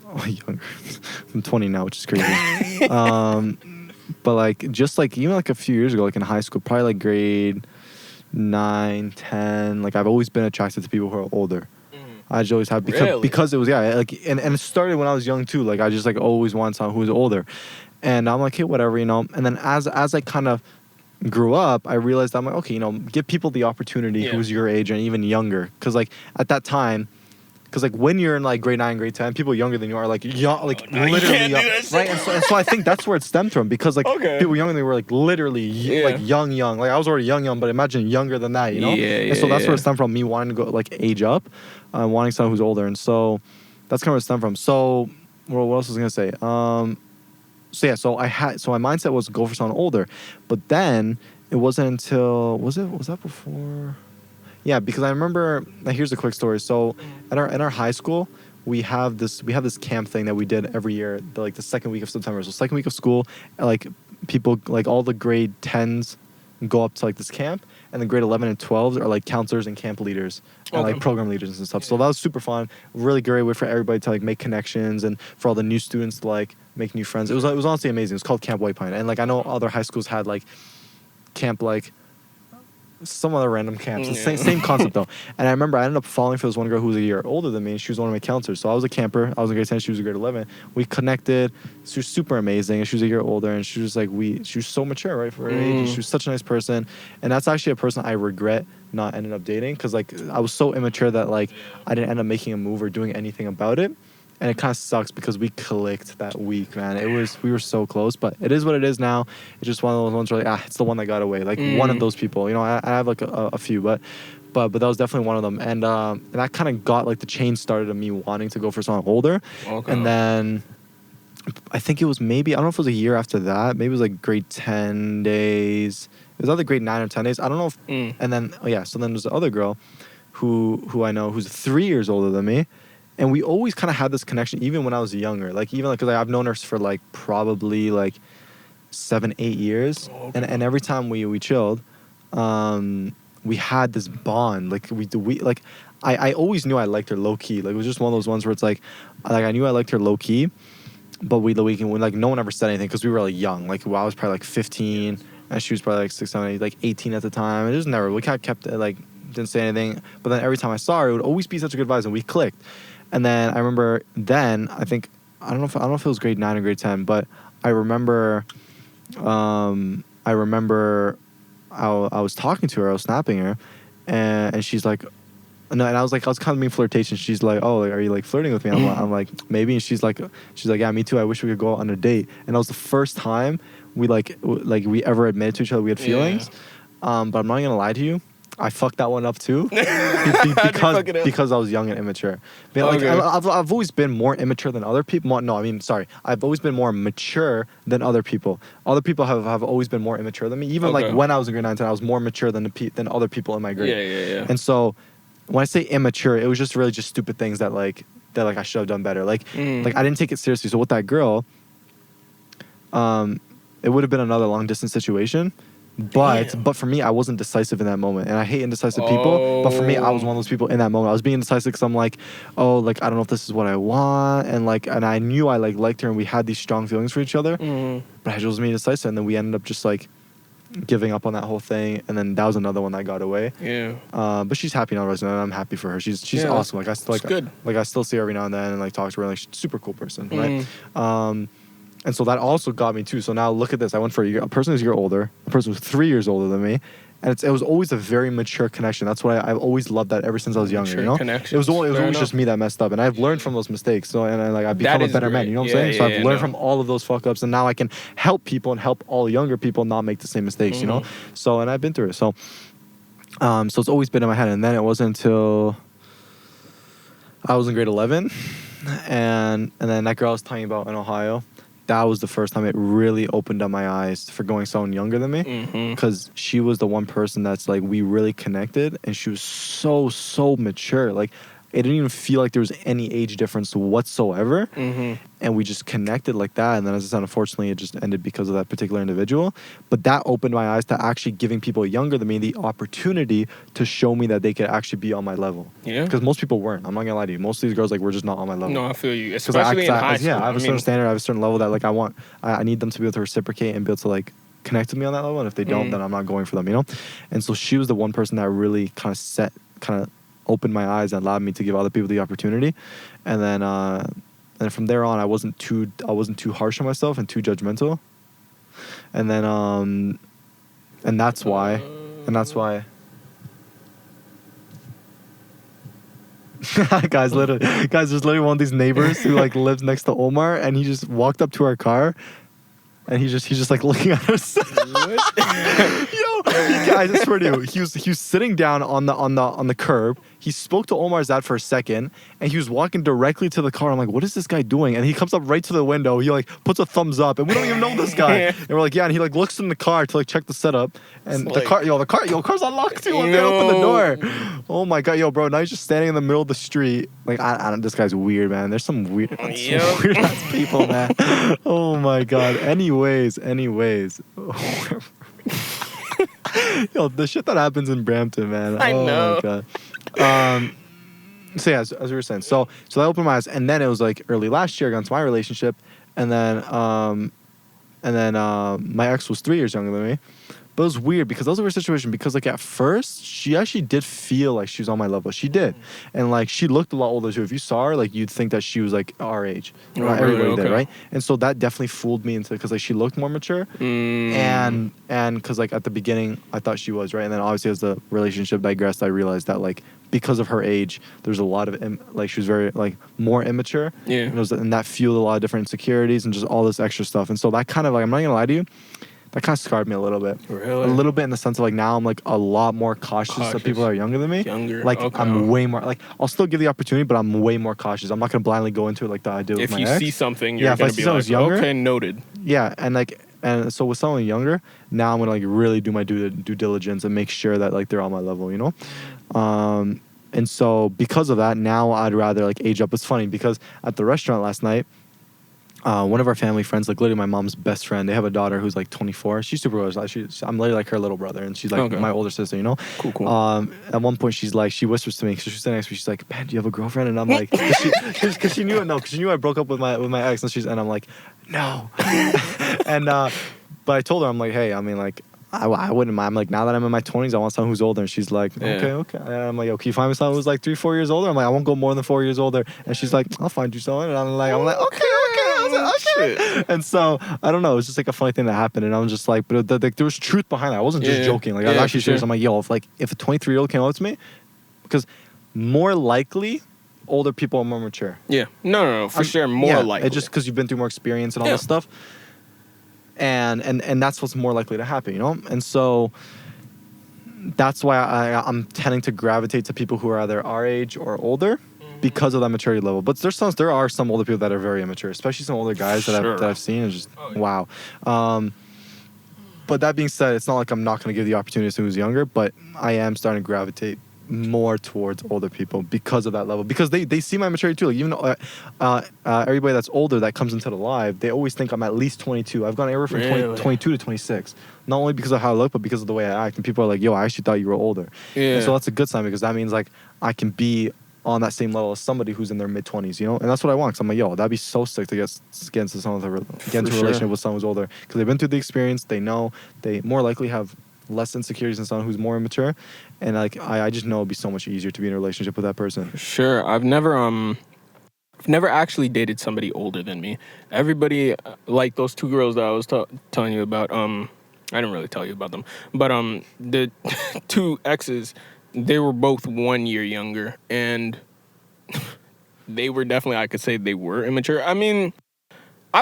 I'm 20 now, which is crazy. But like just like even like a few years ago, like in high school, probably like grade 9, 10, like I've always been attracted to people who are older. I just always have because it was like and it started when I was young too. Like I just like always wanted someone who was older, and I'm like, hey, whatever, you know. And then as I kind of grew up, I realized I'm like, okay, give people the opportunity who's your age and even younger. Because, like, at that time, because, like, when you're in, like, grade 9, grade 10, people younger than you are, like, young, like, literally young, right? And so I think that's where it stemmed from. Because, like, people younger than me were, like, literally, like, young. Like, I was already young, but imagine younger than that, And so that's where it stemmed from, me wanting to go, like, age up, wanting someone who's older. And so that's kind of where it stemmed from. So, well, what else was I going to say? So my mindset was go for someone older. But then it wasn't until, was that before? Yeah, because I remember. Here's a quick story. So, in our high school, we have this camp thing that we did every year, the second week of September. So, second week of school, like people, like all the grade 10s, go up to like this camp, and the grade 11 and 12s are like counselors and camp leaders and like program leaders and stuff. So that was super fun. Really great way for everybody to like make connections and for all the new students to like make new friends. It was honestly amazing. It was called Camp White Pine, and like I know other high schools had like camp like some other random camps. It's the same concept though. And I remember I ended up falling for this one girl who was a year older than me, and she was one of my counselors. So I was a camper. I was in grade 10. She was in grade 11. We connected. She was super amazing. And she was a year older, and she was like she was so mature, right, for her age. She was such a nice person. And that's actually a person I regret not ending up dating, because like I was so immature that like I didn't end up making a move or doing anything about it. And it kind of sucks because we clicked that week, man. We were so close, but it is what it is now. It's just one of those ones where like, it's the one that got away. Like one of those people, I have like a few, but that was definitely one of them. And that kind of got like the chain started of me wanting to go for someone older. Okay. And then I think it was maybe, I don't know if it was a year after that. Maybe it was like grade 10 days. It was either grade 9 or 10 days. I don't know if, and then, so then there's the other girl who I know who's 3 years older than me. And we always kind of had this connection, even when I was younger. Like, even like, because I've known her for like probably like 7-8 years. Okay. And every time we chilled, we had this bond. Like, I always knew I liked her low key. Like, it was just one of those ones where it's like I knew I liked her low key, but when like no one ever said anything because we were like young. Like, I was probably like 15, and she was probably like 6, 7, 8, like 18 at the time. And it just never, we kind of kept it, like, didn't say anything. But then every time I saw her, it would always be such a good vibes, and we clicked. And then I remember I think I don't know if it was grade 9 or grade 10, but I remember I was talking to her, I was snapping her, and she's like, and I was kind of being flirtatious. She's like, oh, like, are you like flirting with me? I'm like, maybe. And she's like, yeah, me too. I wish we could go out on a date. And that was the first time we we ever admitted to each other we had feelings. But I'm not gonna lie to you, I fucked that one up too, because I was young and immature. But, like, I've always been more immature than other people. I've always been more mature than other people. Other people have always been more immature than me. Even like when I was in grade 9, 10, I was more mature than other people in my grade. Yeah. And so when I say immature, it was just really just stupid things that I should have done better. Like I didn't take it seriously. So with that girl, it would have been another long distance situation. But for me, I wasn't decisive in that moment, and I hate indecisive people. But for me, I was one of those people in that moment. I was being indecisive because I'm like, I don't know if this is what I want, and I knew I liked her, and we had these strong feelings for each other. But I just was being indecisive, and then we ended up just like giving up on that whole thing, and then that was another one that got away. But she's happy now, and I'm happy for her. She's awesome. Like I still see her every now and then, and like talk to her. Like she's a super cool person, right? And so that also got me too. So now look at this. I went for a person who's a year older, a person who's 3 years older than me. And it was always a very mature connection. That's why I've always loved that ever since I was younger, It was always just me that messed up. And I've learned from those mistakes. So, and I've become a better man, you know what I'm saying? So I've learned from all of those fuck ups. And now I can help people and help all younger people not make the same mistakes, you know? So, and I've been through it. So it's always been in my head. And then it wasn't until I was in grade 11. And then that girl I was talking about in Ohio, that was the first time it really opened up my eyes for going someone younger than me, because she was the one person that's like we really connected, and she was so mature. Like it didn't even feel like there was any age difference whatsoever, and we just connected like that. And then, as I said, unfortunately, it just ended because of that particular individual. But that opened my eyes to actually giving people younger than me the opportunity to show me that they could actually be on my level. Yeah. Because most people weren't. I'm not gonna lie to you. Most of these girls were just not on my level. No, I feel you. Especially in high school. Yeah, I have a certain standard. I have a certain level that I need them to be able to reciprocate and be able to like connect with me on that level. And if they don't, then I'm not going for them. And so she was the one person that really kind of opened my eyes and allowed me to give other people the opportunity. And then from there on, I wasn't too harsh on myself and too judgmental. And then And that's why. guys, there's literally one of these neighbors who like lives next to Omar, and he just walked up to our car, and he's just like looking at us. Yo, guys, I swear to you, he was sitting down on the curb. He spoke to Omar's dad for a second, and he was walking directly to the car. I'm like, what is this guy doing? And he comes up right to the window. He like puts a thumbs up, and we don't even know this guy. And we're like, yeah. And he like looks in the car to like check the setup, and the car's unlocked too. And they open the door. Oh my god, yo, bro. Now he's just standing in the middle of the street. Like, I don't. This guy's weird, man. There's some weird ass people, man. Oh my god. Anyways. Yo, the shit that happens in Brampton, man. I know. My god. So yeah, as we were saying, so that opened my eyes, and then it was like early last year I got into my relationship, and then my ex was 3 years younger than me. But it was weird because that was a weird situation because like at first she actually did feel like she was on my level. She did. And like she looked a lot older too. If you saw her, like you'd think that she was like our age. Right? Everybody did, right? And so that definitely fooled me into because like she looked more mature. And because like at the beginning I thought she was, right? And then obviously as the relationship digressed, I realized that like because of her age, there's a lot of like she was very like more immature. Yeah. And that fueled a lot of different insecurities and just all this extra stuff. And so that kind of like, I'm not gonna lie to you, that kind of scarred me a little bit. Really? A little bit in the sense of like now I'm like a lot more cautious of people that are younger than me. Like I'm way more like I'll still give the opportunity, but I'm way more cautious. I'm not gonna blindly go into it like that I did with my ex. If you see something, you're gonna be like, younger, okay, noted. Yeah, and so with someone younger, now I'm gonna like really do my due diligence and make sure that like they're on my level, you know. And so because of that, now I'd rather like age up. It's funny because at the restaurant last night, one of our family friends, like literally my mom's best friend, they have a daughter who's like 24. She's super old. I'm literally like her little brother, and she's like my older sister, you know? Cool. At one point, she whispers to me, so she's sitting next to me, she's like, man, do you have a girlfriend? And I'm like, because she knew I broke up with my ex, and I'm like, no. And, but I told her, I'm like, hey, I mean, like, I wouldn't mind. I'm like, now that I'm in my 20s, I want someone who's older. And she's like, okay. And I'm like, yo, can you find me someone who's like 3-4 years older? I'm like, I won't go more than 4 years older. And she's like, I'll find you someone. And I'm like, okay. And so I don't know. It's just like a funny thing that happened, and I'm just like, but there was truth behind it. I wasn't just joking. Like I was actually serious. I'm like, yo, if a 23-year-old came up to me, because more likely older people are more mature. Yeah. No, for sure, more likely. It's just because you've been through more experience and all this stuff. And that's what's more likely to happen, you know? And so that's why I'm tending to gravitate to people who are either our age or older because of that maturity level. But there are some older people that are very immature, especially some older guys that I've seen. And just, wow. But that being said, it's not like I'm not going to give the opportunity to someone who's younger, but I am starting to gravitate more towards older people because of that level, because they see my maturity too. Like even everybody that's older that comes into the live, they always think I'm at least 22. I've gone anywhere from 22 to 26, not only because of how I look, but because of the way I act. And people are like, yo, I actually thought you were older. And so that's a good sign, because that means like I can be on that same level as somebody who's in their mid-20s, you know? And that's what I want. Cause I'm like, yo, that'd be so sick to get into a relationship with someone who's older, because they've been through the experience. They know, they more likely have less insecurities than someone who's more immature, and like I just know it'd be so much easier to be in a relationship with that person. Sure. I've never actually dated somebody older than me. Everybody, like those two girls that I was telling you about, I didn't really tell you about them, but the two exes, they were both 1 year younger, and they were definitely, I could say they were immature. I mean, I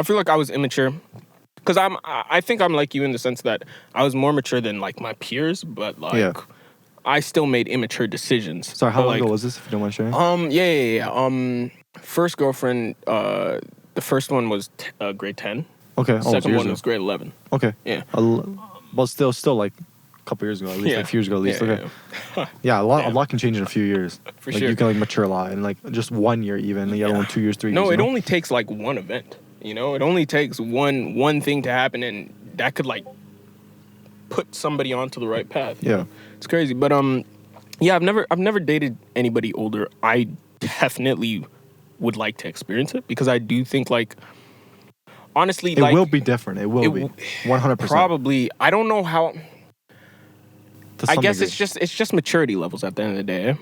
feel like I was immature because I think I'm like you in the sense that I was more mature than like my peers, but like I still made immature decisions. Sorry, how long ago was this, if you don't mind sharing? First girlfriend, the first one was grade 10. Okay. Second one was grade 11. Okay. Yeah. But still like a couple years ago, at least like a few years ago at least. A lot can change in a few years. For like sure. You can like mature a lot in like just 1 year even. The other one 2 years, 3 years. No, it only takes like one event. You know, it only takes one thing to happen, and that could like put somebody onto the right path. Yeah, it's crazy. But I've never dated anybody older. I definitely would like to experience it, because I do think like, honestly, it will be different. It will be 100%. Probably. I don't know how. I guess degree. it's just maturity levels at the end of the day.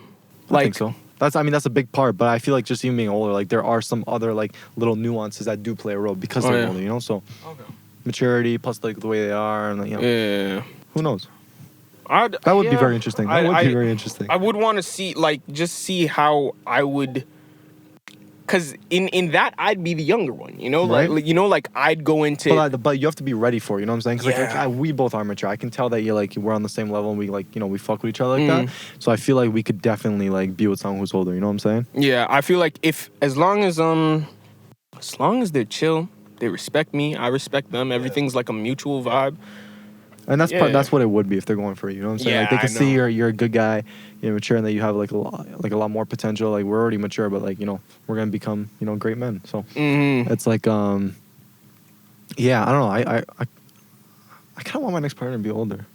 I think so. That's a big part, but I feel like just even being older, like there are some other like little nuances that do play a role because they're older, you know. So, maturity plus like the way they are, and like, Yeah. who knows? That would be very interesting. That would be very interesting. I would want to see, like, just see how I would, because in that I'd be the younger one, you know, Right? like I'd go into. But you have to be ready for it. You know what I'm saying? Because like we both are mature. I can tell that we're on the same level, and we like we fuck with each other like that. So I feel like we could definitely like be with someone who's older. You know what I'm saying? Yeah, I feel like as long as they're chill, they respect me, I respect them. Everything's like a mutual vibe. And that's what it would be if they're going for you. You know what I'm saying? Yeah, like they can I see know. you're a good guy, you're mature, and that you have like a lot more potential. Like we're already mature, but like we're gonna become great men. So it's like yeah, I don't know. I kind of want my next partner to be older.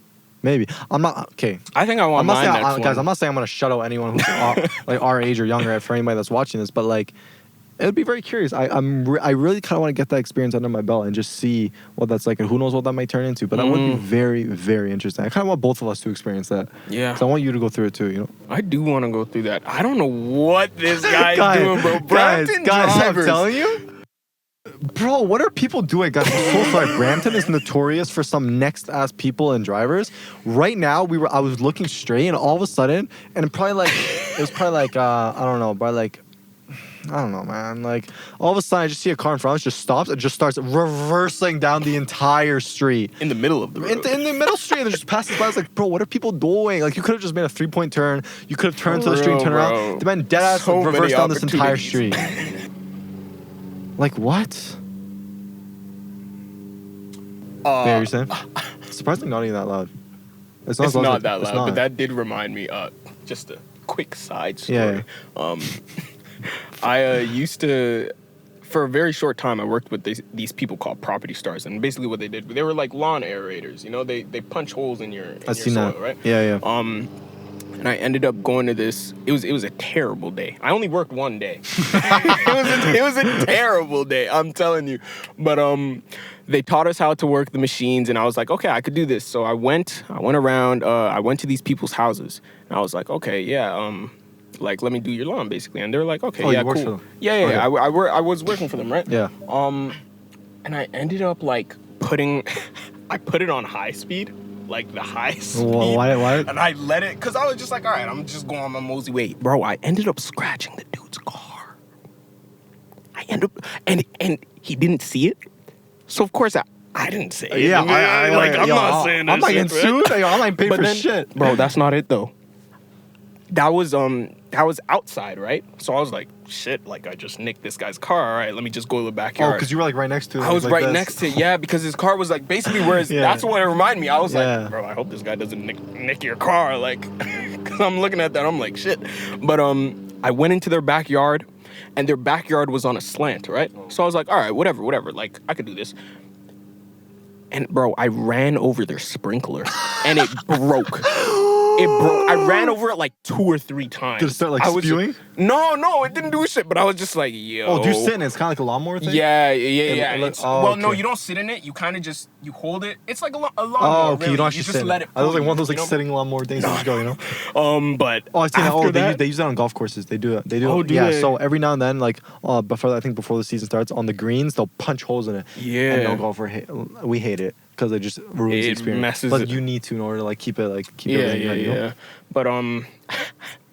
Maybe I'm not okay. I think I want my next one. Guys, I'm not saying I'm gonna shut out anyone who's like our age or younger. For anybody that's watching this, but like. It would be very curious. I really kind of want to get that experience under my belt and just see what that's like, and who knows what that might turn into. But that would be very, very interesting. I kind of want both of us to experience that. Yeah. So I want you to go through it too. I do want to go through that. I don't know what this guy's doing, bro. Brampton drivers. I'm telling you. Bro, what are people doing? Guys, I'm so sorry. Brampton is notorious for some next ass people and drivers. Right now, I was looking straight, and all of a sudden, and it was probably like I don't know, probably like. I don't know, man. Like, all of a sudden, I just see a car in front of us, just stops, and just starts reversing down the entire street. In the middle of the road. In the middle street, and it just passes by. I was like, bro, what are people doing? Like, you could have just made a 3-point turn. You could have turned to the street and turned around. The man dead-ass reversed down this entire street. Like, what? Yeah, you're saying? Surprisingly not even that loud. It's not that loud, but that did remind me, just a quick side story. Yeah. I used to, for a very short time, I worked with these people called property stars, and basically what they did, they were like lawn aerators. They punch holes in your soil, right? Yeah. And I ended up going to this. It was a terrible day. I only worked one day. it was a terrible day. I'm telling you. But they taught us how to work the machines, and I was like, okay, I could do this. So I went around. I went to these people's houses, and I was like, okay, yeah. Like, let me do your lawn, basically. And they're like, okay, yeah, cool. Yeah. Okay. I was working for them, right? Yeah. And I ended up, like, I put it on high speed, like the high speed. Well, why? And I let it, because I was just like, all right, I'm just going on my mosey way. Bro, I ended up scratching the dude's car. I ended up, and he didn't see it. So, of course, I didn't say it. Yeah, I'm not saying that. I'm not getting sued. I'm not paying for shit. Bro, that's not it, though. That was outside, right? So I was like, shit, like I just nicked this guy's car. All right, let me just go to the backyard. Oh, because you were like right next to it. I was like right next to it, yeah, because his car was like basically where his, that's what it reminded me. I was like, bro, I hope this guy doesn't nick your car, like, because I'm looking at that, I'm like, shit. But I went into their backyard, and their backyard was on a slant, right? So I was like, all right, whatever, like I could do this. And bro, I ran over their sprinkler, and it broke. It broke. I ran over it like 2 or 3 times. Did it start like spewing? No, it didn't do shit. But I was just like, yo. Oh, do you sit in it? It's kind of like a lawnmower thing? Yeah. No, you don't sit in it. You kind of just, you hold it. It's like a lawnmower. Oh, okay. Really. You don't actually sit. let it. I was like one of those like sitting lawnmower things. Just go, you know. But I've seen that. They use that on golf courses. They do it. Oh, do they? So every now and then, like before the season starts, on the greens they'll punch holes in it. Yeah. And no golfer we hate it. Because it just ruins the experience. Messes but it. you need to in order to like keep it Yeah. But I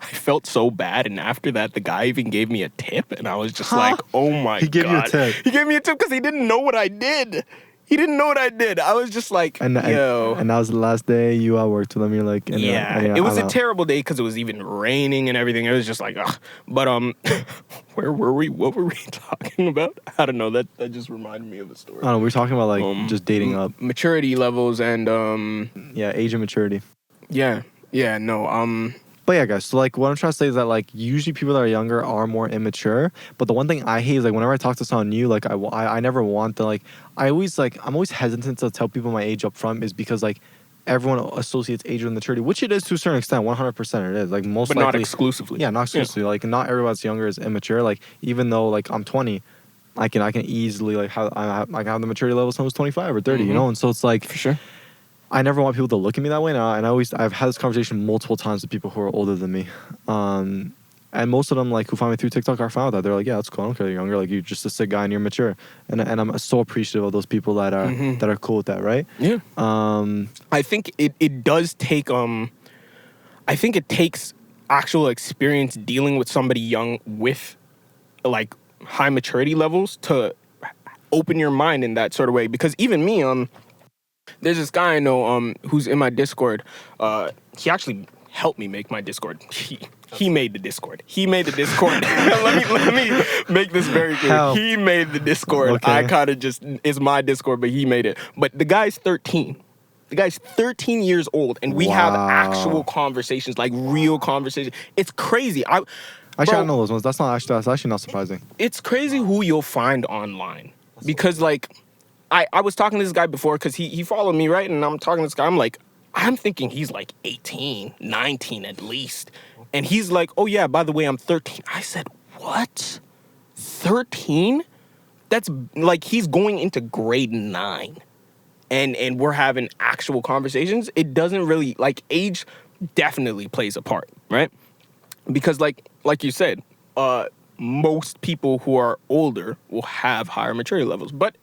felt so bad, and after that, the guy even gave me a tip, and I was just like, oh my god. He gave you a tip. He gave me a tip because he didn't know what I did. I was just like, yo. And that was the last day you worked with him. You're like, it was a terrible day because it was even raining and everything. It was just like, ugh. But where were we? What were we talking about? I don't know. That just reminded me of a story. I don't know. We were talking about like just dating up, maturity levels, and age and maturity. Yeah. No. But yeah, guys, so like what I'm trying to say is that like usually people that are younger are more immature. But the one thing I hate is like whenever I talk to someone new, like I never want to like I'm always hesitant to tell people my age up front is because like everyone associates age with maturity, which it is to a certain extent, 100% it is. Like most likely, not exclusively. Yeah, not exclusively. Like not everybody that's younger is immature. Like even though like I'm 20, I can easily like have the maturity level of someone who's 25 or 30, you know? And so it's like for sure. I never want people to look at me that way, and I've had this conversation multiple times with people who are older than me, And most of them, like, who find me through TikTok are found that. They're like, yeah, that's cool. I don't care you're younger. Like, you're just a sick guy and you're mature. And I'm so appreciative of those people that are that are cool with that, right? Yeah. I think it does take I think it takes actual experience dealing with somebody young with like high maturity levels to open your mind in that sort of way. Because even me, there's this guy I know who's in my Discord. He actually helped me make my Discord. He made the Discord. let me make this very clear. Help. He made the Discord. Okay. I kind of just, it's my Discord, but he made it. But the guy's 13. The guy's 13 years old, and we have actual conversations, like real conversations. It's crazy. Actually, I don't know those ones. That's actually not surprising. It's crazy who you'll find online. Because, like, I was talking to this guy before because he followed me, right? And I'm talking to this guy. I'm thinking he's like 18, 19 at least. And he's like, oh, yeah, by the way, I'm 13. I said, what? 13? That's like he's going into grade 9. And we're having actual conversations. It doesn't really, like, age definitely plays a part, right? Because, like you said, most people who are older will have higher maturity levels. But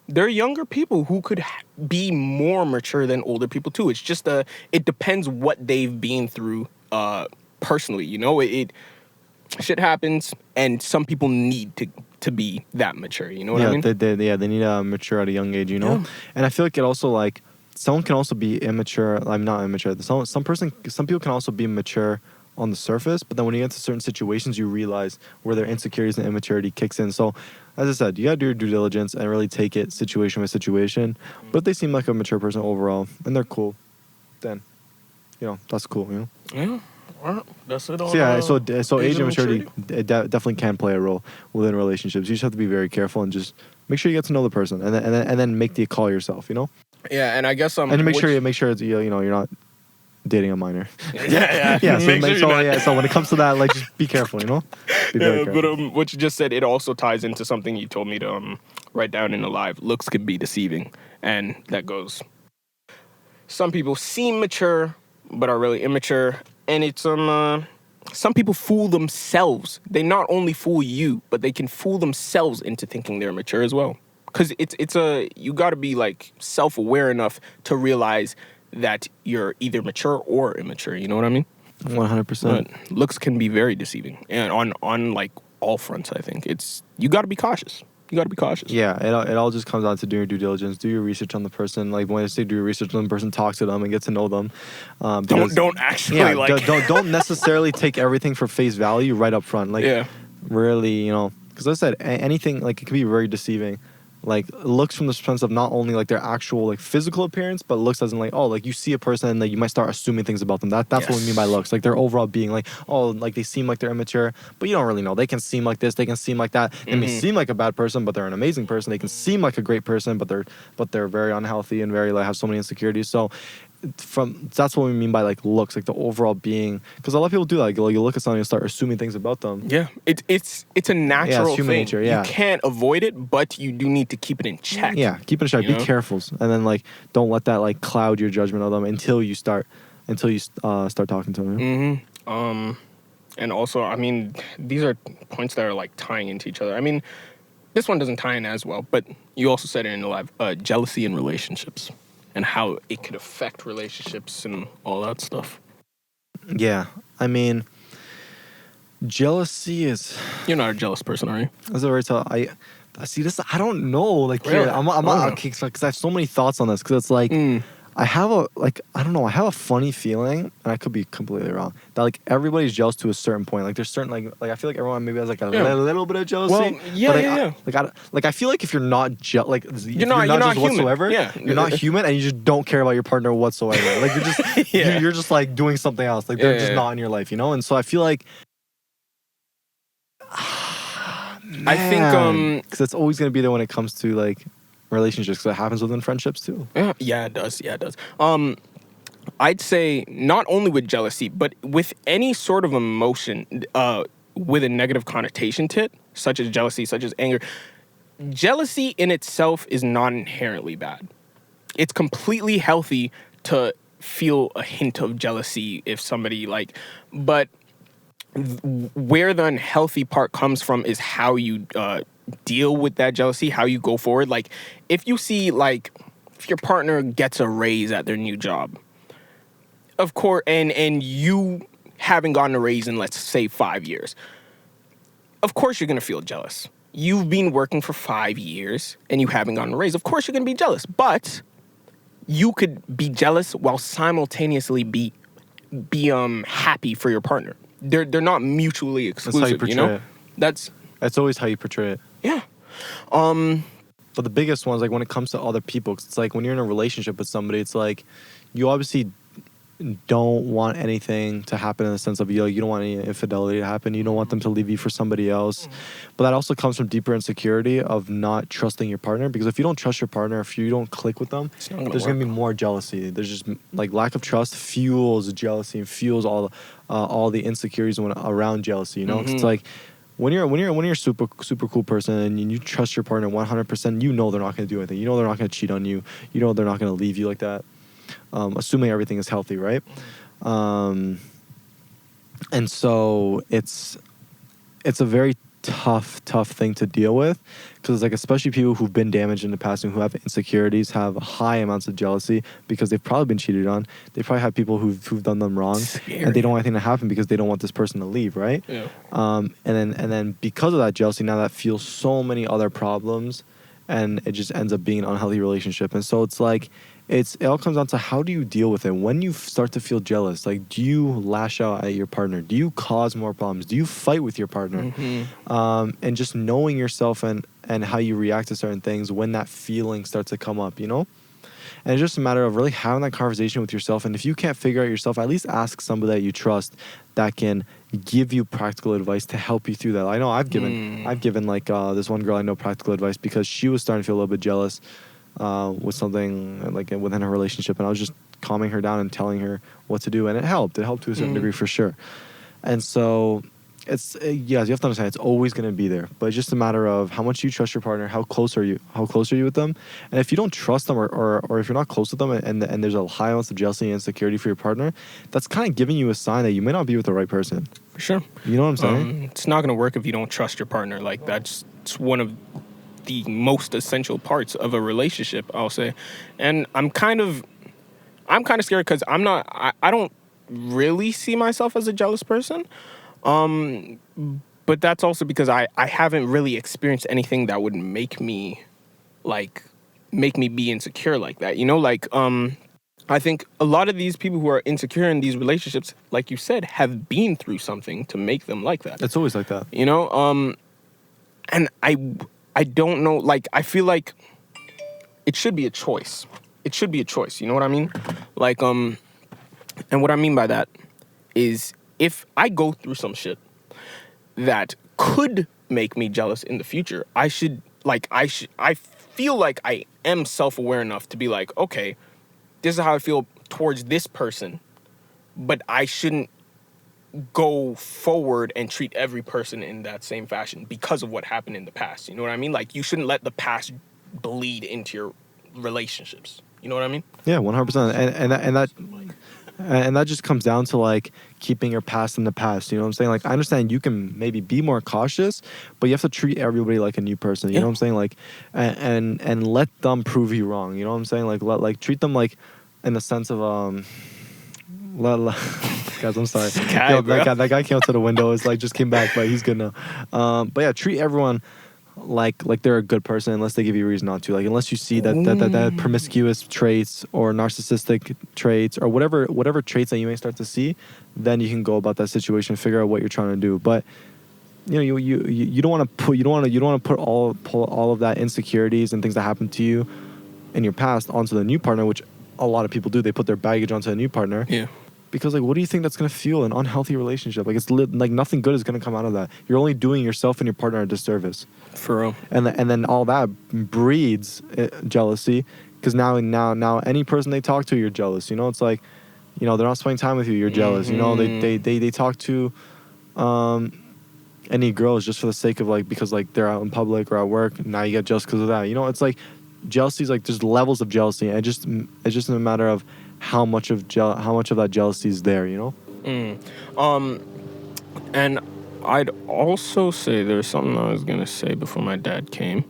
there are younger people who could be more mature than older people, too. It's just, it depends what they've been through personally, you know? Shit happens, and some people need to be that mature, you know what I mean? They need to mature at a young age, you know? Yeah. And I feel like it also, like, someone can also be immature. I'm not immature. Some people can also be mature on the surface, but then when you get to certain situations, you realize where their insecurities and immaturity kicks in. So, as I said, you gotta do your due diligence and really take it situation by situation. But if they seem like a mature person overall, and they're cool, then, you know, that's cool, you know? Yeah. Well, that's it. So age and maturity definitely can play a role within relationships. You just have to be very careful and just make sure you get to know the person, and then make the call yourself. You know. Yeah, and I guess and make sure it's, you know, you're not dating a minor. Yeah. So when it comes to that, like, just be careful. You know. Be very careful. But what you just said, it also ties into something you told me to write down in the live. Looks can be deceiving, and that goes. Some people seem mature, but are really immature. And it's some people fool themselves. They not only fool you, but they can fool themselves into thinking they're mature as well. Because you got to be, like, self-aware enough to realize that you're either mature or immature. You know what I mean? 100%. Looks can be very deceiving, and on like all fronts. I think you got to be cautious. You got to be cautious. Yeah, it all just comes down to doing your due diligence, do your research on the person. Like, when I say do your research on the person, talk to them and get to know them. Don't actually don't necessarily take everything for face value right up front. Like, really, you know, because I said anything, like, it can be very deceiving. Like, looks from the sense of not only, like, their actual, like, physical appearance, but looks as in, like, oh, like, you see a person and, like, you might start assuming things about them. That's what we mean by looks. Like, their overall being, like, oh, like, they seem like they're immature, but you don't really know. They can seem like this, they can seem like that. They may seem like a bad person, but they're an amazing person. They can seem like a great person, but they're very unhealthy and very, like, have so many insecurities. So that's what we mean by, like, looks, like the overall being, because a lot of people do that. Like, you look at something and start assuming things about them. Yeah, it's a natural human thing. nature. Yeah, you can't avoid it, but you do need to keep it in check. Yeah, keep it in check. Be careful, and then, like, don't let that, like, cloud your judgment of them until you start talking to them. And also, I mean, these are points that are, like, tying into each other. I mean, this one doesn't tie in as well, but you also said it in the live, jealousy in relationships. And how it could affect relationships and all that stuff. Yeah, I mean, jealousy is. You're not a jealous person, are you? That's a very tough. I see this. I don't know. Like, really? I'm not because I have so many thoughts on this. Because it's like. I have a funny feeling, and I could be completely wrong, that, like, everybody's jealous to a certain point. Like, there's certain, like I feel like everyone maybe has, like, a little bit of jealousy. Well, I feel like if you're not like, you're not human whatsoever, you're not human, and you just don't care about your partner whatsoever. Like, you're just you're just, like, doing something else. Like, they're just not in your life, you know. And so I feel like. I think because it's always gonna be there when it comes to, like, relationships, because it happens within friendships too. Yeah, it does. I'd say not only with jealousy, but with any sort of emotion with a negative connotation to it, such as jealousy, such as anger. Jealousy in itself is not inherently bad. It's completely healthy to feel a hint of jealousy if somebody, like, but where the unhealthy part comes from is how you deal with that jealousy, how you go forward. Like, if you see, like, if your partner gets a raise at their new job, of course, and you haven't gotten a raise in, let's say, 5 years, of course you're going to feel jealous. You've been working for 5 years and you haven't gotten a raise. Of course you're going to be jealous, but you could be jealous while simultaneously be happy for your partner. They're not mutually exclusive. That's how you portray it. That's always how you portray it. Yeah. But the biggest ones, like when it comes to other people, 'cause it's like when you're in a relationship with somebody, it's like you obviously don't want anything to happen in the sense of you don't want any infidelity to happen. You don't want them to leave you for somebody else. But that also comes from deeper insecurity of not trusting your partner, because if you don't trust your partner, if you don't click with them, there's going to be more jealousy. There's just like lack of trust fuels jealousy and fuels all the insecurities around jealousy, you know? 'Cause it's like when you're a super cool person and you trust your partner 100%, you know they're not going to do anything. You know they're not going to cheat on you. You know they're not going to leave you like that. Assuming everything is healthy, right? And so it's a very tough thing to deal with, because like especially people who've been damaged in the past and who have insecurities have high amounts of jealousy because they've probably been cheated on. They probably have people who've done them wrong, and they don't want anything to happen because they don't want this person to leave, right? Yeah. And then because of that jealousy, now that fuels so many other problems, and it just ends up being an unhealthy relationship. And so it's like it all comes down to how do you deal with it when you start to feel jealous. Like, do you lash out at your partner? Do you cause more problems? Do you fight with your partner? And just knowing yourself and how you react to certain things when that feeling starts to come up, you know? And it's just a matter of really having that conversation with yourself. And if you can't figure out yourself, at least ask somebody that you trust that can give you practical advice to help you through that. I know I've given like this one girl I know practical advice because she was starting to feel a little bit jealous with something like within her relationship, and I was just calming her down and telling her what to do, and it helped to a certain degree for sure. And so yes, you have to understand it's always going to be there, but it's just a matter of how much you trust your partner, how close are you with them. And if you don't trust them or if you're not close with them and there's a high amount of jealousy and insecurity for your partner, that's kind of giving you a sign that you may not be with the right person. For sure. You know what I'm saying? It's not going to work if you don't trust your partner. Like, it's one of the most essential parts of a relationship, I'll say. And I'm kind of scared because I don't really see myself as a jealous person. But that's also because I haven't really experienced anything that would make me be insecure like that. You know, like, I think a lot of these people who are insecure in these relationships, like you said, have been through something to make them like that. It's always like that. You know, and I don't know, like, I feel like it should be a choice. It should be a choice, you know what I mean? Like, and what I mean by that is if I go through some shit that could make me jealous in the future, I feel like I am self-aware enough to be like, okay, this is how I feel towards this person, but I shouldn't go forward and treat every person in that same fashion because of what happened in the past. You know what I mean? Like, you shouldn't let the past bleed into your relationships. You know what I mean? Yeah, 100%. And that just comes down to like keeping your past in the past. You know what I'm saying? Like, I understand you can maybe be more cautious, but you have to treat everybody like a new person. You know what I'm saying? Like, and let them prove you wrong. You know what I'm saying? Like treat them like in the sense of guys, I'm sorry. That guy came out to the window. It's like just came back, but he's good now. But yeah, treat everyone like they're a good person unless they give you a reason not to. Like, unless you see that promiscuous traits or narcissistic traits or whatever traits that you may start to see, then you can go about that situation and figure out what you're trying to do. But you know, you don't want to put all of that insecurities and things that happened to you in your past onto the new partner, which a lot of people do. They put their baggage onto a new partner. Yeah. Because, like, what do you think that's going to fuel an unhealthy relationship? Like, it's like nothing good is going to come out of that. You're only doing yourself and your partner a disservice. For real. And then all that breeds jealousy, because now any person they talk to, you're jealous. You know, it's like, you know, they're not spending time with you, you're jealous. You know, they talk to any girls just for the sake of, like, because, like, they're out in public or at work. Now you get jealous because of that. You know, it's like jealousy is like there's levels of jealousy. And it's just a matter of how much of that jealousy is there, you know? And I'd also say there's something I was gonna say before my dad came,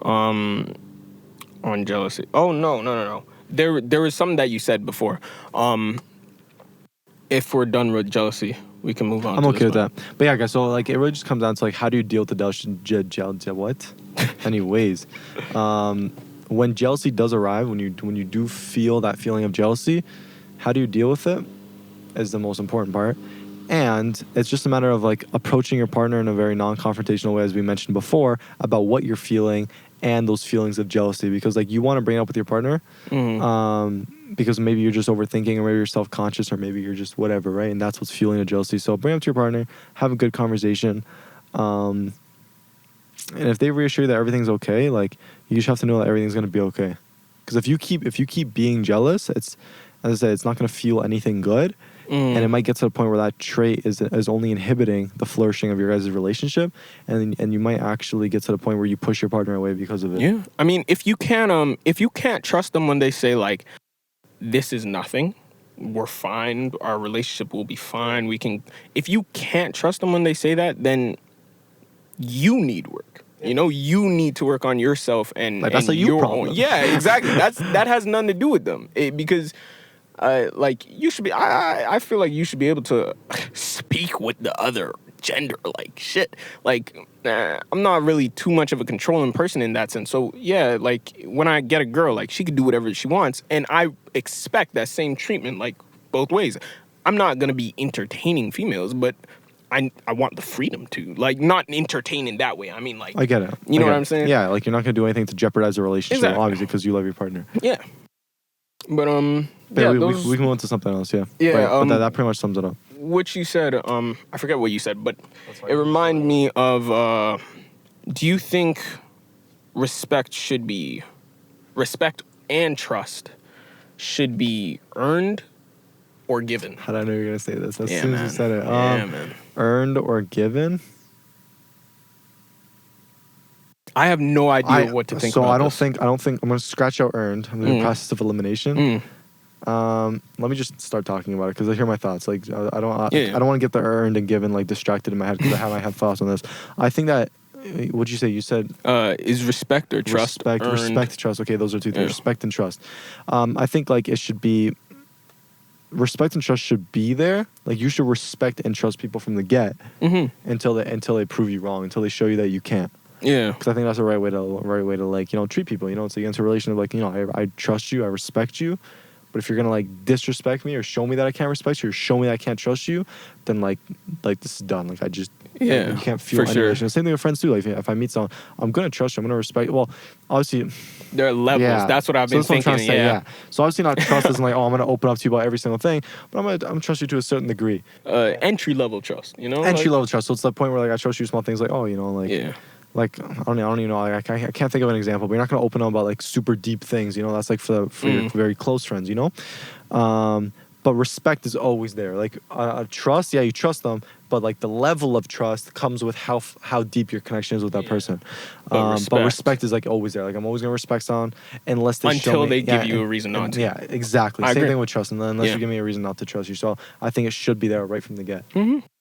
on jealousy. Oh no. There was something that you said before. If we're done with jealousy, we can move on. I'm to okay this with one. that. But yeah, guys. So like, it really just comes down to like, how do you deal with the what? Anyways, when jealousy does arrive, when you do feel that feeling of jealousy, how do you deal with it? Is the most important part. And it's just a matter of like approaching your partner in a very non-confrontational way, as we mentioned before, about what you're feeling and those feelings of jealousy, because like you want to bring it up with your partner, because maybe you're just overthinking, or maybe you're self-conscious, or maybe you're just whatever, right? And that's what's fueling the jealousy. So bring it up to your partner, have a good conversation, and if they reassure you that everything's okay, like you just have to know that everything's gonna be okay. Because if you keep being jealous, it's, as I said, it's not gonna feel anything good. And it might get to the point where that trait is only inhibiting the flourishing of your guys' relationship, and you might actually get to the point where you push your partner away because of it. Yeah, I mean, if you can't trust them when they say like, this is nothing, we're fine, our relationship will be fine, we can. If you can't trust them when they say that, then you need work. You know, you need to work on yourself and Like, that's and a you your problem. own. Yeah, exactly. That has nothing to do with them, because. Like you should be. I feel like you should be able to speak with the other gender. Like shit. Like I'm not really too much of a controlling person in that sense. So yeah, like when I get a girl, like she could do whatever she wants, and I expect that same treatment, like both ways. I'm not gonna be entertaining females, but I want the freedom to, like, not entertain in that way. I mean, like, I get it. You know what I'm saying? Yeah, like you're not gonna do anything to jeopardize the relationship, Exactly. obviously, because you love your partner. Yeah. But Yeah, we those, can move on to something else. Yeah. Yeah, But that pretty much sums it up. what you said, I forget what you said, but it reminded me of, do you think respect and trust should be earned or given? How did I know you were gonna say this? As Yeah, soon man. as you said it. Yeah, man. Earned or given? I have no idea what to think so about I don't this. think I'm gonna scratch out earned. I'm gonna do process of elimination. Let me just start talking about it because I hear my thoughts. Like I don't want to get the earned and given like distracted in my head because I have thoughts on this. I think that what'd you say? You said is respect or trust earned? Respect, trust. Okay, those are two things. Yeah. Respect and trust. I think like it should be. Respect and trust should be there. Like you should respect and trust people from the get until they prove you wrong, until they show you that you can't. Yeah, because I think that's the right way to like treat people. It's against a relation of like I trust you, I respect you, but if you're gonna like disrespect me or show me that I can't respect you or show me that I can't trust you, then like this is done. Like I just you can't feel any relation. Same thing with friends too. Like if I meet someone, I'm gonna trust you. I'm gonna respect. Well, obviously there are levels. Yeah. That's what I've been thinking. I'm trying to say, yeah. So obviously not trust isn't like I'm gonna open up to you about every single thing, but I'm gonna trust you to a certain degree. Entry level trust. Entry level trust. So it's the point where like I trust you small things like like I don't even know. Like, I can't think of an example. But you're not gonna open up about like super deep things. That's like for your very close friends. But respect is always there. Like trust, yeah, you trust them, but like the level of trust comes with how deep your connection is with that person. But respect is like always there. Like I'm always gonna respect someone unless they until they give you a reason not to. Yeah, exactly. Same thing with trust, and then unless you give me a reason not to trust you. So I think it should be there right from the get.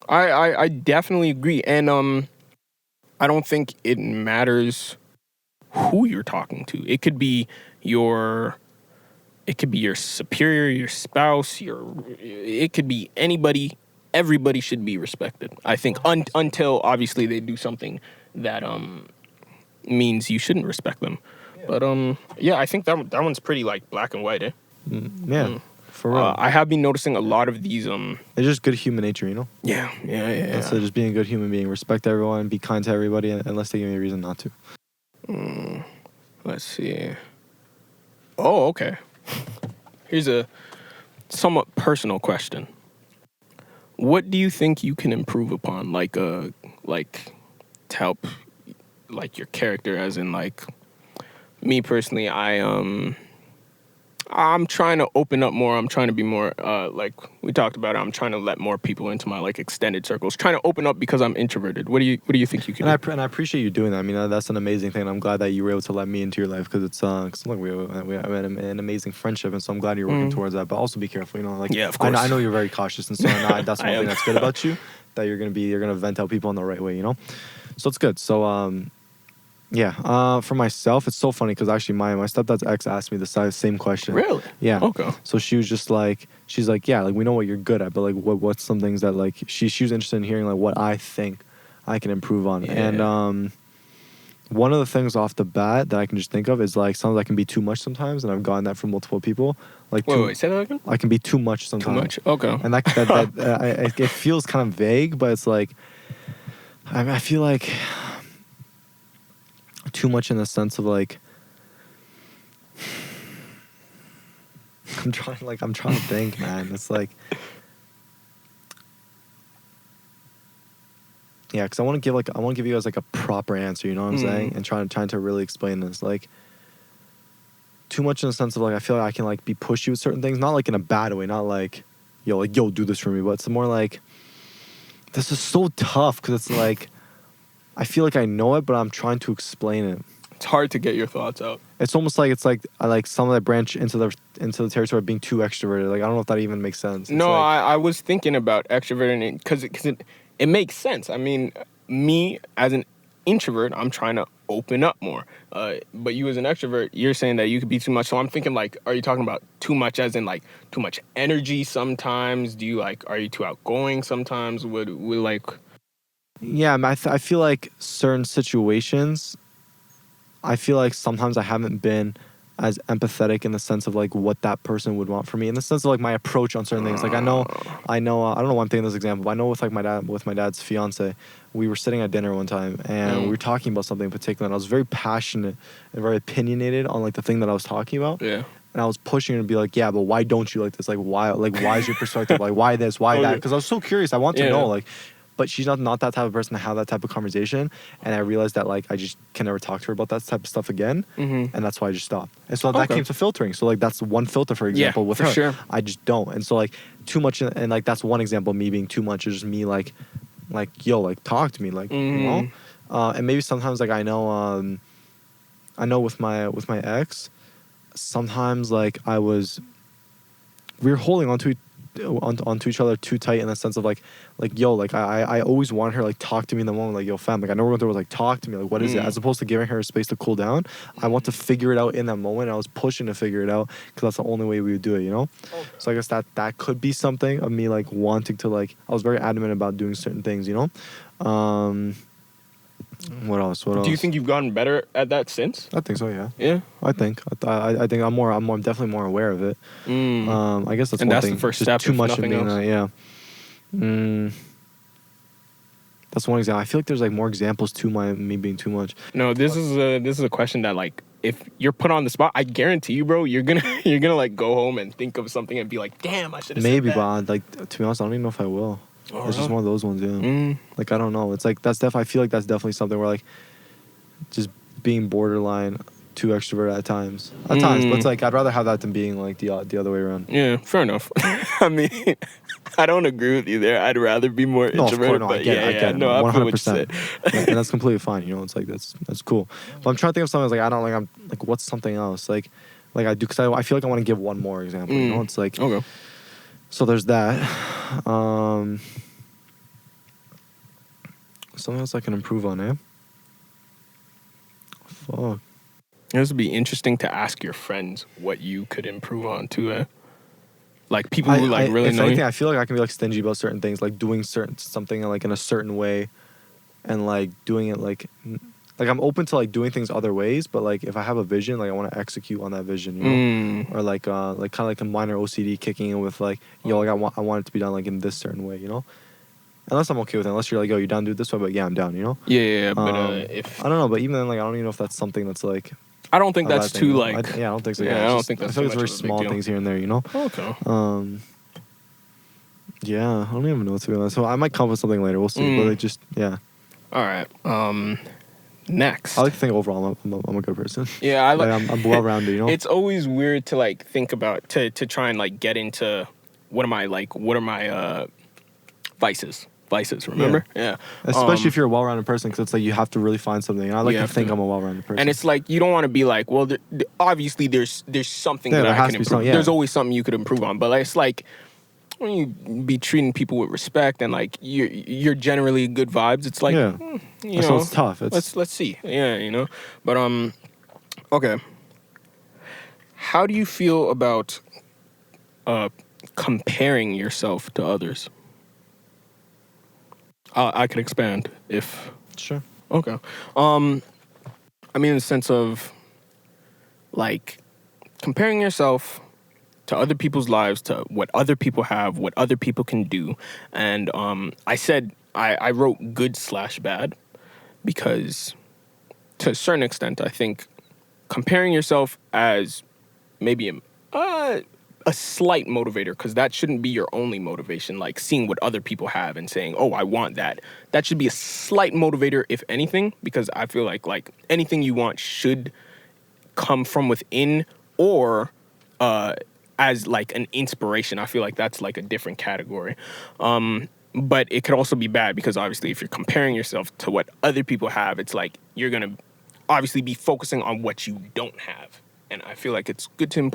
I definitely agree, and I don't think it matters who you're talking to. It could be your superior, your spouse, it could be anybody. Everybody should be respected. I think until obviously they do something that means you shouldn't respect them. But I think that one's pretty like black and white, eh? For real. I have been noticing a lot of these. It's just good human nature, Yeah. So just being a good human being, respect everyone, be kind to everybody, unless they give me a reason not to. Let's see. Oh, okay. Here's a somewhat personal question. What do you think you can improve upon, like to help, like your character? As in, like me personally, I'm trying to open up more. I'm trying to be more, like we talked about. I'm trying to let more people into my like extended circles. Trying to open up because I'm introverted. What do you think you can do? And I appreciate you doing that. I mean, that's an amazing thing. I'm glad that you were able to let me into your life because it's cause look, we have an amazing friendship, and so I'm glad you're working towards that. But also be careful, you know. Like, yeah, of course. I know you're very cautious, and so that's one thing that's good about you. That you're gonna vent out people in the right way, you know. So it's good. So yeah, for myself, it's so funny because actually my stepdad's ex asked me the same question. Really? Yeah. Okay. So she was just like, she's like, yeah, like we know what you're good at, but like what's some things that like she was interested in hearing like what I think I can improve on. Yeah. And one of the things off the bat that I can just think of is like sometimes I can be too much sometimes, and I've gotten that from multiple people. Like wait, say that again. I can be too much sometimes. Too much. Okay. And it feels kind of vague, but it's like I feel like too much in the sense of like I'm trying to think, man. It's like yeah, because I want to give you guys like a proper answer, you know what I'm saying? And trying to really explain this. Like too much in the sense of like I feel like I can like be pushy with certain things, not like in a bad way, not like yo do this for me, but it's more like this is so tough because it's like I feel like I know it, but I'm trying to explain it. It's hard to get your thoughts out. It's almost like I like some of that branch into the territory of being too extroverted. Like I don't know if that even makes sense. No, like, I was thinking about extroverting because it makes sense. I mean, me as an introvert, I'm trying to open up more. But you as an extrovert, you're saying that you could be too much. So I'm thinking like, are you talking about too much as in like too much energy sometimes? Do you like, are you too outgoing sometimes? Would like... Yeah, I feel like certain situations, I feel like sometimes I haven't been as empathetic in the sense of like what that person would want from me, in the sense of like my approach on certain things. Like I know, I don't know why I'm taking this example, but I know with like my dad's fiance, we were sitting at dinner one time and we were talking about something in particular, and I was very passionate and very opinionated on like the thing that I was talking about. Yeah. And I was pushing her to be like, yeah, but why don't you like this? Like why is your perspective like why this, why that? Because I was so curious. I want to know like. But she's not that type of person to have that type of conversation. And I realized that, like, I just can never talk to her about that type of stuff again. And that's why I just stopped. And so that came to filtering. So, like, that's one filter, for example, with her. Sure. I just don't. And so, like, too much, and, like, that's one example of me being too much. Is just me, like, yo, like, talk to me. Like, you know? And maybe sometimes, like, I know with my ex, sometimes, like, we were holding onto each other too tight in the sense of like yo, like I always want her like talk to me in the moment, like yo fam, like I know we're going through, like talk to me, like what is it, as opposed to giving her space to cool down. I want to figure it out in that moment, and I was pushing to figure it out because that's the only way we would do it, you know. So I guess that could be something of me like wanting to, like, I was very adamant about doing certain things, you know. What else? Do you think you've gotten better at that since? I think so. Yeah. Yeah. I think I'm definitely more aware of it. I guess that's and one that's thing. the first Just step. Too much of nothing being else. That's one example. I feel like there's like more examples to me being too much. No, this is a question that, like, if you're put on the spot, I guarantee you, bro, you're gonna like go home and think of something and be like, damn, I should have said that. Maybe, but like to be honest, I don't even know if I will. It's just one of those ones, yeah. Like I don't know. It's like I feel like that's definitely something where like just being borderline too extrovert at times. But it's like I'd rather have that than being like the other way around. Yeah, fair enough. I mean, I don't agree with you there. I'd rather be more introverted. I get it. No, 100%. And that's completely fine. You know, it's like that's cool. But I'm trying to think of something like I'm like what's something else like I do, because I feel like I want to give one more example. You know, it's like okay. So there's that. Something else I can improve on, eh? Fuck. This would be interesting to ask your friends what you could improve on too, eh? Like people who like really know you. I feel like I can be like stingy about certain things, like doing something like in a certain way, and like doing it like I'm open to like doing things other ways, but like if I have a vision, like I want to execute on that vision, you know, or like kind of like a minor OCD kicking in with like yo, like I want it to be done like in this certain way, you know. Unless I'm okay with it, unless you're like, oh, you're down to do it this way, but yeah, I'm down, you know? Yeah, but if... I don't know, but even then, like, I don't even know if that's something that's, like... I don't think that's too, like... I don't think so. Yeah, I don't think that's I think it's very small things here and there, you know? Okay. Yeah, I don't even know, to be honest. So I might come up with something later, we'll see, but it just, yeah. All right. Next. I like to think overall I'm a good person. Yeah, I like. I'm well-rounded, you know. It's always weird to like think about to try and like get into what are my vices. Remember? Yeah. Especially if you're a well-rounded person, because it's like you have to really find something. And I like to think I'm a well-rounded person. And it's like you don't want to be like, well, obviously there's something that I can improve. There's always something you could improve on, but it's like when you be treating people with respect and like you're generally good vibes. It's like you know, so it's tough. Let's see. Yeah, you know. But okay. How do you feel about comparing yourself to others? I could expand if... Sure. Okay. I mean, in the sense of, like, comparing yourself to other people's lives, to what other people have, what other people can do. And I said, I wrote good/bad because, to a certain extent, I think comparing yourself as maybe a slight motivator, because that shouldn't be your only motivation, like seeing what other people have and saying, oh, I want that. That should be a slight motivator, if anything, because I feel like anything you want should come from within or as like an inspiration. I feel like that's like a different category. But it could also be bad because obviously if you're comparing yourself to what other people have, it's like you're going to obviously be focusing on what you don't have. And I feel like it's good to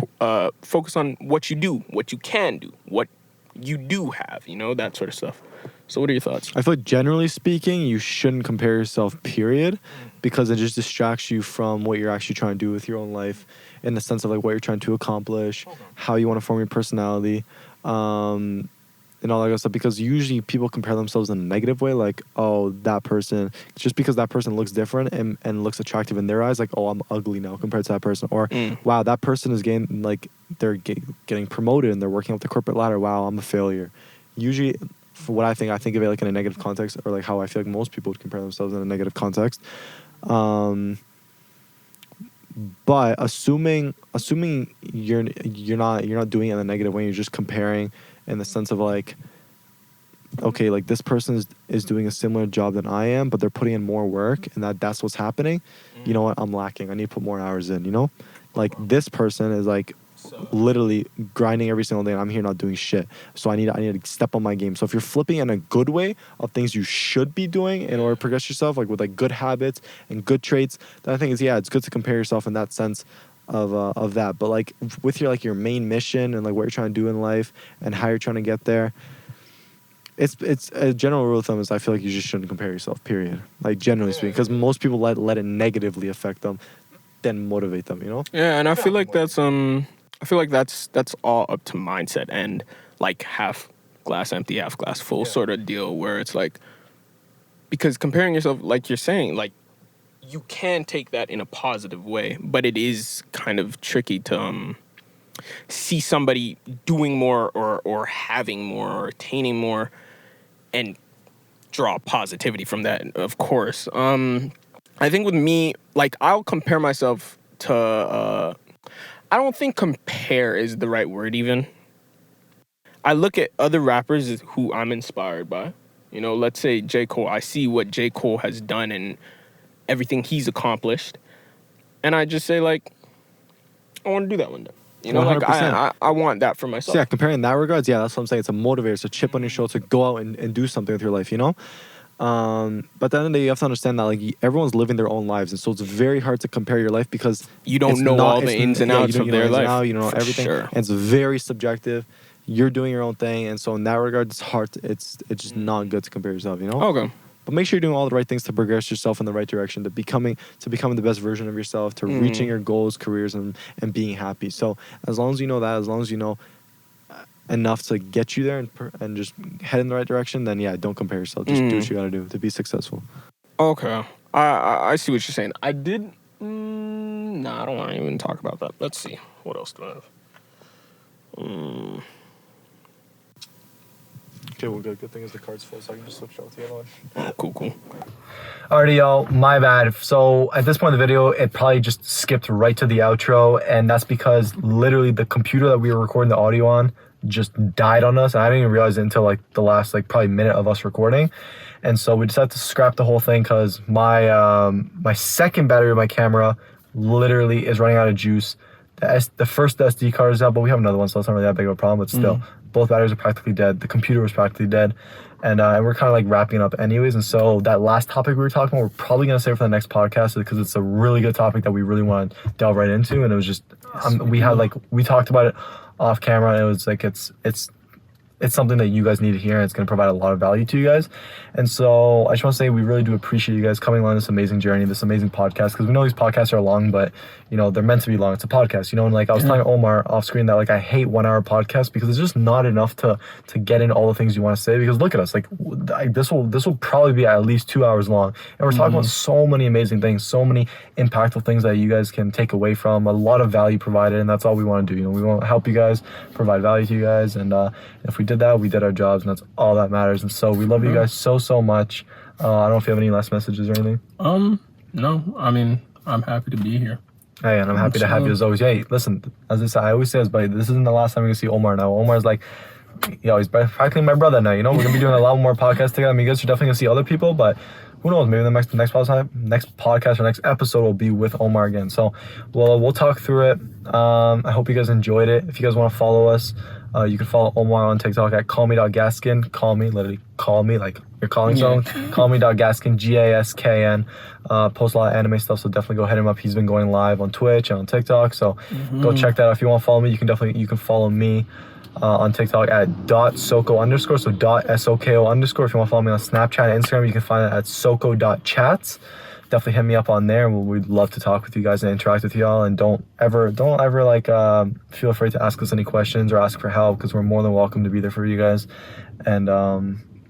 focus on what you do, what you can do, what you do have, you know, that sort of stuff. So what are your thoughts? I feel like generally speaking, you shouldn't compare yourself, period, because it just distracts you from what you're actually trying to do with your own life in the sense of like what you're trying to accomplish, how you want to form your personality, and all that good stuff, because usually people compare themselves in a negative way, like, oh, that person, just because that person looks different and looks attractive in their eyes, like, oh, I'm ugly now compared to that person, or wow, that person is getting, like, they're getting promoted and they're working up the corporate ladder, wow, I'm a failure. Usually, for what I think of it like in a negative context, or like how I feel like most people would compare themselves in a negative context. But assuming you're not doing it in a negative way, you're just comparing in the sense of like, okay, like this person is doing a similar job than I am, but they're putting in more work, and that's what's happening. You know what? I'm lacking. I need to put more hours in, you know? Like this person is like literally grinding every single day, and I'm here not doing shit. So I need to step on my game. So if you're flipping in a good way of things you should be doing in order to progress yourself, like with like good habits and good traits, then I think it's good to compare yourself in that sense of that. But like with your main mission and like what you're trying to do in life and how you're trying to get there, it's a general rule of thumb is I feel like you just shouldn't compare yourself, period. Like generally speaking, because most people let it negatively affect them, then motivate them, you know? Yeah, and I feel like that's that's all up to mindset and like half glass empty, half glass full sort of deal, where it's like, because comparing yourself, like you're saying, like you can take that in a positive way, but it is kind of tricky to see somebody doing more or having more or attaining more and draw positivity from that, of course. I think with me, like I'll compare myself to I don't think compare is the right word even. I look at other rappers who I'm inspired by. You know, let's say J. Cole. I see what J. Cole has done and everything he's accomplished. And I just say, like, I want to do that one day. You know, 100%. Like, I want that for myself. So yeah, comparing in that regards, yeah, that's what I'm saying. It's a motivator. It's a chip on your shoulder to go out and do something with your life, you know? But at the end of the day, you have to understand that like everyone's living their own lives, and so it's very hard to compare your life because you don't know all the ins and outs of their life. You don't know everything, and it's very subjective. You're doing your own thing, and so in that regard, it's hard. It's just not good to compare yourself. You know. Okay. But make sure you're doing all the right things to progress yourself in the right direction, to becoming the best version of yourself, to reaching your goals, careers, and being happy. So as long as you know that, as long as you know enough to get you there and just head in the right direction, then yeah, don't compare yourself. Just do what you gotta do to be successful. Okay. I see what you're saying. I did... I don't want to even talk about that. Let's see. What else do I have? Okay, well, good thing is the card's full, so I can just switch out to the other one. Oh, cool. Alrighty, y'all, my bad. So at this point in the video, it probably just skipped right to the outro, and that's because literally the computer that we were recording the audio on just died on us. And I didn't even realize it until like the last like probably minute of us recording. And so we decided to scrap the whole thing because my second battery of my camera literally is running out of juice. The first SD card is out, but we have another one, so it's not really that big of a problem. But still, both batteries are practically dead. The computer was practically dead. And we're kind of like wrapping it up anyways. And so that last topic we were talking about, we're probably going to save for the next podcast because it's a really good topic that we really want to delve right into. And it was just, we talked about it off camera, and it was like, it's something that you guys need to hear, and it's going to provide a lot of value to you guys. And so I just want to say we really do appreciate you guys coming along this amazing journey, this amazing podcast, because we know these podcasts are long, but you know, they're meant to be long. It's a podcast, you know, and like I was telling Omar off screen that like I hate 1 hour podcasts because it's just not enough to get in all the things you want to say. Because look at us, like this will probably be at least 2 hours long, and we're talking about so many amazing things, so many impactful things that you guys can take away from, a lot of value provided, and that's all we want to do. You know, we want to help you guys, provide value to you guys, and if we did that, we did our jobs, and that's all that matters. And so we love you guys so much. I don't know if you have any last messages or anything. No, I mean, I'm happy to be here. Hey, and I'm happy to have you as always. Hey, listen, as I said, I always say this, but this isn't the last time you're gonna see Omar now. Omar's like, yo, he's practically my brother now, you know? We're gonna be doing a lot more podcasts together. I mean, you guys are definitely gonna see other people, but who knows, maybe the next podcast or next episode will be with Omar again. So we'll talk through it. I hope you guys enjoyed it. If you guys want to follow us, you can follow Omar on TikTok at callme.gaskin. Call me, literally call me, like you're calling someone. Callme.gaskin, GASKN. Post a lot of anime stuff, so definitely go hit him up. He's been going live on Twitch and on TikTok, so go check that out. If you want to follow me, you can follow me on TikTok at .soko_, so .SOKO_. If you want to follow me on Snapchat and Instagram, you can find it at soko.chats. Definitely hit me up on there. We'd love to talk with you guys and interact with y'all. And don't ever like feel afraid to ask us any questions or ask for help, because we're more than welcome to be there for you guys. And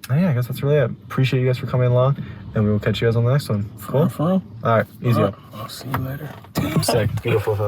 yeah, I guess that's really it. Appreciate you guys for coming along, and we will catch you guys on the next one. Cool? For real? All right, easy up. I'll see you later. Sick. Beautiful.